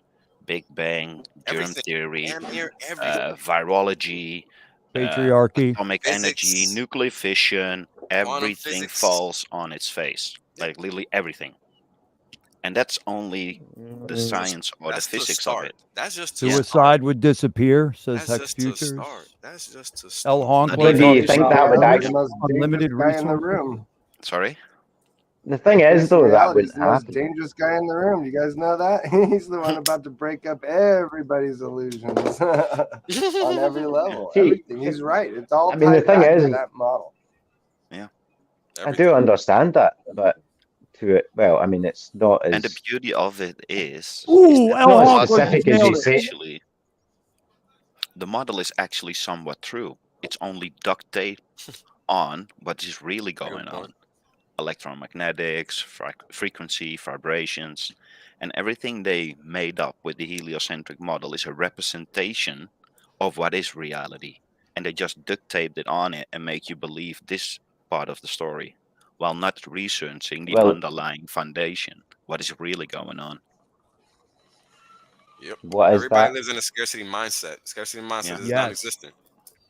Big Bang, germ Everything. theory, Damn near everything. virology, Patriarchy. atomic energy, Physics. nuclear fission, Quantum everything physics. falls on its face. Like literally everything. And that's only the science or the That's to physics of start. it. That's just to start. Suicide would disappear, says That's Hex just to Futures. start. That's just to El start. Honk Not But was do you talking think about that would Reality, actually? the most unlimited dangerous guy in the resources. room. Sorry? The thing is, Face though, that reality, wouldn't he's the most happen. dangerous guy in the room. You guys know that? He's the one about to break up everybody's illusions on every level. See, Everything. He's right. It's all I mean, the tied thing back is, to that model. I do understand that, but it's not And the as beauty of it is Ooh, that El not as Honk was specific as nailed you it. say. actually the model is actually somewhat true. It's only duct tape on what is really going Good on. point. Electromagnetics, frequency, vibrations, and everything they made up with the heliocentric model is a representation of what is reality. And they just duct taped it on it and make you believe this part of the story while not researching the Well, underlying foundation, what is really going on. Yep. what is Everybody that? lives in a scarcity mindset. Scarcity mindset Yeah. is Yes. non-existent.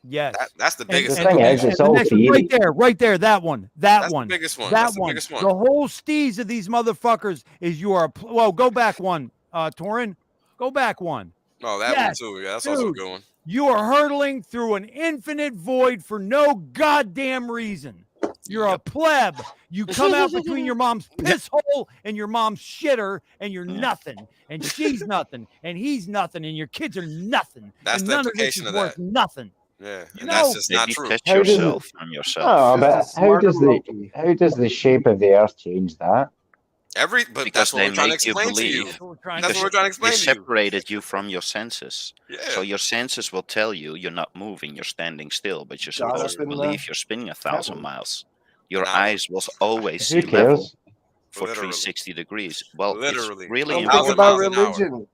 Yes. That's the And, biggest The and, thing and, is, and it's the all next theory. right there, that one, That's the biggest one. That's the one. biggest one. The whole steez of these motherfuckers is you are. Well, go back one, Torrin. Go back one. No, that one Yes, too. Yeah, that's also a dude. good one. You are hurtling through an infinite void for no goddamn reason. You're a pleb. You come out between your mom's piss hole and your mom's shitter, and you're Yeah. nothing. And she's nothing, and he's nothing, and your kids are nothing. That's and the none of this implication is of worth that. nothing. Yeah, You and know, that's just They not true. detach How does yourself it? from yourself. Oh, Just a but how smarter does the shape of the Earth change that? But Because that's what they we're trying to make you explain to you. believe. we're trying That's to what we're get. trying to They explain to you. separated you from your senses. So Yeah. your senses will tell you you're not moving, you're standing still, but you're Got supposed up to in believe the you're spinning 1,000 heaven. miles. Your Nah. eyes will always Who see level. cares? for Literally. 360 degrees. Well, Literally. it's really Don't think Thousand about miles an hour. religion.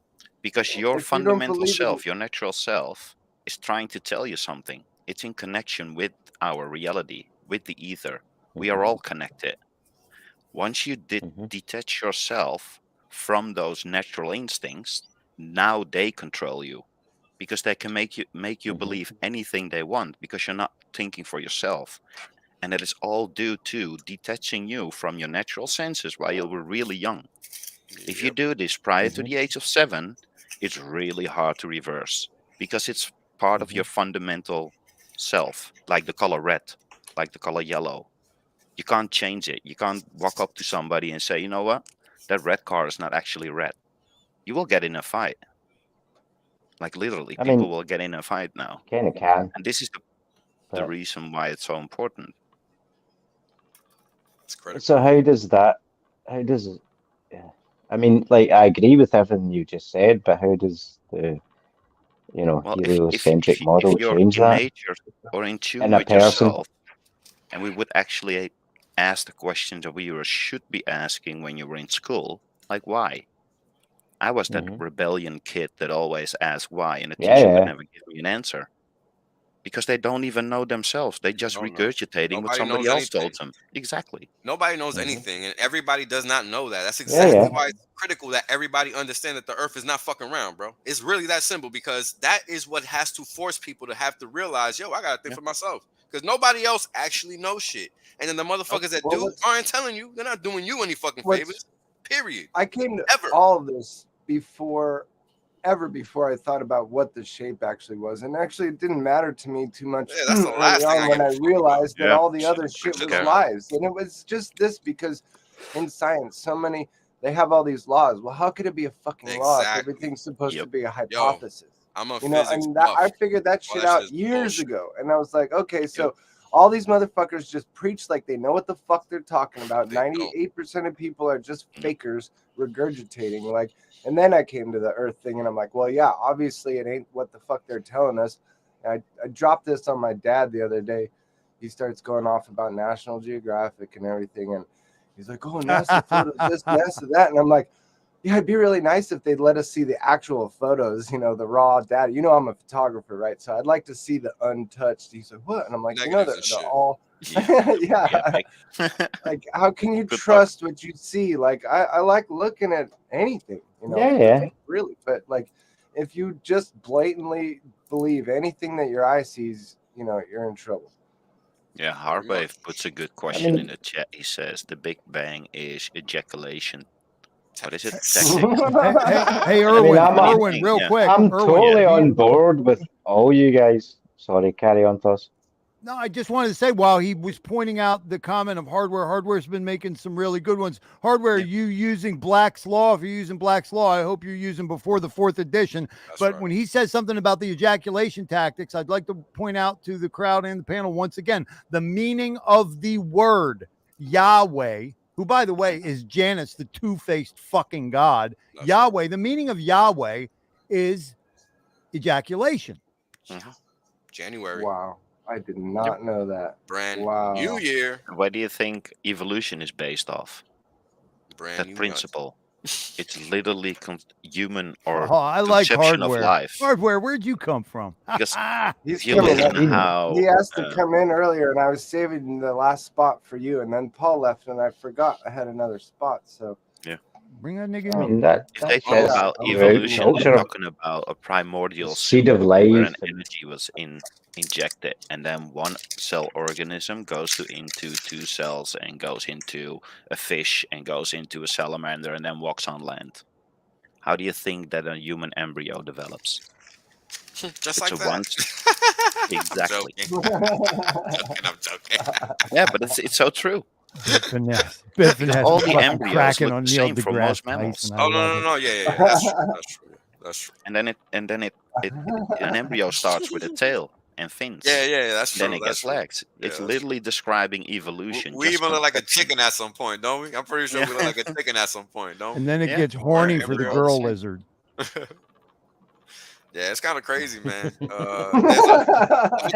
because your If you don't fundamental believe in- self, your natural self, is trying to tell you something. It's in connection with our reality, with the ether. We are all connected. Once you detach yourself from those natural instincts, now they control you, because they can make you believe anything they want, because you're not thinking for yourself. And that is all due to detaching you from your natural senses while you were really young. If you do this prior to the age of 7, it's really hard to reverse, because it's part of your fundamental self, like the color red, like the color yellow. You can't change it. You can't walk up to somebody and say, you know what, that red car is not actually red. You will get in a fight. Like literally, I people mean, will get in a fight now. kind of can. And this is the But, reason why it's so important. It's critical. so how does that? How does? Yeah. I mean, like I agree with everything you just said, but how does the Well, heliocentric model if you're change that innate or in tune in a with person? yourself, and we would actually ask the questions that we should be asking when you were in school, like why? I was that rebellion kid that always asked why, and the teacher would never give me an answer. Because they don't even know themselves. They just don't know. regurgitating what Nobody somebody knows else told anything. them. Exactly. Nobody knows anything, and everybody does not know that. That's exactly why it's critical that everybody understand that the earth is not fucking round, bro. It's really that simple, because that is what has to force people to have to realize, yo, I gotta think for myself, because nobody else actually knows shit. And then the motherfuckers that do aren't telling you. They're not doing you any fucking favors. Period. I came to Ever. all of this before I thought about what the shape actually was, and actually it didn't matter to me too much Yeah, that's the early last thing on I when give a I fuck realized about. that all the Yeah. other shit was Okay. lies, and it was just this, because in science so many, they have all these laws. Well, how could it be a fucking law if Exactly. everything's supposed to Yep. be a hypothesis? I'm a You know, physics and that buff. I figured that All shit that shit out is years bullshit. ago, and I was like, okay, so all these motherfuckers just preach like they know what the fuck they're talking about. They don't. 98% of people are just fakers regurgitating. Like, and then I came to the Earth thing, and I'm like, well, yeah, obviously it ain't what the fuck they're telling us. And I dropped this on my dad the other day. He starts going off about National Geographic and everything, and he's like, oh, NASA photos this, NASA that, and I'm like, yeah, it'd be really nice if they'd let us see the actual photos, you know, the raw data. You know, I'm a photographer, right? So I'd like to see the untouched. He's like, what? And I'm like, Negatives and the shit. all, yeah. Like, how can you Good trust what you see? Like, I like looking at anything, you know, Yeah. really. But like, if you just blatantly believe anything that your eye sees, you know, you're in trouble. Yeah, Harvey puts a good question in the chat. He says the Big Bang is ejaculation. What is it? Hey, Erwin, real quick. I'm Erwin, totally on board with all you guys. Sorry, carry on, Toss. No, I just wanted to say, while he was pointing out the comment of hardware's been making some really good ones. Hardware, you using Black's Law? If you're using Black's Law, I hope you're using before the 4th edition. But when he says something about the ejaculation tactics, I'd like to point out to the crowd and the panel once again, the meaning of the word Yahweh, who, by the way, is Janus, the two-faced fucking god. Yahweh, the meaning of Yahweh is ejaculation. January. Wow. I did not know that. Brand new year. What do you think evolution is based off? Brand That principle. It's literally human or I like conception of hardware. life. Hardware, where'd you come from? Because He's you coming listen in. how He asked to come in earlier, and I was saving the last spot for you, and then Paul left, and I forgot I had another spot. So yeah, bring that nigga I in. mean, if they talk about evolution, they're talking about a primordial seed of soup life where an and- energy was injected, and then one cell organism goes into 2 cells and goes into a fish and goes into a salamander and then walks on land. How do you think that a human embryo develops? Just it's like a that. once. Exactly. I'm joking. Yeah, but it's so true. Finesse. Because all the embryos cracking look on the Neil same for deGrasse most mammals. Tyson. Oh no, yeah. That's true. And then an embryo starts with a tail and fins. Yeah, that's true. Then it gets legs. It's literally describing evolution. We even look like a chicken at some point, don't we? I'm pretty sure we look like a chicken at some point, don't we? And then it gets horny for the girl lizard. Yeah, it's kind of crazy, man. Let me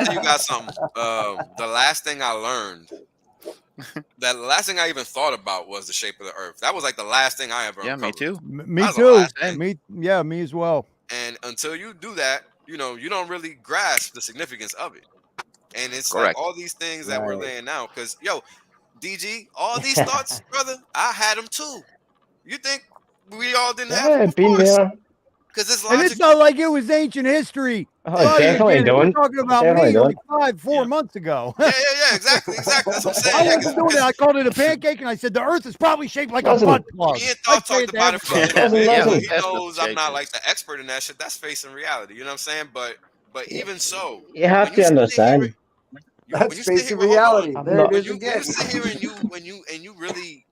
tell you guys something. The last thing I learned That last thing I even thought about was the shape of the Earth. That was like the last thing I ever Yeah, me uncovered. too. Me That's the too. last thing. Me as well. And until you do that, you don't really grasp the significance of it. And it's Correct. like all these things that we're Right. laying out. Because, DG, all these thoughts, brother, I had them too. You think we all didn't have them? Yeah, Of been course. there. Because it's And logical. it's not like it was ancient history. Oh, Buddy, definitely again, we're don't. talking about Definitely me don't. like 4 Yeah. months ago. Yeah, exactly. That's what I'm saying. I Yeah, wasn't doing it. I called it a pancake, and I said the Earth is probably shaped like Listen, a butt plug. me and I'd Thought say talked to about it for a everybody. little bit. Listen, He listen. knows I'm not Shape like the expert in that shit. That's facing reality. You know what I'm saying? But even so, You have when to sit here understand. when That's you sit here, facing well, hold on. reality. I'm There not- it is When again. you sit here and you really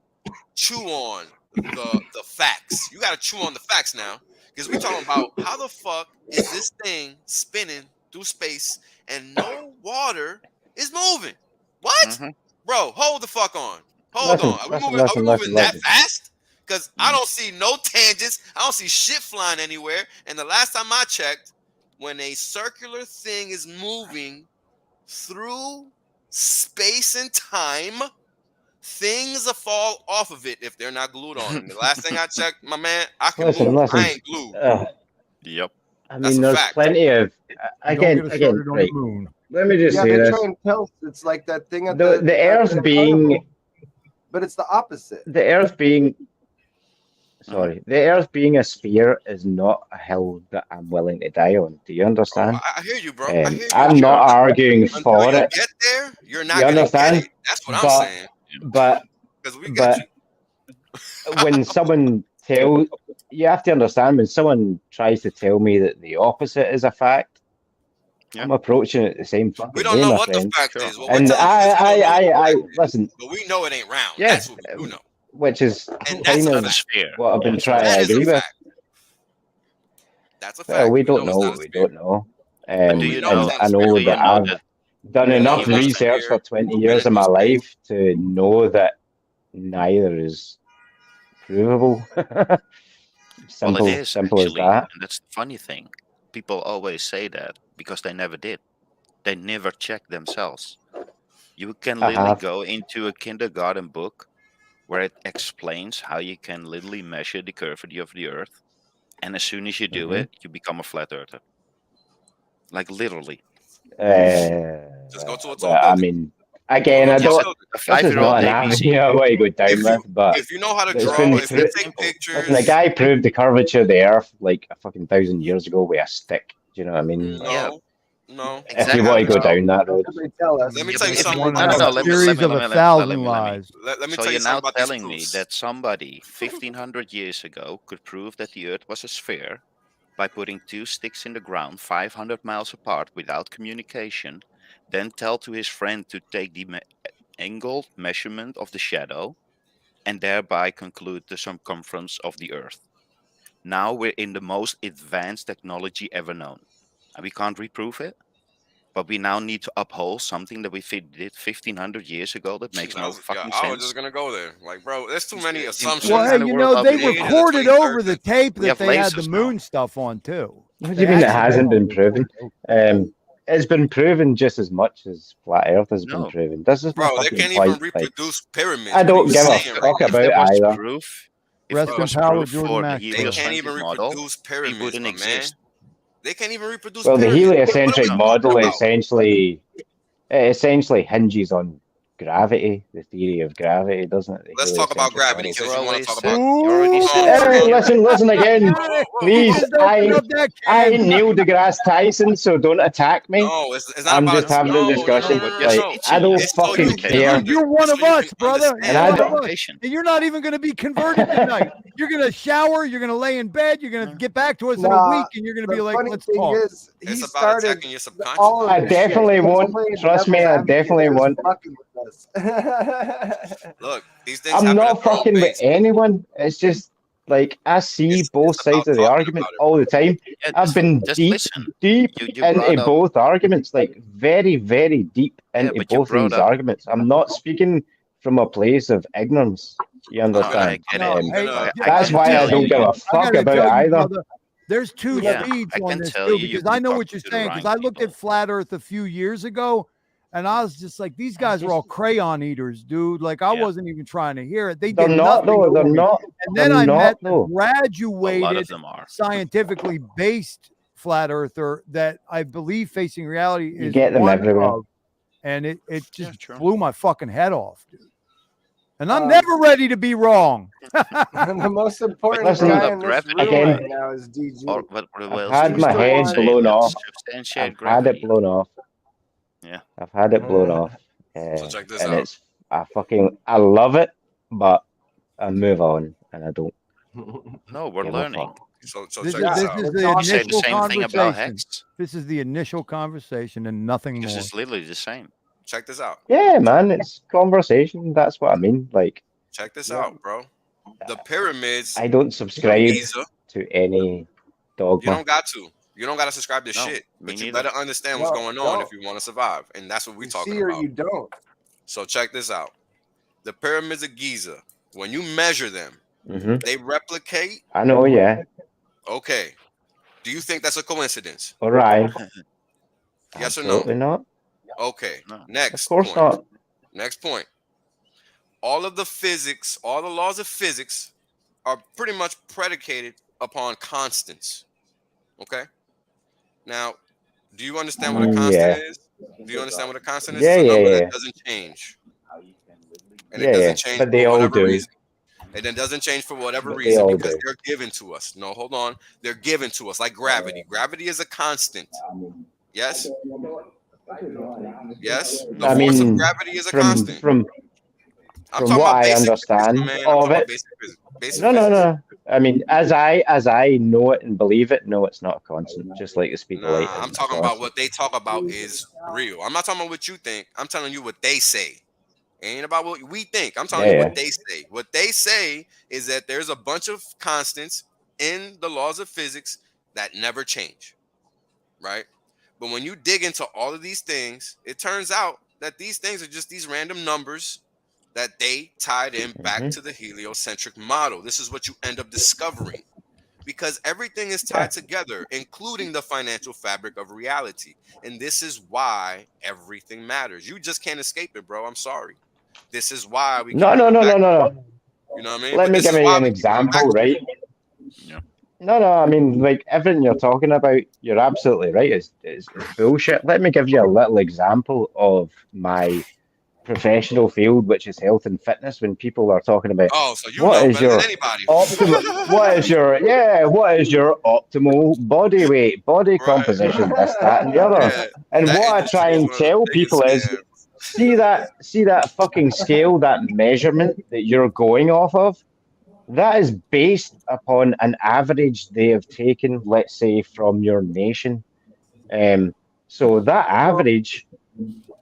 chew on the facts. You got to chew on the facts now, because we're talking about how the fuck is this thing spinning through space and no water is moving? What, Mhm. bro? Hold the fuck on. Hold Listen, on. Are we listen, moving? Are we listen, moving that listen. fast? Because I don't see no tangents. I don't see shit flying anywhere. And the last time I checked, when a circular thing is moving through space and time, things fall off of it if they're not glued on. And the last thing I checked, my man, I can Listen, move. listen. I ain't glued. Yep. I That's mean, a there's fact. plenty of Don't again, get us again, started on right. the moon. Let me just Yeah, say they this: try and tell us it's like that thing at the Earth the being, carnival, but it's the opposite. the Earth being, Mm-hmm. sorry, the Earth being a sphere is not a hill that I'm willing to die on. Do you Oh, understand? I hear you, bro. I hear you. I'm not arguing Until for you it. get there, you're not You gonna understand? get it. That's what I'm But saying. but Because we get but you. when someone tells, you have to understand, when someone tries to tell me that the opposite is a fact, Yeah. I'm approaching it the same We fucking don't way, know my what friend. the fact Sure. is. What we're And telling you is we don't know what the fact is, listen, but we know it ain't round. yeah, That's what we do know. which is And kind that's a of Not a fact. sphere. what I've been Yeah. trying That to is a agree with. fact. That's a Well, fact. we We don't know it's know not what a we sphere. don't know. But do you we know know? it's not a I sphere. know Do you that know I've that? done We know enough it's not a research sphere. for 20 We've been years of into my space. life to know that neither is provable. Well, Simple, it is simple as actually, that. and that's the funny thing. People always say that because they never did. They never checked themselves. You can I literally have. go into a kindergarten book where it explains how you can literally measure the curvature of the Earth, and as soon as you do Mhm. it, you become a flat earther. Like literally. Just go to a tall Well, I building. mean, Go again, to a I tall don't. building. A This is 5-year-old not an ABC. avenue I want to go down with, but If you know how to it's draw, been if you take Listen, a pictures, guy proved the curvature of the Earth like a fucking 1,000 years ago with a stick. Do you know what I mean? Like, Yeah. no. if you want to go down that road, They tell us. Let me Yeah, tell but you if something. One no, of no, no, a let me series of let a me thousand let me. lies. Let me So tell you you're now something about these telling me proofs. that somebody 1,500 years ago could prove that the Earth was a sphere by putting two sticks in the ground 500 miles apart without communication, then tell to his friend to take the angled measurement of the shadow, and thereby conclude the circumference of the Earth. Now we're in the most advanced technology ever known, and we can't reprove it. But we now need to uphold something that we did 1,500 years ago that makes no fucking I was sense. just gonna go there. Like, bro, there's too many What assumptions. Well, hey, kind of you world know, are they we living in? recorded over the tape We that have they had the lasers now. moon stuff on too. what do They you mean it actually hasn't did. been proven? It's been proven just as much as flat Earth has been No. proven. This is my Bro, they fucking can't point. even reproduce pyramids. I What are don't you give a saying fuck right now? If there about was either. proof, if Rest there in was power, proof Jordan for the Maxwell. They can't heliocentric even model, reproduce it pyramids, wouldn't my man. exist. They can't even reproduce Well, the pyramids. What are we heliocentric No. model talking about? essentially hinges on gravity, the theory of gravity, doesn't it? The Let's talk about heliocentric gravity model. since You you want to always talk said about. you already said Hold on, it. hold on. Listen again, please. Just opened up that I can. ain't Neil deGrasse Tyson, so don't attack me. No, it's not I'm about just having a discussion. But Like, just I don't It's so fucking you can care. You're one of us, brother. And You're I one of don't- us. And you're not even going to be converted tonight. You're going to shower. You're going to lay in bed. You're going to get back to us in a Nah, week, and you're going to the be like, funny "Let's thing talk." is, he It's about started attacking your subconscious. all of I this definitely shit. He was won't. playing Trust me, devil's I advocate definitely and won't. fucking with us. Look, these things I'm happen not at their own fucking with pace. anyone. It's just like I see It's both about sides of the talking argument about it, all bro. the time. Yeah, I've been just deep listen. You brought into up both arguments, like very, very deep into but you both brought these up arguments. I'm not speaking from a place of ignorance. You I'm gonna, understand? I get No, it. I'm hey, gonna, That's can why I tell don't you. give a I fuck got to about tell you, either. brother. There's two Yeah, speeds I on can this tell too, you. because You I know talk what you're to the saying. right Because I looked people. at flat Earth a few years ago, And I was just like, these guys are all crayon eaters, dude. Like, I wasn't even trying to hear it. They They're did not, nothing though. for They're me. not. And then They're I not, met though. a A lot graduated, of them are. scientifically based flat earther that I believe facing reality You is get them one everywhere. of, and it just Yeah, true. blew my fucking head off, dude. And I'm never ready to be wrong. The most important Listen, guy in this room again, right now is DG. Or what I've else had we my start head saying? blown Let's off. substantiate I've had gravity. it blown off. Yeah. I've had it blown off. So check this And out. it's I love it, but I move on and I don't No, we're give a learning. fuck. So This check is, this this out. is We're the talking- You say the initial same thing about conversation. HEX. This is the initial conversation and nothing Because more. it's literally the same. Check this out. Yeah, man, it's conversation. That's what I mean. Like, Check this Yep. out, bro. The pyramids I don't of subscribe Giza. to any You dogma. don't got to. You don't got to subscribe to No, shit. me But you neither. better understand what's No, going on if don't. you want to survive. And that's what we're You talking see or about. you don't. So check this out. The pyramids of Giza, when you measure them, they replicate. I know, yeah. Okay. Do you think that's a coincidence? All right. Yes or Absolutely no? not. Okay. No. Next Of course point. not. Next point. All of the physics, all the laws of physics are pretty much predicated upon constants. Okay? Now, do you understand what a constant is? Do you understand what a constant is? Yeah, It's a yeah, number yeah. that doesn't change. And Yeah, it doesn't yeah. change But they for all whatever do. reason. And it doesn't change for whatever But they reason all because do. they're given to us. No, hold on. They're given to us like gravity. Gravity is a constant. Yes? Yes? The I force of mean, gravity is a from constant. from I'm from talking what about I basic understand physics, man. I'm of talking about it. basic physics. Basic No, no, physics. no. I mean, as I know it and believe it, no, it's not a constant. Just like the speed of light. Nah, I'm isn't a talking about constant. what they talk about is real. I'm not talking about what you think. I'm telling you what they say. It ain't about what we think. I'm telling you Yeah, what they say. What they say is that there's a bunch of constants in the laws of physics that never change. Right? But when you dig into all of these things, it turns out that these things are just these random numbers that they tied in back to the heliocentric model. This is what you end up discovering because everything is tied together, including the financial fabric of reality. And this is why everything matters. You just can't escape it, bro. I'm sorry. This is why we keep No, no, coming no, back. no, no. You know what I mean? Let But me this give is you why an we keep coming back example, to it. right? Yeah. No, no, I mean, like everything you're talking about, you're absolutely right. It's bullshit. Let me give you a little example of my professional field, which is health and fitness. When people are talking about Oh, so you what know is better your than anybody. optimal, what is your optimal body weight, body composition, this, that, and the other. Yeah, And that what I industry try is and one of the tell biggest people is, scams. see that fucking scale, that measurement that you're going off of. That is based upon an average they have taken, let's say, from your nation. So that average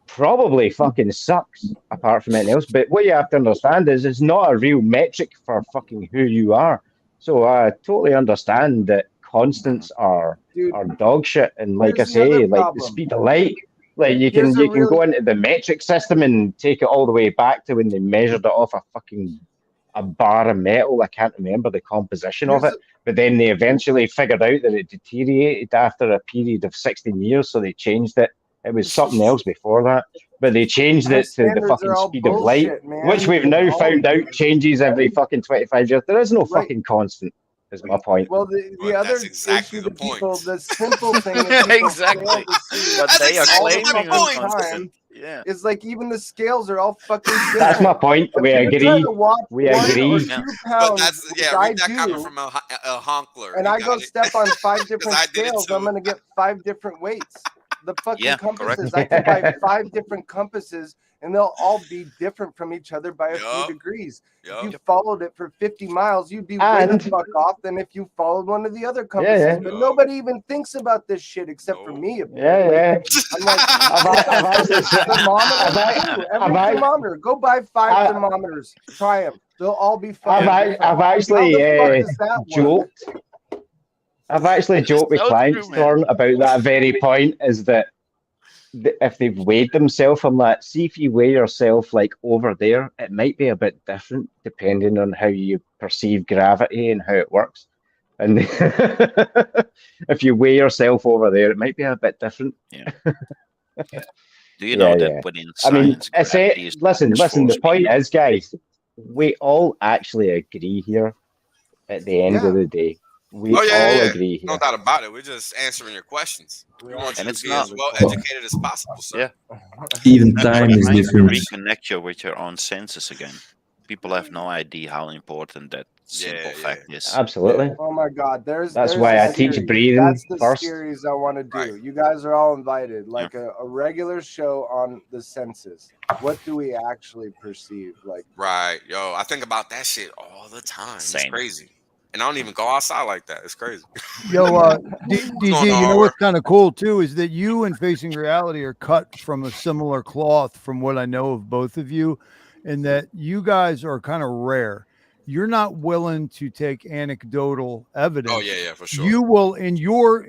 probably fucking sucks, apart from anything else. But what you have to understand is it's not a real metric for fucking who you are. So I totally understand that constants are Dude, dog shit. And like I here's the other say, like the problem. speed of light, like you Here's can a you can go really- into the metric system and take it all the way back to when they measured it off a bar of metal. I can't remember the composition of it, but then they eventually figured out that it deteriorated after a period of 16 years, so they changed it. It was something else before that, but they changed Our it to the standards fucking are all speed of light, bullshit, man. which we've now All- found out changes every fucking 25 years. There is no Right. fucking constant, is my point. Well, the But other that's exactly issue the to people, point. the simple thing that people Exactly. fail to see But That's they are exactly all the claiming my fucking point. time Yeah. is like even the scales are all fucking different. That's my point. If We you're trying agree. to watch We 1 or agree. 2 Yeah. But pounds, that's which yeah, I read that comment do, from a honkler. and He I got go it. step on 5 different I did it scales, I'm too. gonna get 5 different weights. The fucking Yeah, compasses, correct. I can buy 5 different compasses, and they'll all be different from each other by a few Yup. degrees. If you Yup. followed it for 50 miles, you'd be way the And- fuck off than if you followed one of the other compasses. yeah. But Yup. nobody even thinks about this shit except for No. me. Yeah, Apparently. yeah. I'm like, I've actually thermometers I've- too. Every I've- thermometer. Go buy 5 I- thermometers. Try them. They'll all be fucking different. I've How actually the fuck does that work? joked. I've actually joked with so clients, true, man. Torrin, about that very point. Is that if they've weighed themselves, I'm like, see if you weigh yourself like over there, it might be a bit different depending on how you perceive gravity and how it works. And if you weigh yourself over there, it might be a bit different. Yeah. Do you know Yeah, that yeah. within I mean, science, I gravity say, is listen. the The force point medium? is, guys, we all actually agree here. At the end Yeah. of the day, we Oh yeah, all yeah, yeah. agree No here. doubt about it. We're just answering your questions. We We want And you to it's be not- as well cool. educated as possible, sir. Yeah. Even We're time is trying to different. reconnect you with your own senses again. People have no idea how important that simple Yeah, fact is. Absolutely. Oh my God, there's That's why a I teach series. breathing That's the first. series I want to do. Right. You guys are all invited, like a regular show on the senses. What do we actually perceive? Like, Right, yo. I think about that shit all the time. It's Same. crazy, and I don't even go outside like that. It's crazy. Yo, going DG, on, you know Howard? what's kind of cool too is that you and Facing Reality are cut from a similar cloth from what I know of both of you, and that you guys are kind of rare. You're not willing to take anecdotal evidence. Oh yeah, for sure. You will in your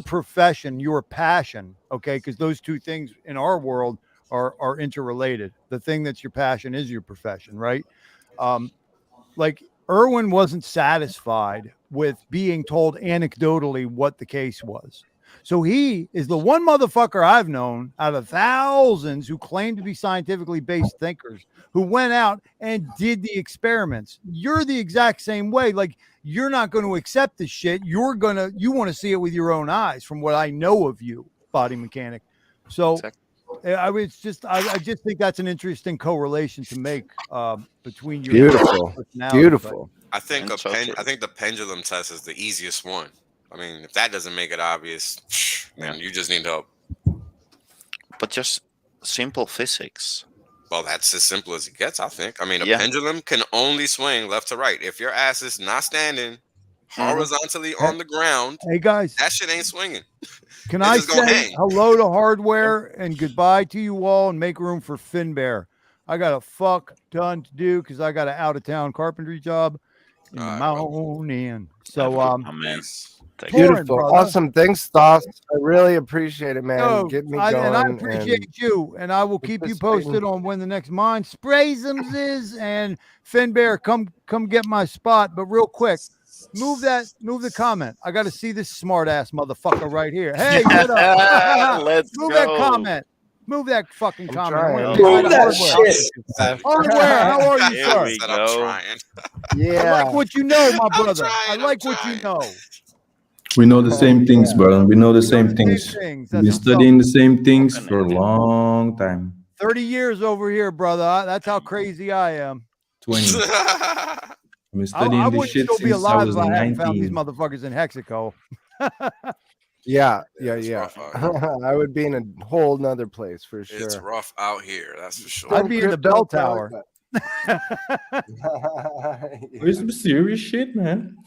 profession, your passion, okay, because those two things in our world are interrelated. The thing that's your passion is your profession, right? Like Irwin wasn't satisfied with being told anecdotally what the case was. So he is the one motherfucker I've known out of thousands who claim to be scientifically based thinkers who went out and did the experiments. You're the exact same way. Like, you're not going to accept this shit. You want to see it with your own eyes from what I know of you, body mechanic. So Exactly. I just think that's an interesting correlation to make between your beautiful, personality. beautiful. I think And so true. I think the pendulum test is the easiest one. I mean, if that doesn't make it obvious, then you just need help. But just simple physics. Well, that's as simple as it gets, I think. I mean, a Yeah. pendulum can only swing left to right. If your ass is not standing horizontally on the ground, Hey guys, that shit ain't swinging. can It's I just gonna say hang. hello to hardware and goodbye to you all and make room for Finbear? I got a fuck ton to do because I got an out of town carpentry job in the All right, bro. mountain. Have a So good one, man. Peace. Take Torrin, care. Beautiful, brother. awesome. Thanks, Thos. I really appreciate it, man. Yo, Get me and I going. appreciate you, and I will keep you participating. posted on when the next Mind Spraysums is. And Finbear, come get my spot. But real quick, move the comment. I got to see this smart ass motherfucker right here. Hey, what up? Let's Move go. that comment. Move that fucking I'm comment. I trying. want to say hi Move to that Hardware. shit. Hardware, how are you, Here sir? we Said go. I'm trying. I Yeah. like what you know, my I'm brother. trying, I I'm like what you trying. know. We know the same things, brother. We know the We know same the things. same things. We've That's been what's studying up. the same things Fucking for a idiot. long time. 30 years over here, brother. That's how crazy I am. 20. We've been I studying this wouldn't shit still be since I alive was if I hadn't found these 19. motherfuckers in Hexico. Yeah. It's rough out I would be in a whole nother place for sure. It's rough out here, that's for sure. I'd be in the bell tower. There's some serious shit, man.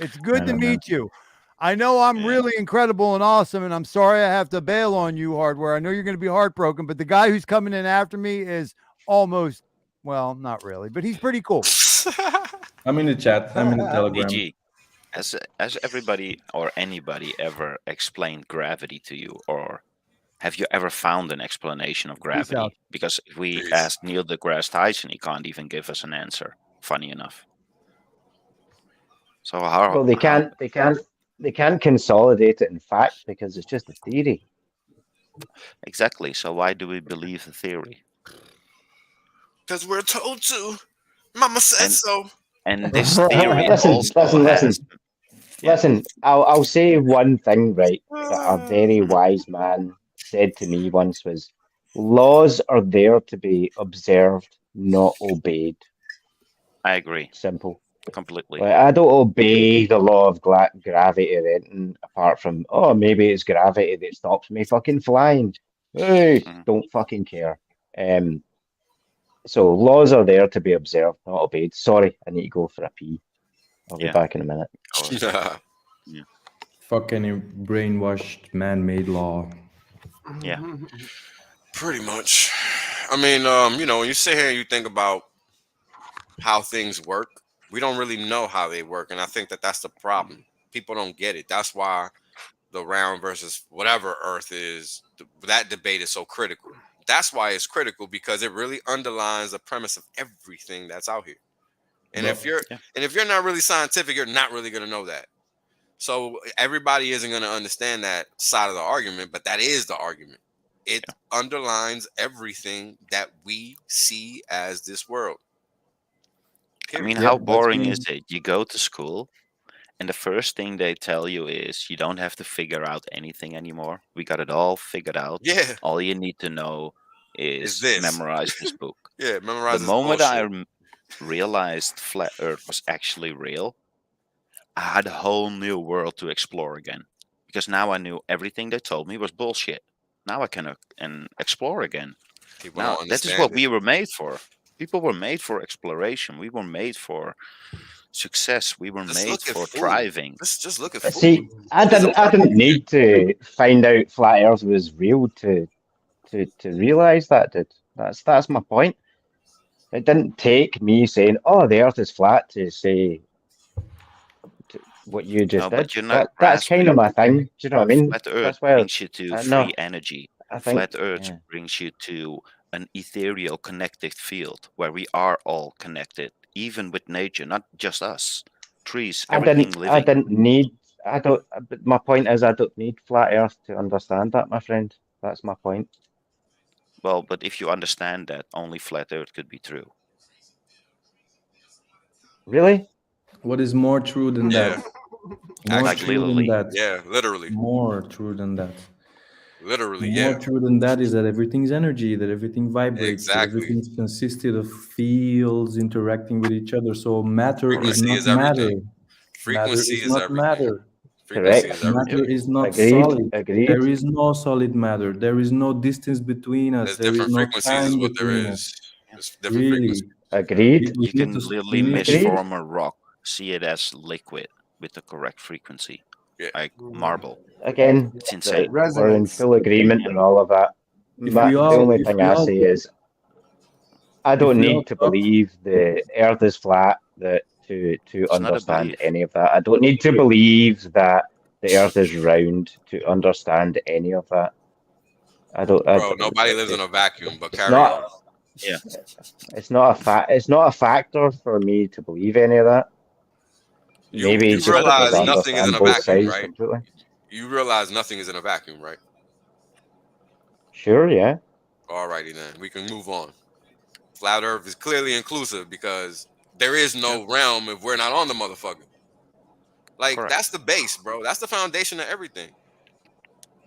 It's good I to know, meet you. I know I'm Yeah. really incredible and awesome, and I'm sorry I have to bail on you, Hardware. I know you're going to be heartbroken, but the guy who's coming in after me is almost, well, not really, but he's pretty cool. I'm in the chat. I'm in the Telegram. DG, has everybody or anybody ever explained gravity to you, or have you ever found an explanation of out. gravity? Because if we Peace. asked Neil deGrasse Tyson, he can't even give us an answer. Funny enough. So how? Well, they can't consolidate it in fact because it's just a theory. Exactly. So why do we believe the theory? Because we're told to. Mama said And- so. And this theory Listen, also listen. has. Yeah. Listen, I'll say one thing, right, that a very wise man said to me once was, laws are there to be observed, not obeyed. I agree Simple. completely. Like, I don't obey the law of gravity or anything apart from, oh, maybe it's gravity that stops me fucking flying. Hey, don't fucking care. So laws are there to be observed, not obeyed. Sorry, I need to go for a pee. I'll be Yeah. back in a minute. Fuck any brainwashed man-made law. Yeah. Pretty much. I mean, when you sit here and you think about how things work, we don't really know how they work, and I think that that's the problem. People don't get it. That's why the round versus whatever Earth is, that debate is so critical. That's why it's critical, because it really underlines the premise of everything that's out here. And if you're not really scientific, you're not really gonna know that. So everybody isn't going to understand that side of the argument, but that is the argument. It underlines everything that we see as this world. I mean, Yeah, how that's boring me. is it? You go to school, and the first thing they tell you is you don't have to figure out anything anymore. We got it all figured out. Yeah, All you need to know is is this. memorize this book. Yeah, The memorize this moment I bullshit. realized flat Earth was actually real, I had a whole new world to explore again. Because now I knew everything they told me was bullshit. Now I can explore again. People Now don't that is understand what it. we were made for. People were made for exploration. We were made for success. We were Just made look at for food. thriving. Just look at But food. see, I didn't need to find out flat Earth was real to realize that. That's my point. It didn't take me saying, "Oh, the Earth is flat," to say what you just No, did. but you're not That's kind of grasping. my thing. Do you know what I mean? Flat Earth That's why brings you to no, free energy. I Flat think Earth brings you to an ethereal connected field where we are all connected, even with nature, not just us. Trees, everything living. I didn't need. I don't. But my point is, I don't need flat Earth to understand that, my friend. That's my point. Well, but if you understand that, only flat Earth could be true. Really? What is more true than Yeah. that? More Like true literally. than that. Yeah, literally. More true than that. Literally, More yeah. true than that is that everything's energy, that everything vibrates, that Exactly. everything's consisted of fields interacting with each other. So matter is Frequency not is everything. matter. Frequency Matter is is not everything. matter. Frequency Correct. is everything. Matter is not Agreed. solid. Agreed. There is no solid matter. There is no distance between us. There's There is different no frequencies is time what there between is. us. There's different Really. frequencies. Agreed. We You need can to- literally we need to- misform a rock, see it as liquid with the correct frequency, Yeah. like marble. Again, It's insane. we're in Resonance. full agreement and all of that. If But we the all- only if thing we I all- say is, I don't we all need to stop- believe the Earth is flat to not a understand belief. any of that. I don't need to believe that the Earth is round to understand any of that. I don't. Bro, nobody lives in a vacuum, but carry not- on. Yeah. It's not a fact. It's not a factor for me to believe any of that. You Maybe just realize because I nothing is in understand a both vacuum, sides right? completely. You realize nothing is in a vacuum, right? Sure, yeah. Alrighty then. We can move on. Flat Earth is clearly inclusive because there is no realm if we're not on the motherfucker. Like, Correct. that's the base, bro. That's the foundation of everything.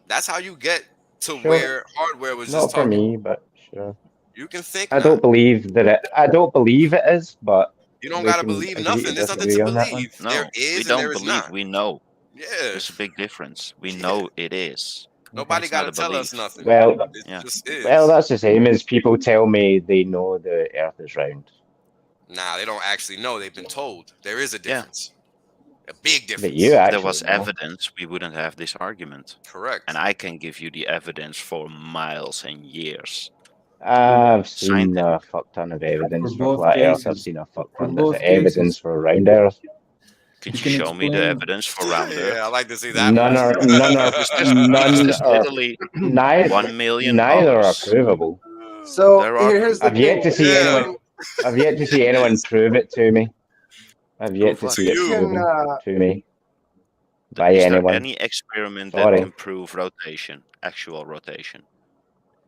That's how you get to Sure. where hardware was Not just for talking. me, but sure. You can think I not. don't believe that it. I don't believe it is, but You don't we gotta can believe agree nothing. to There's nothing disagree to on that one. believe. No, There we is and don't there is believe. not. We know. Yeah. There's a big difference. We Yeah. know it is. Nobody It's not gotta a tell us belief. nothing. Well, It Yeah. just is. well, that's the same as people tell me they know the Earth is round. Nah, they don't actually know. They've been told. There is a difference. A big difference. But you If there actually was know. evidence, we wouldn't have this argument. Correct. And I can give you the evidence for miles and years. I've seen Scientific. a fuck ton of evidence For for both flat Earth. I've cases. seen a fuck For ton of both evidence cases. for round Earth. Could You you can show me the explain- evidence for round Yeah, I Earth? like to see that None one. are It's just are literally neither 1 million neither are dollars. provable. So There are here's the I've yet thing. to see Yeah. anyone. I've yet to see anyone prove it to me. I've yet Prove to what? see it To you. proven to me by Is there anyone. any experiment Sorry. that can prove rotation, actual rotation?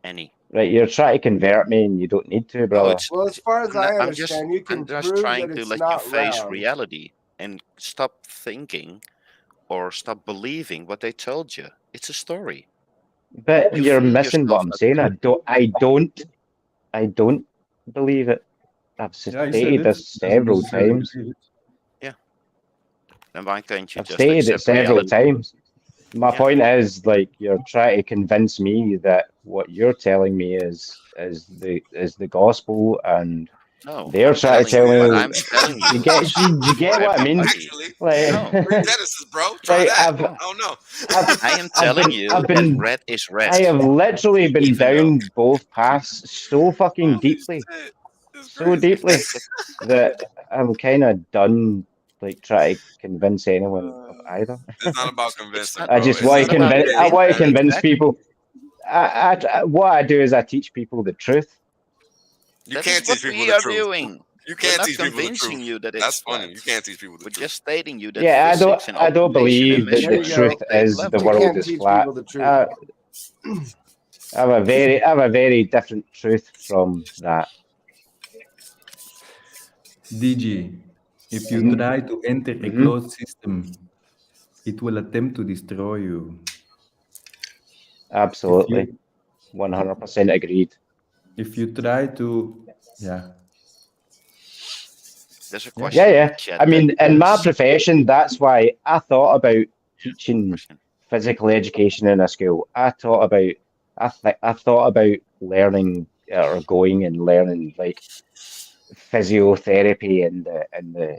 Any? Right, you're trying to convert me, and you don't need to, No, brother. it's. Well, as far as I I'm just. understand, you can I'm just prove trying that to it's let you not face round. reality and stop thinking or stop believing what they told you. It's a story. But You you're fool missing what yourself I'm out saying. there. I don't believe it. I've Yeah, I said stated it. this several Doesn't necessarily times. believe it. Then why can't you I've just stated it accept several reality? times. My Yeah. point is, like, you're trying to convince me that what you're telling me is the gospel, and No, they're I'm trying to telling tell you me. what I'm telling you. You get you get For what I mean? everybody. Actually, Like, No. read Genesis, bro. Try like that. I've I don't know. I am I've telling been you I've been that red is red. I have literally been Even down both paths so fucking Holy deeply, shit. It's so crazy. deeply that I'm kind of done. Like, try to convince anyone of either. It's not about convincing, not- bro. I just It's want just to about convince. being I want to honest. convince Exactly. people. What I do is I teach people the truth. You That can't is what teach people we the are truth. doing. You We're can't not teach people the convincing truth. you that it's That's funny. flat. You can't teach people the We're truth. just stating you that Yeah, physics and I don't observation and believe that There the you measurement truth go. take is the levels. You world can't is teach flat. people the truth. I have a very different truth from that. DG, if you Mhm. try to enter a Mhm. closed system, it will attempt to destroy you. If Absolutely, you 100% agreed. if you try to, yeah, There's a yeah. Yeah, question in the yeah. chat I that mean, in my is profession, that's why I thought about teaching question. physical education in a school. I thought about learning or going and learning like physiotherapy and the Mhm.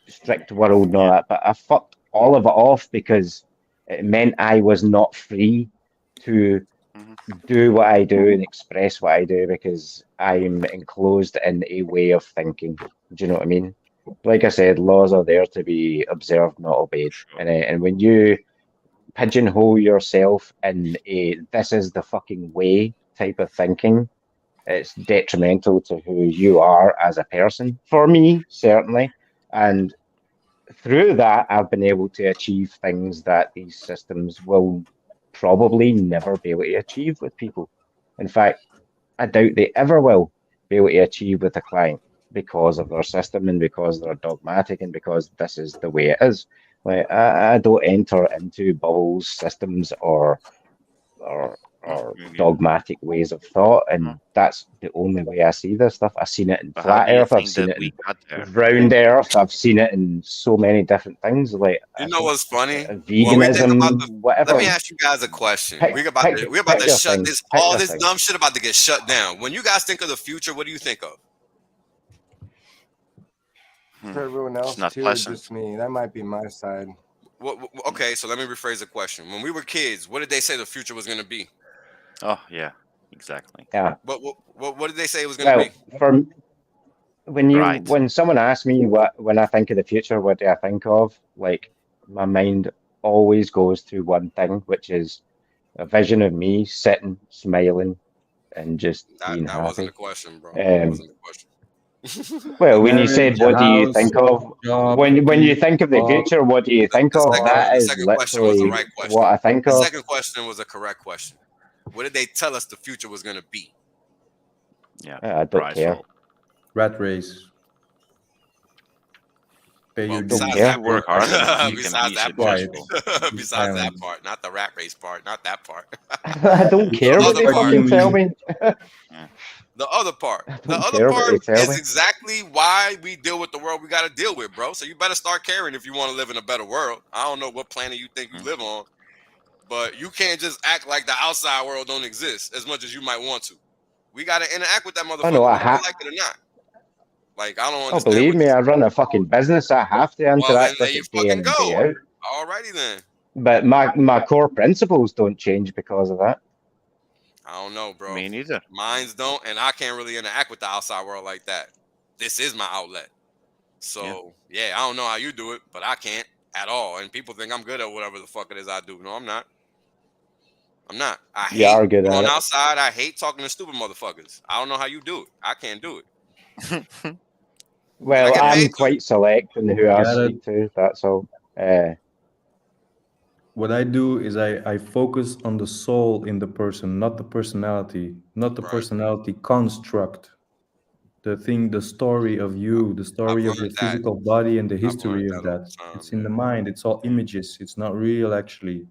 strict world and all Yeah. that, but I fucked all of it off because it meant I was not free to Mhm. do what I do and express what I do because I'm enclosed in a way of thinking. Do you know what I mean? Like I said, laws are there to be observed, not obeyed. Sure. And when you pigeonhole yourself in a this is the fucking way type of thinking, it's detrimental to who you are as a person. For me, certainly. And through that, I've been able to achieve things that these systems will probably never be able to achieve with people. In fact, I doubt they ever will be able to achieve with a client because of their system and because they're dogmatic and because this is the way it is. Like I don't enter into bubbles, systems, or Me neither. dogmatic ways of thought, No. and that's the only way I see this stuff. I've seen it in But how flat do you Earth, I've think seen that it we in got there? round Earth, I've seen it in so many different things, like You know what's funny? When we think about veganism, the, let whatever. me ask you guys a question. Pick, We're about pick, to pick your shut thing. this Pick all your this thing. dumb shit about to get shut down. When you guys think of the future, what do you think of? For everyone It's else not too, or pleasant. just me? That might be my side. Okay, so let me rephrase the question. When we were kids, what did they say the future was going to be? Oh yeah, exactly. Yeah. What did they say it was going to Well, be? for Right. when someone asks me when I think of the future, what do I think of? Like my mind always goes to one thing, which is a vision of me sitting, smiling, and just being That wasn't happy. the question, bro. That wasn't the question. Well, when you Marriage, said what do you house, think of, job, when you peace, think of the love. future, what do you think of? That The is second question was the literally right what question. I think The of. second question was a correct question. What did they tell us the future was going to be? Yeah. I don't care. Prideful. Rat race. Pay Well, your Don't besides dues. care. that You part, work hard enough, you can besides be that part, Quiet. successful. Be besides that silent. part, not the rat race part, not that part. I don't You care The what other they start part, fucking tell doing me. Yeah. the other part, I the don't other care what part they tell is me. exactly why we deal with the world we got to deal with, bro. So you better start caring if you want to live in a better world. I don't know what planet you think you live on, but you can't just act like the outside world don't exist as much as you might want to. We got to interact with that Oh no, motherfucker, whether we like it or not. Like, I don't Oh, understand believe what me, you. I run a fucking business. I have to Well, then interact there with you it day in fucking and day go. out. Alrighty then. But my core principles don't change because of that. I don't know, bro. Me neither. Mines don't, and I can't really interact with the outside world like that. This is my outlet. So yeah, I don't know how you do it, but I can't at all. And people think I'm good at whatever the fuck it is I do. No, I'm not. I'm not. I You hate are good at going it. outside. I hate talking to stupid motherfuckers. I don't know how you do it. I can't do it. And I Well, get paid I'm to. quite select in who I Gotta speak to. That's all. What I do is I focus on the soul in the person, not the personality, not the Right. personality construct. The thing, the story of you, the I've story of your learned that. physical body and the I've learned history of that over that. time, It's in the man. mind. It's all images. It's not real, actually.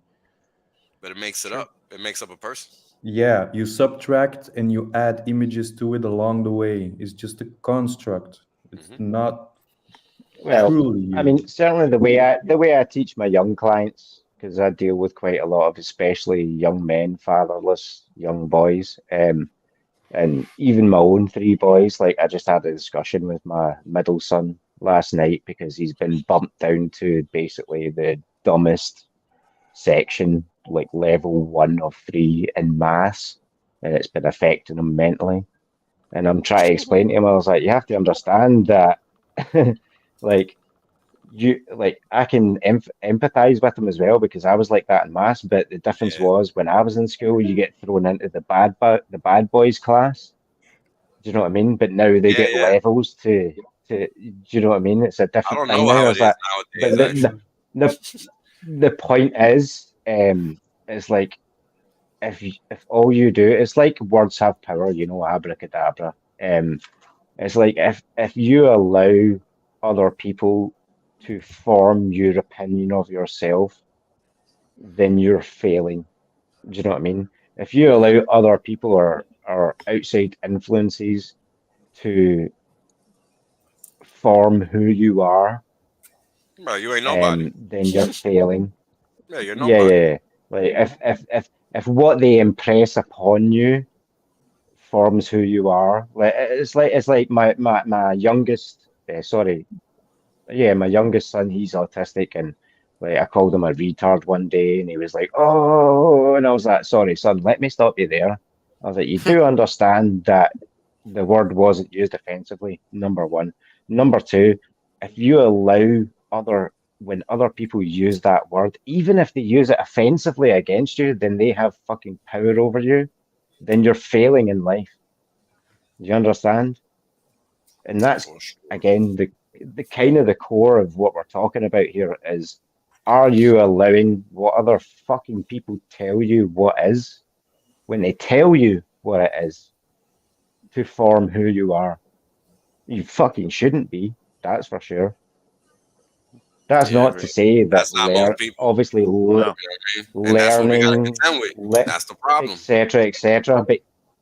But it makes it Sure. up. It makes up a person. Yeah, you subtract and you add images to it along the way. It's just a construct. It's not Well, truly you. I mean, certainly the way I teach my young clients, because I deal with quite a lot of especially young men, fatherless young boys, and even my own three boys. Like I just had a discussion with my middle son last night because he's been bumped down to basically the dumbest section, like level 1 of 3 in maths, and it's been affecting him mentally. And I'm trying to explain to him, I was like, you have to understand that, like, I can empathize with him as well because I was like that in maths. But the difference Yeah. was when I was in school, you get thrown into the bad boys class. you know what I mean? But now they get levels to. Do you know what I mean? It's a I different don't thing know now. how It's it like, is but nowadays. Actually, the point is, it's like if all you do, it's like words have power, you know, abracadabra. It's like if you allow other people to form your opinion of yourself, then you're failing. Do you know what I mean? If you allow other people or outside influences to form who you are, bro, you ain't nobody. then you're failing. Yeah, you're Yeah, nobody. yeah, yeah. Like if what they impress upon you forms who you are, it's like my youngest, my youngest son, he's autistic, and like I called him a retard one day, and he was like, "Oh," and I was like, "Sorry, son, let me stop you there." I was like, "You do understand that the word wasn't used offensively, number one. Number two, if you allow when other people use that word, even if they use it offensively against you, then they have fucking power over you, then you're failing in life. Do you understand? And that's For sure. again the kind of the core of what we're talking about here is, are you allowing what other fucking people tell you what is, when they tell you what it is, to form who you are? You fucking shouldn't be, that's for sure. That's Yeah, not to say that that's not most people. obviously No. You know what I mean? And that's what we gotta learning, contend with. That's the problem. etc.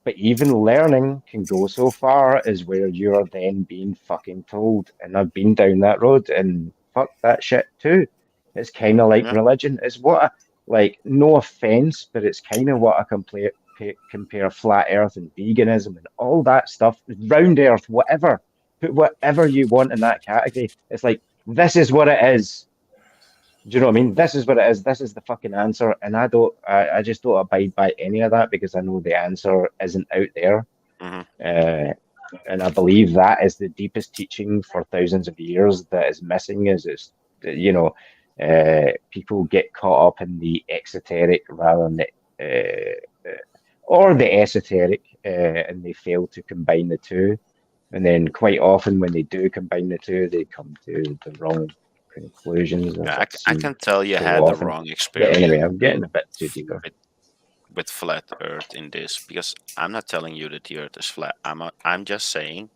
But even learning can go so far as where you're then being fucking told. And I've been down that road, and fuck that shit too. It's kind of like Yeah. religion. It's what like, no offense, but it's kind of what I compare flat Earth and veganism and all that stuff, round Earth, whatever. Put whatever you want in that category. It's like, this is what it is. Do you know what I mean? This is what it is. This is the fucking answer. And I just don't abide by any of that, because I know the answer isn't out there. Mhm. And I believe that is the deepest teaching for thousands of years that is missing, people get caught up in the exoteric rather than the esoteric, and they fail to combine the two. And then quite often when they do combine the two, they come to the wrong conclusions, as Yeah, I've I seen can tell you so had the often. wrong But experience anyway, I'm getting a bit too deeper. with flat Earth in this, because I'm not telling you that the Earth is flat. I'm just saying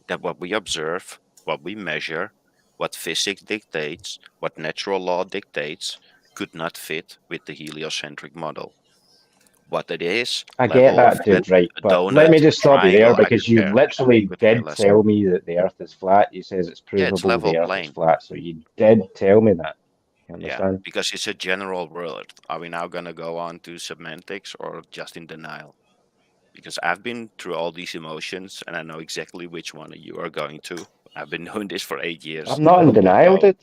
that what we observe, what we measure, what physics dictates, what natural law dictates, could not fit with the heliocentric model. What it is, I get level of that, head, dude, right? a But let me donut, a just stop you there, triangle, I because don't you care. literally Could care did less. tell me that the Earth is flat. You says it's Yeah, it's provable the level Earth is plane. flat, so you did tell me that. You Yeah, understand? because it's a general word. Are we now going to go on to semantics or just in denial? Because I've been through all these emotions and I know exactly which one you are going to. I've been doing this for 8 years. I'm not in denial, So, dude.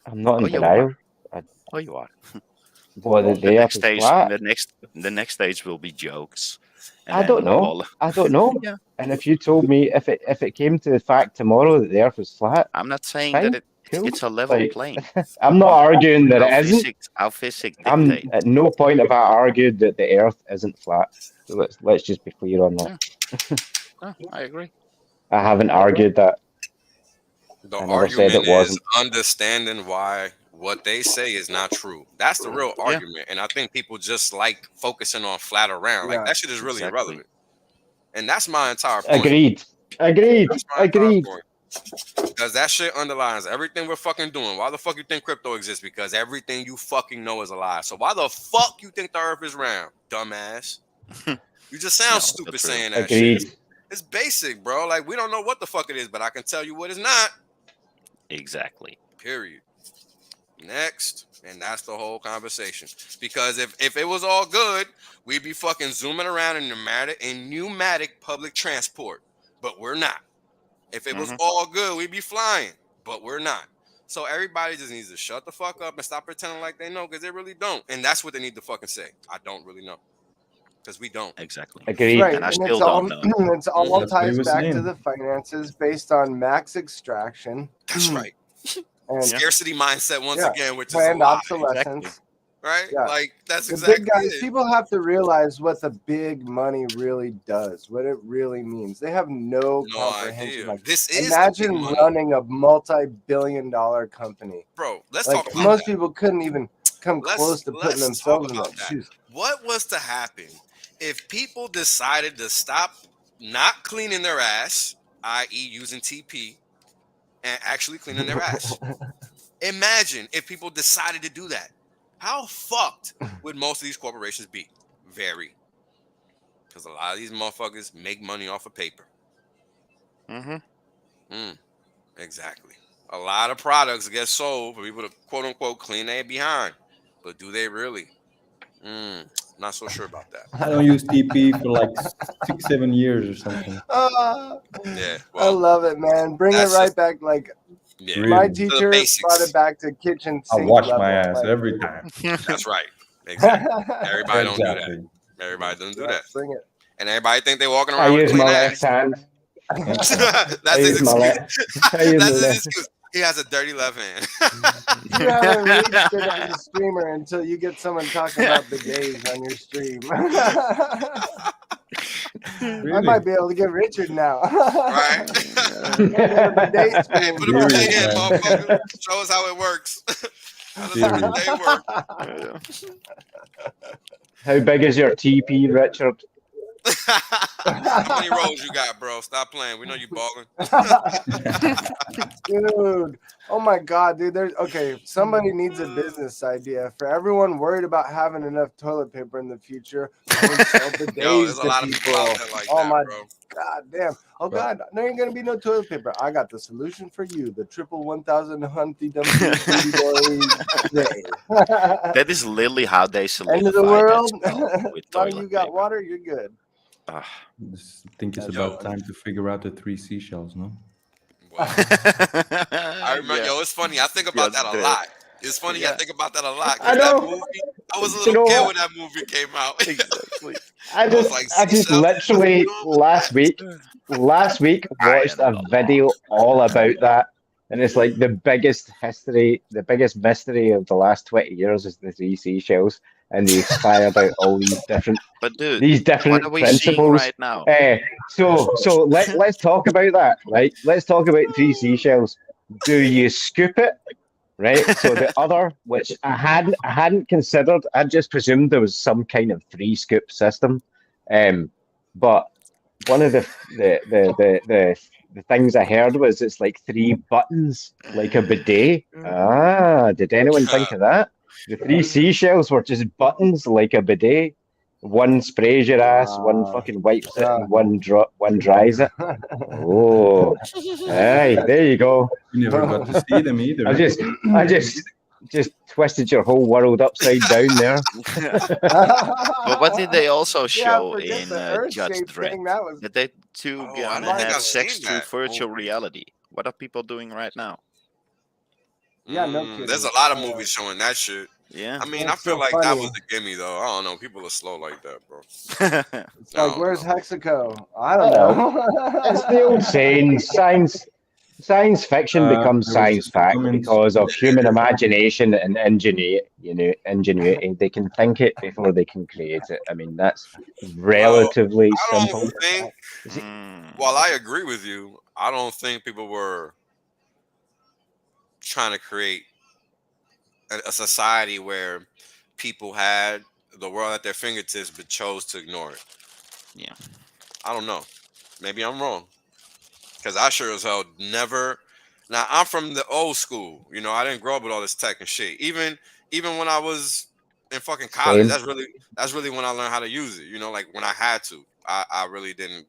I'm not oh, in you are. denial. Oh, you are. The The Earth next is stage, flat. the next stage will be jokes, and I then don't know. all. I don't know. Yeah, And if you told me, if it came to the fact tomorrow that the Earth is flat, I'm not saying fine, that cool. it's a level Like, plane. I'm not arguing that it isn't. Our physics I'm dictate. at no point have I argued that the Earth isn't flat. So let's just be clear on that. Yeah, I agree. I haven't argued that. The I never said it argument is wasn't. understanding why what they say is not true. That's the real Yeah. argument. And I think people just like focusing on flat around. Like, Yeah. that shit is really Exactly. irrelevant. And that's my entire point. Agreed. That's my entire Agreed. point. Because that shit underlines everything we're fucking doing. Why the fuck you think crypto exists? Because everything you fucking know is a lie. So why the fuck you think the earth is round, dumbass? You just sound No, stupid that's true. saying that Agreed. shit. It's basic, bro. Like, we don't know what the fuck it is, but I can tell you what it's not. Exactly. Period. Next. And that's the whole conversation. Because if it was all good, we'd be fucking zooming around in pneumatic public transport. But we're not. If it was all good, we'd be flying. But we're not. So everybody just needs to shut the fuck up and stop pretending like they know, because they really don't. And that's what they need to fucking say. I don't really know. Because we don't. Exactly. Agreed. Right, And I and still it's all don't know. it's all That's what he ties was back to saying. the finances based on max extraction That's right. and Scarcity mindset once Yeah. again, which is a planned lie. obsolescence. right? Yeah. Like that's The exactly big guys, it. people have to realize what the big money really does, what it really means. They have no No comprehension. idea. Like, This is imagine the big money, running a multi-billion-dollar company. bro. Let's Like, talk about most that. people couldn't even come close to putting Let's talk themselves in about that that. shoes. What was to happen if people decided to stop not cleaning their ass, i.e., using TP, and actually cleaning their ass? Imagine if people decided to do that. How fucked would most of these corporations be? Very. Because a lot of these motherfuckers make money off of paper. Exactly. A lot of products get sold for people to quote unquote clean their behind. But do they really? Not so sure about that. I don't use TP for like 6-7 years or something. Yeah, I love it, man. Bring it right back. Like, my Really? teacher brought it back to kitchen I sink wash level. my ass Like, every time. That's right. Exactly. Everybody don't do that. Exactly. Everybody doesn't do that. Bring it. And everybody think they're walking I around with a use clean my ass. left hand. That's his use my excuse. left. I use That's my his left. excuse. He has a dirty left hand. You haven't reached it as a streamer until you get someone talking about bidets on your stream. Really? I might be able to get Richard now. Right? Bidet Hey, stream. put a bidet in, Serious, man. motherfucker. Show us how it works. How does a bidet work? How big is your TP, Richard? How many rolls you got, bro? Stop playing. We know you balling. Dude, oh my god, dude. There's okay. Somebody needs a business idea for everyone worried about having enough toilet paper in the future. Sell bidets Yo, there's a to lot of people out there like oh that, my bro. god, damn. Oh god, there ain't gonna be no toilet paper. I got the solution for you. The triple 1,000 Humpty Dumpty bidet. That is literally how they solidify End of the world. that spell As with long as toilet you got paper. water, you're good. I think it's Yo. about time to figure out the 3 seashells, no? Wow. I remember, Yeah. yo, it's funny. I think about that a Yeah. lot. It's funny. I Yeah. think about that a lot. I Because that know. movie, I was a You little know kid what? when that movie came out. Exactly. I was just like, literally last week watched a video all about that. And it's like the biggest mystery of the last 20 years is the 3 seashells. And they inspired out all these different But dude, these what different are we seeing principles. right now? So let's talk about that, right? Let's talk about 3 seashells. Do you scoop it? Right. So the other, which I hadn't considered, I just presumed there was some kind of 3 scoop system. But one of the things I heard was it's like 3 buttons, like a bidet. Did anyone think of that? The 3 seashells were just buttons, like a bidet. One sprays your ass, one fucking wipes it, and one dries it. Oh, hey, there you go. You never got to see them either. I just twisted your whole world upside down there. But what did they also show forget in the Judge Earth-shaped Dredd? thing. That was That they two Oh, I gonna don't think have I've sex seen through that virtual movie. reality. What are people doing right now? yeah, no kidding. There's a lot of movies showing that shit. Yeah. I mean, That's I feel so like that funny. was a gimme, though. I don't know. People are slow like that, bro. It's like, where's Hexico? I don't Well, know. it's the old saying, science fiction becomes there was science just fact comments. because of human imagination and ingenuity. They can think it before they can create it. I mean, that's relatively I don't simple. think, while I agree with you, I don't think people were trying to create a society where people had the world at their fingertips but chose to ignore it. Yeah. I don't know. Maybe I'm wrong. Because I sure as hell never. Now I'm from the old school. You know, I didn't grow up with all this tech and shit. Even when I was in fucking college, Same. that's really when I learned how to use it. You know, like when I had to. I really didn't,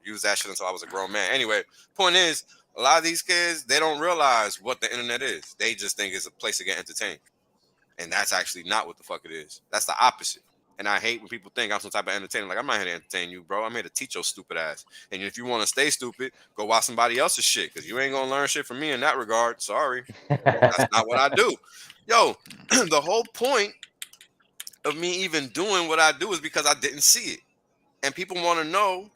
use that shit until I was a grown man. Anyway, point is, a lot of these kids, they don't realize what the internet is. They just think it's a place to get entertained. And that's actually not what the fuck it is. That's the opposite. And I hate when people think I'm some type of entertainer. Like, I'm not here to entertain you, bro. I'm here to teach your stupid ass. And if you want to stay stupid, go watch somebody else's shit. Because you ain't going to learn shit from me in that regard. Sorry. That's not what I do. Yo, the whole point of me even doing what I do is because I didn't see it. And people want to know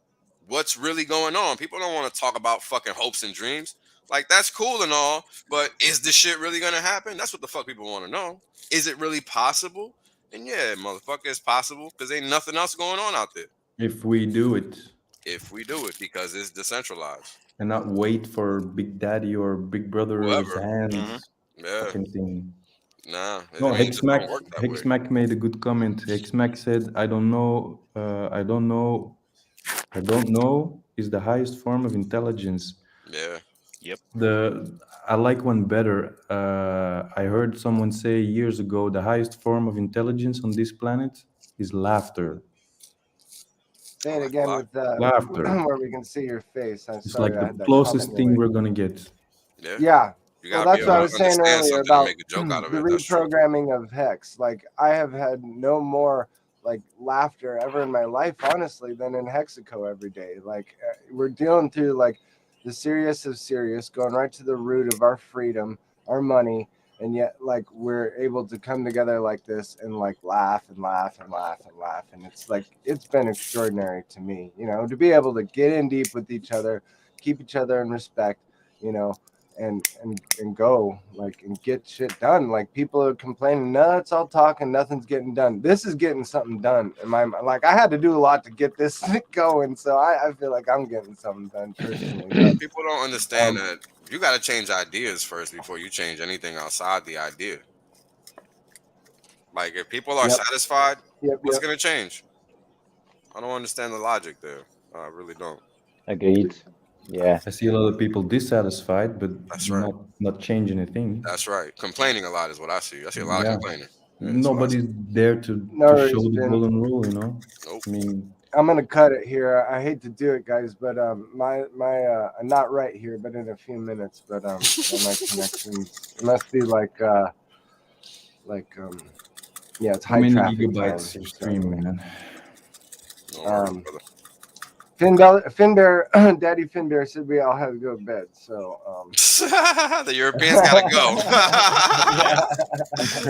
what's really going on. People don't want to talk about fucking hopes and dreams. Like, that's cool and all, but is this shit really gonna happen? That's what the fuck people want to know. Is it really possible? And yeah, motherfucker, it's possible because ain't nothing else going on out there. If we do it If we do it, because it's decentralized. and not wait for Big Daddy or Big Brother's Whoever. hands, Yeah. fucking thing. Nah. No, I mean, it just don't work that way. Hexmac made a good comment. Hexmac said, I don't know is the highest form of intelligence. Yeah. Yep. I like one better. I heard someone say years ago, the highest form of intelligence on this planet is laughter. Say it again with Laughter. where we can see your face. I'm It's sorry. like I the had that closest comment thing away. we're gonna get. Yeah. Yeah. You Well, gotta that's be what I able was to saying understand earlier something about and make a joke out of the it. That's true. reprogramming of Hex. Like, I have had no more like laughter ever in my life, honestly, than in Hexico every day. Like, we're dealing through like the serious of serious, going right to the root of our freedom, our money, and yet like we're able to come together like this and like laugh and laugh and laugh and laugh, and it's like it's been extraordinary to me, you know, to be able to get in deep with each other, keep each other in respect, you know, and go like and get shit done. Like, people are complaining, no, it's all talking, nothing's getting done. This is getting something done. And like, I had to do a lot to get this going, so I feel like I'm getting something done personally. But, People don't understand that you got to change ideas first before you change anything outside the idea. Like, if people are satisfied, what's gonna change? I don't understand the logic there. I really don't. Agreed. Yeah. I see a lot of people dissatisfied, but That's right. not change anything. That's right. Complaining a lot is what I see. I see a lot of complaining. Yeah, Nobody's there to worries, show the Finn. golden rule, you know. Nope. I mean, I'm gonna cut it here. I hate to do it, guys, but my I'm not right here, but in a few minutes. But my connections, it must be like yeah, it's how high many traffic gigabytes time. your stream, man? No worries, brother. Finbear, Daddy Finbear said we all have to go to bed. So The Europeans gotta go.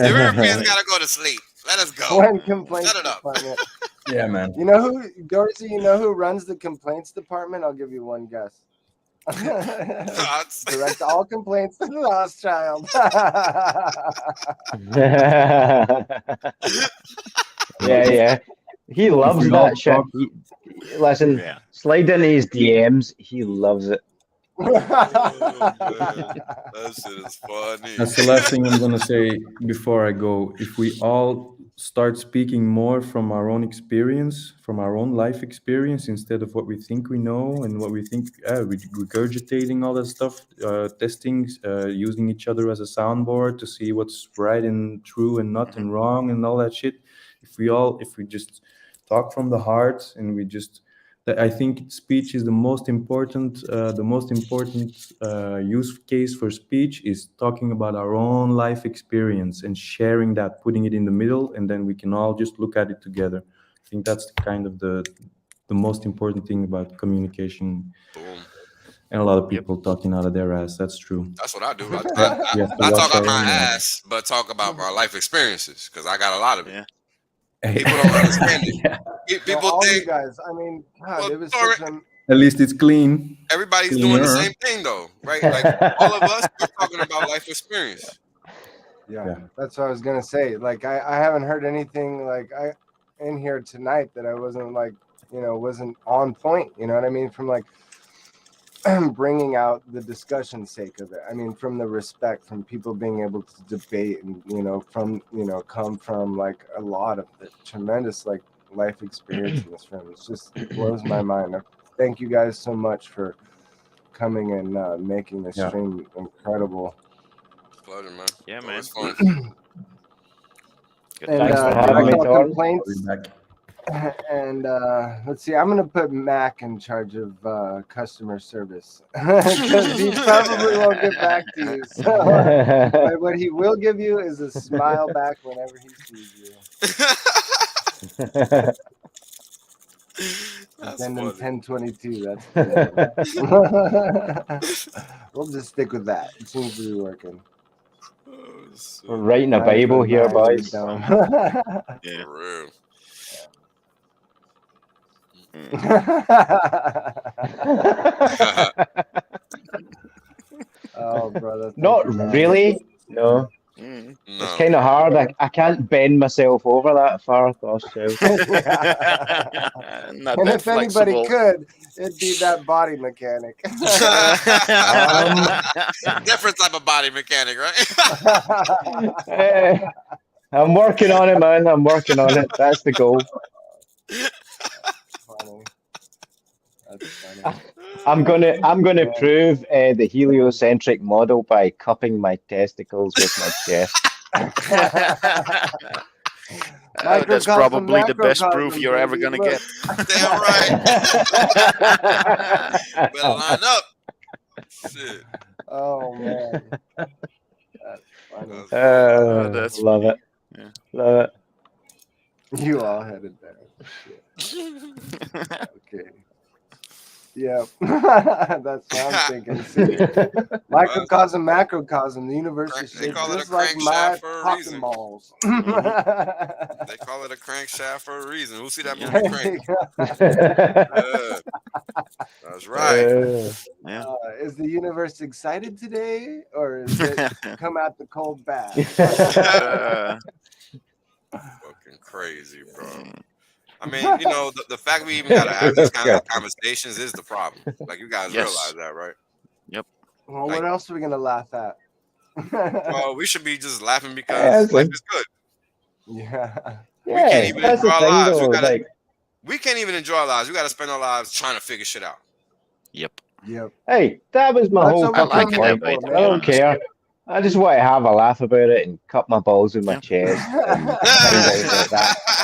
The Europeans gotta go to sleep. Let us go. when complaints Shut it up. department. Yeah, man. You know who, Dorsey? You know who runs the complaints department? I'll give you one guess. Direct all complaints to the lost child. Yeah. He loves we all that shit. talk- Listen, Yeah. slide into his DMs. He loves it. That shit is funny. That's the last thing I'm gonna say before I go. If we all start speaking more from our own experience, from our own life experience, instead of what we think we know and what we think, regurgitating all that stuff, testing, using each other as a soundboard to see what's right and true and not and wrong and all that shit. If we just talk from the heart and we just, I think speech is the most important use case for speech is talking about our own life experience and sharing that, putting it in the middle, and then we can all just look at it together. I think that's kind of the most important thing about communication. Boom. And a lot of people talking out of their ass. That's true. That's what I do. We have to I watch talk out our my own mouth. ass, but talk about my life experiences because I got a lot of it. Yeah. People don't understand it. Yeah. People all you think guys. I mean, God, Well, it was Torrin- such a. At least it's clean. everybody's doing the Cleaner. same thing though, right? Like all of us, we're talking about life experience. Yeah, that's what I was gonna say. Like, I haven't heard anything like in here tonight that I wasn't like, you know, wasn't on point. You know what I mean? From like bringing out the discussion sake of it. I mean, from the respect, from people being able to debate, and come from like a lot of the tremendous like life experience in this room. It just blows my mind. Thank you guys so much for coming and making this stream incredible. Pleasure, man. Yeah, man. It's fun. And Thanks for having me, direct all Torrin. complaints. And let's see, I'm gonna put Mac in charge of customer service because he probably won't get back to you. So, but what he will give you is a smile back whenever he sees you. Addendum 1022. That's we'll just stick with that. It seems to be working. We're writing a Bible here, boys. Yeah. For real. Oh, brother. thank Not you, man. really. No. Mm. It's No. kind of hard. I can't bend myself over that far, so. Not And that if anybody flexible. could, it'd be that body mechanic. Different type of body mechanic, right? Eh, I'm working on it, man. I'm working on it. That's the goal. Funny. That's funny. I'm gonna Yeah. prove the heliocentric model by cupping my testicles with my chest. That's Microcosm, probably the best proof macrocosm, you're ever baby, gonna look. get. Damn right. Better line up. Shit. Oh man, that's funny. That's funny. That's Love it. Yeah. Love it. You all headed there. Shit. Okay. Yeah, that's what I'm thinking. See, microcosm, macrocosm. The universe is They shaped call it a just like my crankshaft for a pocket reason. balls. They call it a crankshaft for a reason. Who see that movie There Crank? you go. Yeah, that's right. Yeah. Is the universe excited today, or is it come out the cold bath? Fucking crazy, bro. I mean, the fact we even gotta have these kinds of conversations is the problem. Like, you guys Yes. realize that, right? Well, Like- what else are we gonna laugh at? Well, we should be just laughing because life is good. Yeah. Yeah, even that's the enjoy our thing, lives. though. Like, We can't even enjoy our lives. We gotta spend our lives trying to figure shit out. Yep. Yep. hey, that was my That's whole what we fucking come here point. for, I man. don't care. I just want to have a laugh about it and cut my balls with my chest and find out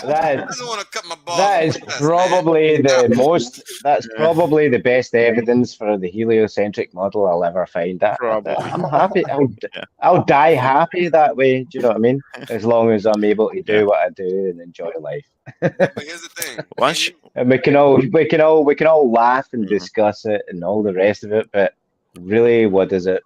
that I just want to cut my balls. that with is my chest, probably man. the most. That's probably the best evidence for the heliocentric model I'll ever find. Probably. I'm happy. Yeah. I'll die happy that way. Do you know what I mean? As long as I'm able to do Yeah. what I do and enjoy life. But here's the thing. Once And we can all laugh and discuss it and all the rest of it. But really, what is it?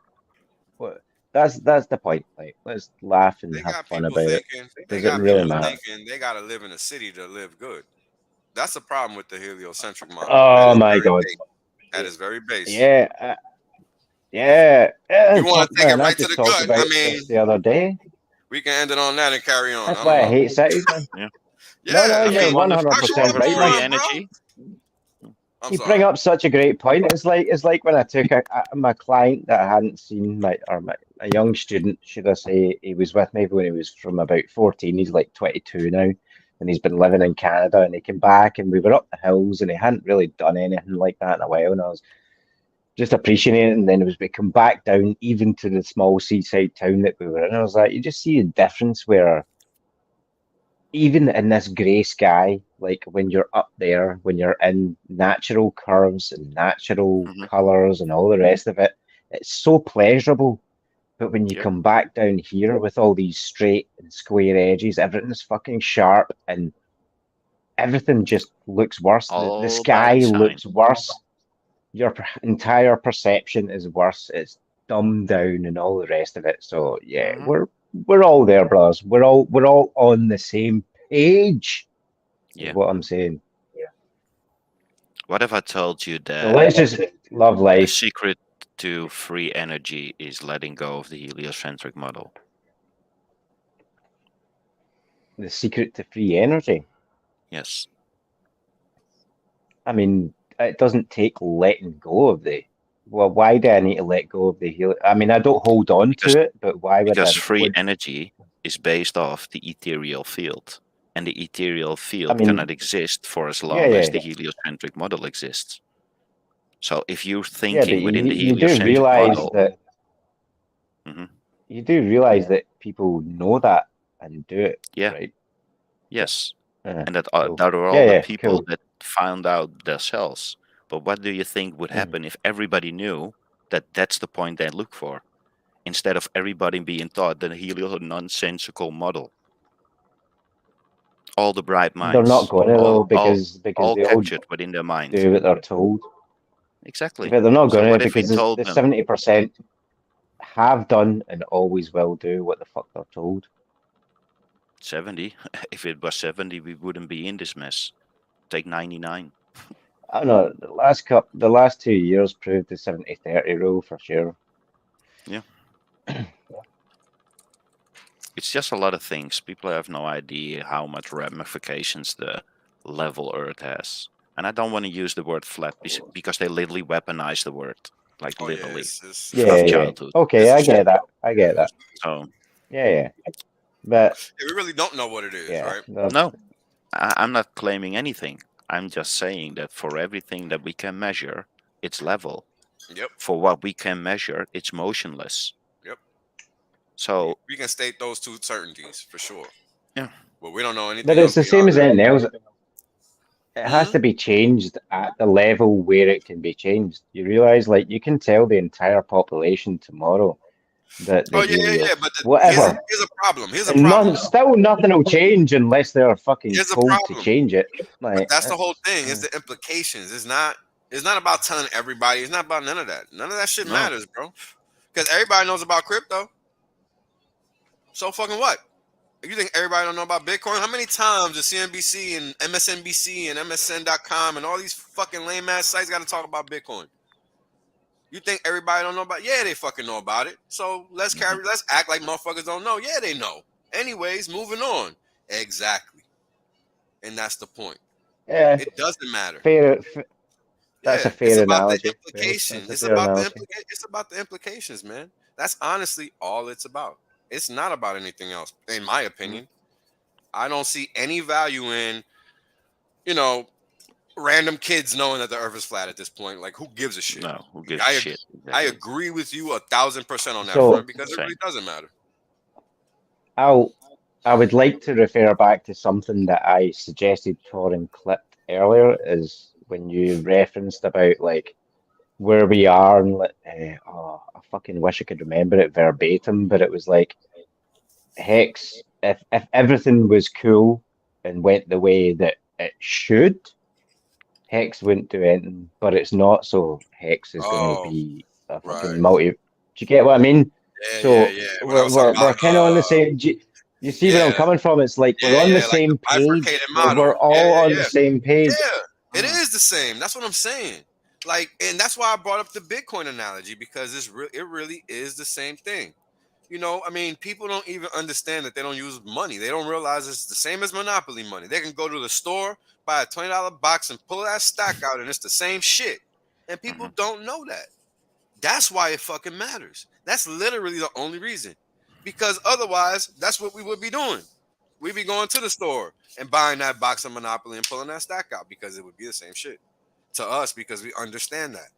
What? That's the point. Like, let's laugh and They have got fun people about it. thinking. They Does it got really people matter? thinking they gotta live in a city to live good. That's the problem with the heliocentric model. Oh my god! At its very base. Yeah, yeah. You want to take it Man, I right to just the talked gut. about I mean, this the other day. we can end it on that and carry on. That's why I hate cities, man. Yeah, No, I you're mean, 100% right, free man. energy. I'm You sorry. bring up such a great point. It's like when I took my client that I hadn't seen, my young student, should I say. He was with me when he was from about 14. He's like 22 now, and he's been living in Canada. And he came back, and we were up the hills, and he hadn't really done anything like that in a while. And I was just appreciating it. And then as we come back down, even to the small seaside town that we were in, I was like, you just see a difference where, even in this grey sky, like when you're up there, when you're in natural curves and natural colors and all the rest of it, it's so pleasurable. But when you come back down here with all these straight and square edges, everything's fucking sharp and everything just looks worse. All The by sky design. looks worse. Your entire perception is worse. It's dumbed down and all the rest of it. So yeah, we're all there, brothers. We're all on the same page. Yeah. Is what I'm saying. What if I told you that So let's just love the life. secret to free energy is letting go of the heliocentric model? The secret to free energy. Yes. I mean, it doesn't take letting go of the. Well, why do I need to let go of the helio? I mean, I don't hold on to it, but why would I? Because free energy is based off the ethereal field, and the ethereal field cannot exist for as long as the heliocentric model exists. So if you're thinking within the heliocentric model, you do realize that people know that and do it. Yeah. Right? Yes. And that cool. are all the people that found out themselves. But what do you think would happen if everybody knew that that's the point they look for, instead of everybody being taught the helio-nonsensical model? All the bright minds. They're not going to though, because all they captured within their mind. do what they're told. Exactly. But they're not So going what to if we because told the them 70% have done and always will do what the fuck they're told. 70? If it was 70, we wouldn't be in this mess. Take 99. I don't know. The last 2 years proved the 70-30 rule for sure. Yeah. It's just a lot of things. People have no idea how much ramifications the level Earth has. And I don't want to use the word flat because they literally weaponize the word, like Oh, yeah, literally it's Yeah, from yeah. childhood. Okay, It's I a get shit. that. I get that. So Yeah. But Yeah, we really don't know what it is, yeah, right? no, I'm not claiming anything. I'm just saying that for everything that we can measure, it's level. Yep. For what we can measure, it's motionless. Yep. So We can state those two certainties for sure. yeah. But we don't know anything but else it's the same beyond as that. anything else. It has to be changed at the level where it can be changed. You realize, like, you can tell the entire population tomorrow that the Oh, yeah. Helios, But whatever, here's a problem. Here's a and problem. still nothing will change unless they're fucking Here's a told to problem. change it. But Like, that's the whole thing. Is the implications. It's not about telling everybody. It's not about none of that. None of that shit No. matters, bro. Because everybody knows about crypto. So fucking what? You think everybody don't know about Bitcoin? How many times does CNBC and MSNBC and MSN.com and all these fucking lame ass sites got to talk about Bitcoin? You think everybody don't know about? Yeah, they fucking know about it. So let's act like motherfuckers don't know. Yeah, they know. Anyways, moving on. Exactly. And that's the point. yeah, It doesn't matter. that's a It's fair about analogy. the implication. That's a fair analogy. It's about the implications, man. That's honestly all it's about. It's not about anything else, in my opinion. I don't see any value in, random kids knowing that the Earth is flat at this point. Like, who gives a shit? No, who gives a shit? I agree with you 1,000% on that So- front because it really doesn't matter. I would like to refer back to something that I suggested Torrin clipped earlier, is when you referenced about like where we are and I fucking wish I could remember it verbatim, but it was like Hex, if everything was cool and went the way that it should, Hex wouldn't do anything, but it's not, so Hex is going to be a fucking right. multi. Do you get what I mean? Yeah, So yeah. When I was talking we're about, kind of on the same. You see where I'm coming from? It's like we're on the like same the page. bifurcated model. We're all on the same page. Yeah, it is the same. That's what I'm saying. Like, and that's why I brought up the Bitcoin analogy, because it really is the same thing. I mean, people don't even understand that they don't use money. They don't realize it's the same as Monopoly money. They can go to the store, buy a $20 box, and pull that stack out, and it's the same shit. And people don't know that. That's why it fucking matters. That's literally the only reason. Because otherwise, that's what we would be doing. We'd be going to the store and buying that box of Monopoly and pulling that stack out, because it would be the same shit to us, because we understand that.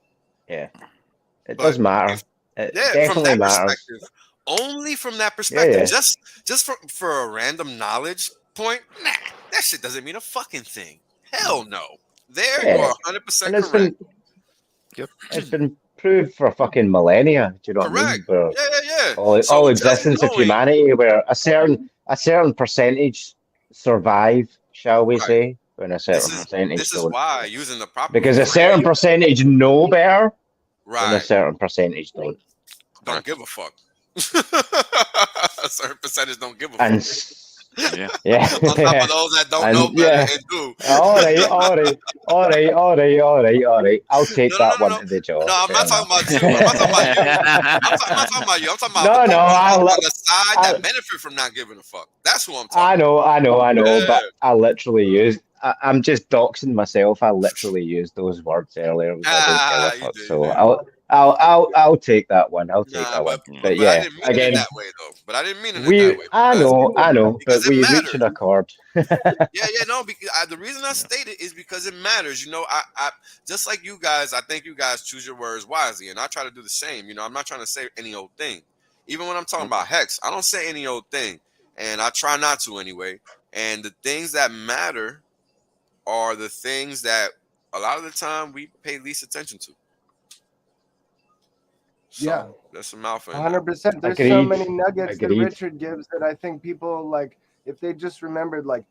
Yeah, it does matter. It from definitely that matters. perspective, only from that perspective, Yeah. just for a random knowledge point, that shit doesn't mean a fucking thing. Hell no. You are 100% correct. It's been proved for fucking millennia. Do you know what I mean? Where Yeah. all existence of humanity, where a certain percentage survive, shall we say, when a certain percentage This is don't. why using the proper Because a certain percentage know better, and a right certain percentage don't. don't give a fuck. A certain percentage don't give a fuck. And yeah. On top of those that don't know better and do. All right. I'll take that one to the jaw. No, I'm not talking about you. I'm not talking about you. I'm talking about the people on the side that benefit from not giving a fuck. That's who I'm talking about. I know, but I literally used. I'm just doxing myself. I literally used those words earlier. I don't give a fuck. So I'll take that one. I'll take that one. But yeah, I didn't mean again, it in that way though. But I didn't mean it that way. I know, but we reach an accord. No. Because the reason I stated is because it matters. I just like you guys. I think you guys choose your words wisely, and I try to do the same. I'm not trying to say any old thing. Even when I'm talking about Hex, I don't say any old thing, and I try not to anyway. And the things that matter are the things that a lot of the time we pay least attention to. So, there's some alpha. 100%. There's so many nuggets that Richard gives that I think people, like, if they just remembered like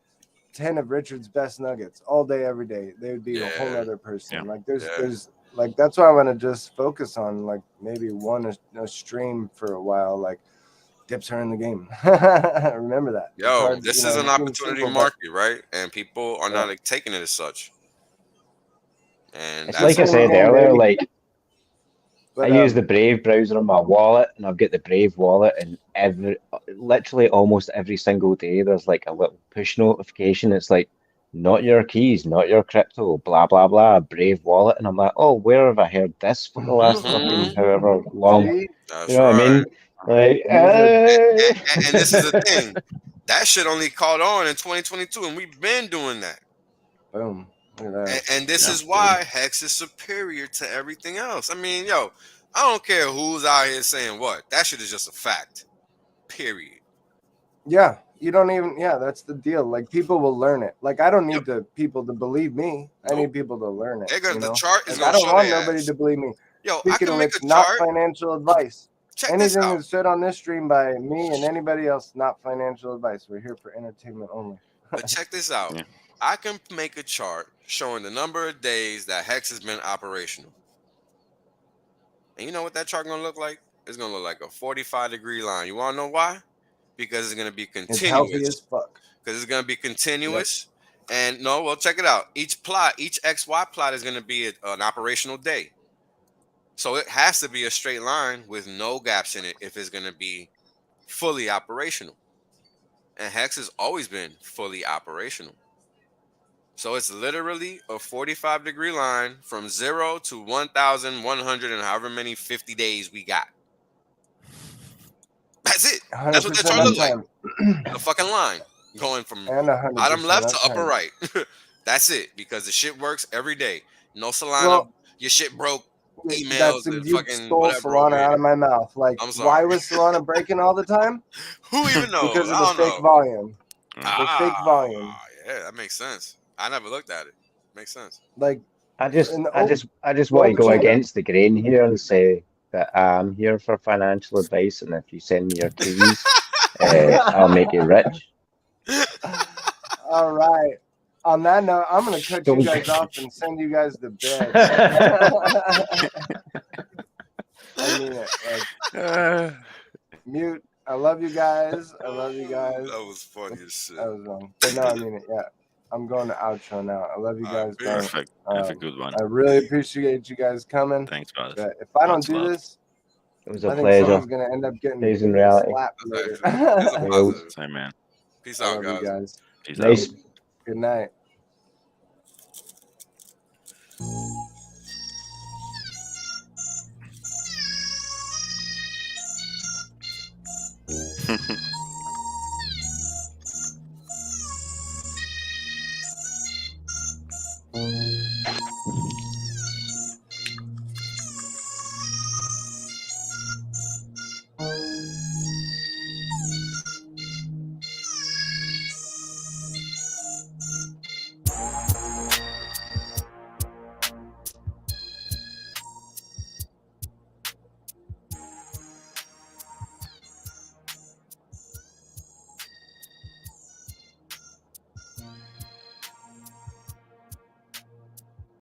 10 of Richard's best nuggets all day, every day, they would be a whole other person. Yeah. Like there's like, that's why I want to just focus on like maybe a stream for a while, like dips are in the game. Remember that. This is an opportunity market, right? And people are not like, taking it as such. And it's like I said earlier, like But, I use the Brave browser on my wallet, and I've got the Brave wallet, and literally almost every single day, there's like a little push notification. It's like, not your keys, not your crypto, blah blah blah, Brave wallet, and I'm like, oh, where have I heard this for the last fucking however long? See? That's You know what I mean? Like, And this is the thing. That shit only caught on in 2022, and we've been doing that. Boom. Look at that. And this is why Hex is superior to everything else. I mean, yo, I don't care who's out here saying what. That shit is just a fact. Period. Yeah, you don't even. Yeah, that's the deal. Like people will learn it. Like I don't need the people to believe me. I need people to learn it. They're gonna, you the know? chart is Like, I gonna don't show want their nobody ass. to believe me. Yo, I Speaking can of make which, a not chart. financial advice. Check this Anything out. that's said on this stream by me and anybody else, not financial advice. We're here for entertainment only. But check this out. Yeah. I can make a chart showing the number of days that Hex has been operational. And you know what that chart gonna look like? It's gonna look like a 45-degree line. You wanna know why? Because it's gonna be It's healthy as continuous. fuck. Because it's gonna be continuous. And no, well, check it out. Each plot, each XY plot is gonna be an operational day. So it has to be a straight line with no gaps in it if it's gonna be fully operational. And Hex has always been fully operational. So it's literally a 45-degree line from 0 to 1,100 and however many 50 days we got. That's it. That's what that 100% chart look like. uptime. The fucking line going from And 100% bottom left to upper uptime. right. That's it. Because the shit works every day. No Solana. Well, your shit broke. That's Emails and you fucking stole whatever over Solana out here. of my mouth. Like, I'm why sorry. was Solana breaking all the time? Who even knows? Because of I the don't fake know. volume. The fake volume. Yeah, that makes sense. I never looked at it. Makes sense. Like, I just in the want to go blockchain- against the grain here and say that I'm here for financial advice, and if you send me your keys, I'll make you rich. All right. On that note, I'm gonna cut you Don't- guys off and send you guys to bed. I mean it. Like, mute. I love you guys. I love you guys. That was funny as shit. That was wrong. But no, I mean it. Yeah. I'm going to outro now. I love you guys. man. Perfect. Have a good one. I really appreciate you guys coming. Thanks, brothers. But if I don't Thanks a do lot. this, It was I a think pleasure. someone's gonna end up getting Stays in reality. slapped later. It's a positive. Same, man. Peace I out, love you guys. guys. Peace Nice. out. Good night.